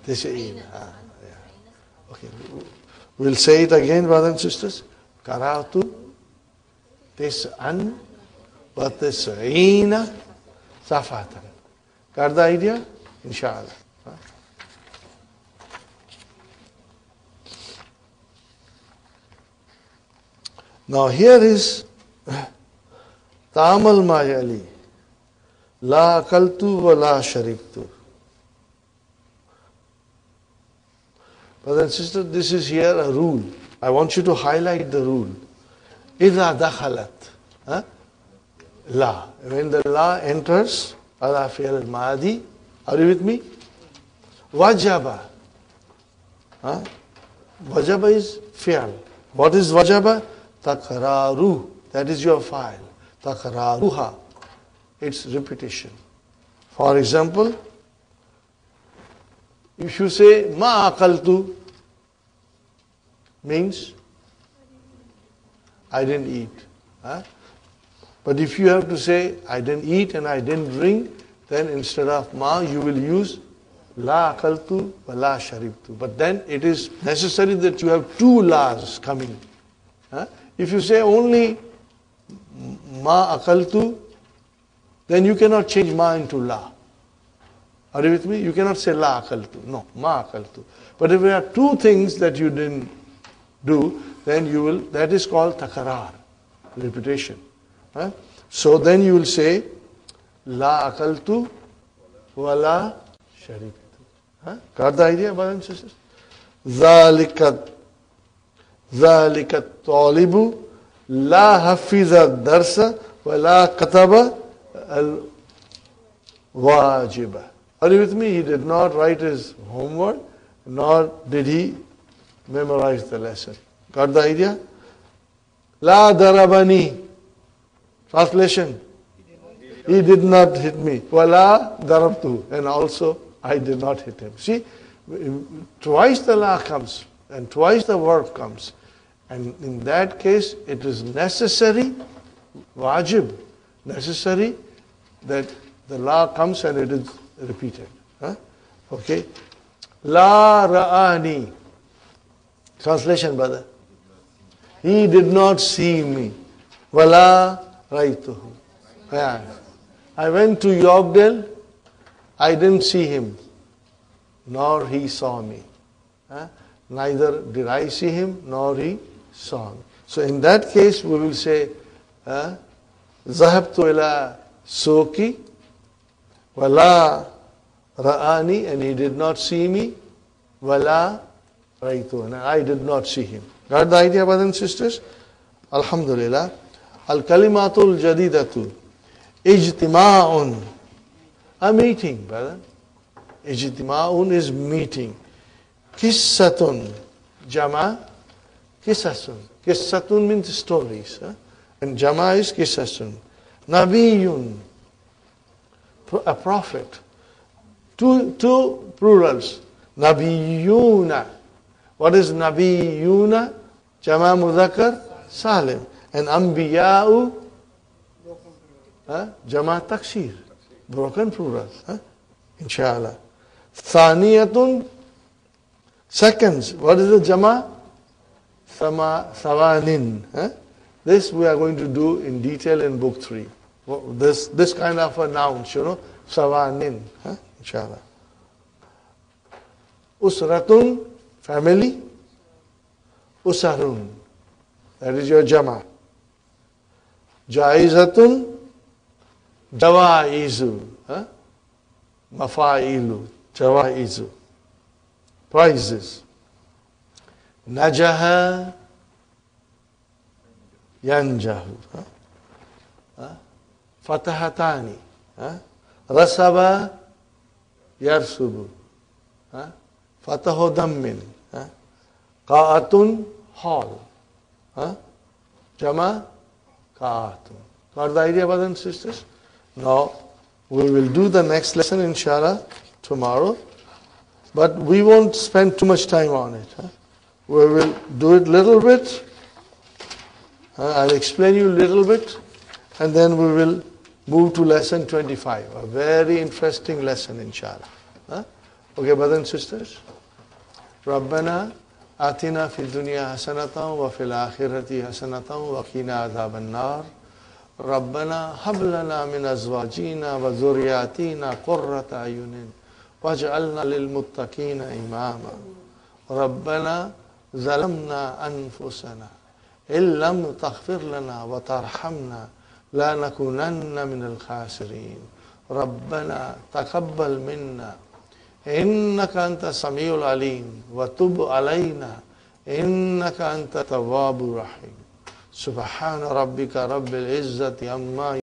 A: Tis'een. Okay. We'll say it again, brothers and sisters. Karatu tis'an wa tis'eena safatan. Got the idea? Inshallah. Now here is Ta'amal ma yali. La akaltu wa la sharibtu. Brothers and sisters, this is here a rule. I want you to highlight the rule. إِذَا دَخَلَتْ La. When the la enters, ala fi'al al-madi. Are you with me? Wajaba. Wajaba is fi'al. What is wajaba? Takraru. That is your file. Takraruha. It's repetition. For example, if you say ma akaltu, means I didn't eat. But if you have to say I didn't eat and I didn't drink, then instead of ma you will use la akaltu wa la sharibtu. But then it is necessary that you have two la's coming. If you say only ma akaltu, then you cannot change ma into la. Are you with me? You cannot say la akaltu. No, ma akaltu. But if there are two things that you didn't do, then you will, that is called takarar, repetition. So then you will say la akaltu wa la sharibtu. Got the idea, brothers and sisters? ذَلِكَ الطَّالِبُ لَا حَفِظَ الدَّرْسَ وَلَا كَتَبَ الْوَاجِبَ. Are you with me? He did not write his homework nor did he memorize the lesson. Got the idea? La darabani. Translation. He did not hit me. Wala darabtu. And also, I did not hit him. See, twice the la comes and twice the verb comes. And in that case, it is necessary, wajib, necessary that the la comes and it is repeated. Huh? Okay. La ra'ani. Translation, brother. He did not see me. Wala ra'ituhu. Yeah. I went to Yorkdale. I didn't see him. Nor he saw me. Huh? Neither did I see him, nor he saw me. So in that case, we will say, Zahabtu ila suki, wala ra'ani, and he did not see me, wala raitu, and I did not see him. Got the idea, brothers and sisters? Alhamdulillah. Al-kalimatul jadidatu, ijtima'un, a meeting, brother. Ijtima'un is meeting. Kissatun, jama, kissasun. Kissatun means stories. And jama is kissasun. Nabiyun, a prophet. Two plurals. Nabiyuna. What is nabiyuna? Jama mudhakkar salim. And ambiya'u, jama taksir. Broken plural. Inshallah. Thaniyatun, seconds. What is the jama? Sawanin. This we are going to do in detail in book 3. This kind of a noun, sawanin. Inshallah. Usratun, family. Usarun, that is your jama. Jaizatun, jawaizu. Mafailu, jawaizu. Prizes. Najaha, yanjahu. Fatahatani. Rasaba, yarsubu. Fatahu dammin. Qa'atun, hall. Jama, qa'atun. Got the idea, brothers and sisters? Now, we will do the next lesson, inshallah, tomorrow. But we won't spend too much time on it. We will do it little bit. I'll explain you a little bit. And then we will move to lesson 25. A very interesting lesson, inshallah. Okay, brothers and sisters? Rabbana atina fid dunya hasanatan wa fil akhirati hasanatan wa qina adhaban nar. ربنا هب لنا من أزواجنا وذرياتنا قرة أعين واجعلنا للمتقين إماما ربنا ظلمنا أنفسنا إن لم تغفر لنا وترحمنا لنكونن من الخاسرين ربنا تقبل منا إنك أنت السميع العليم وتب علينا إنك أنت التواب الرحيم سبحان ربك رب العزة عما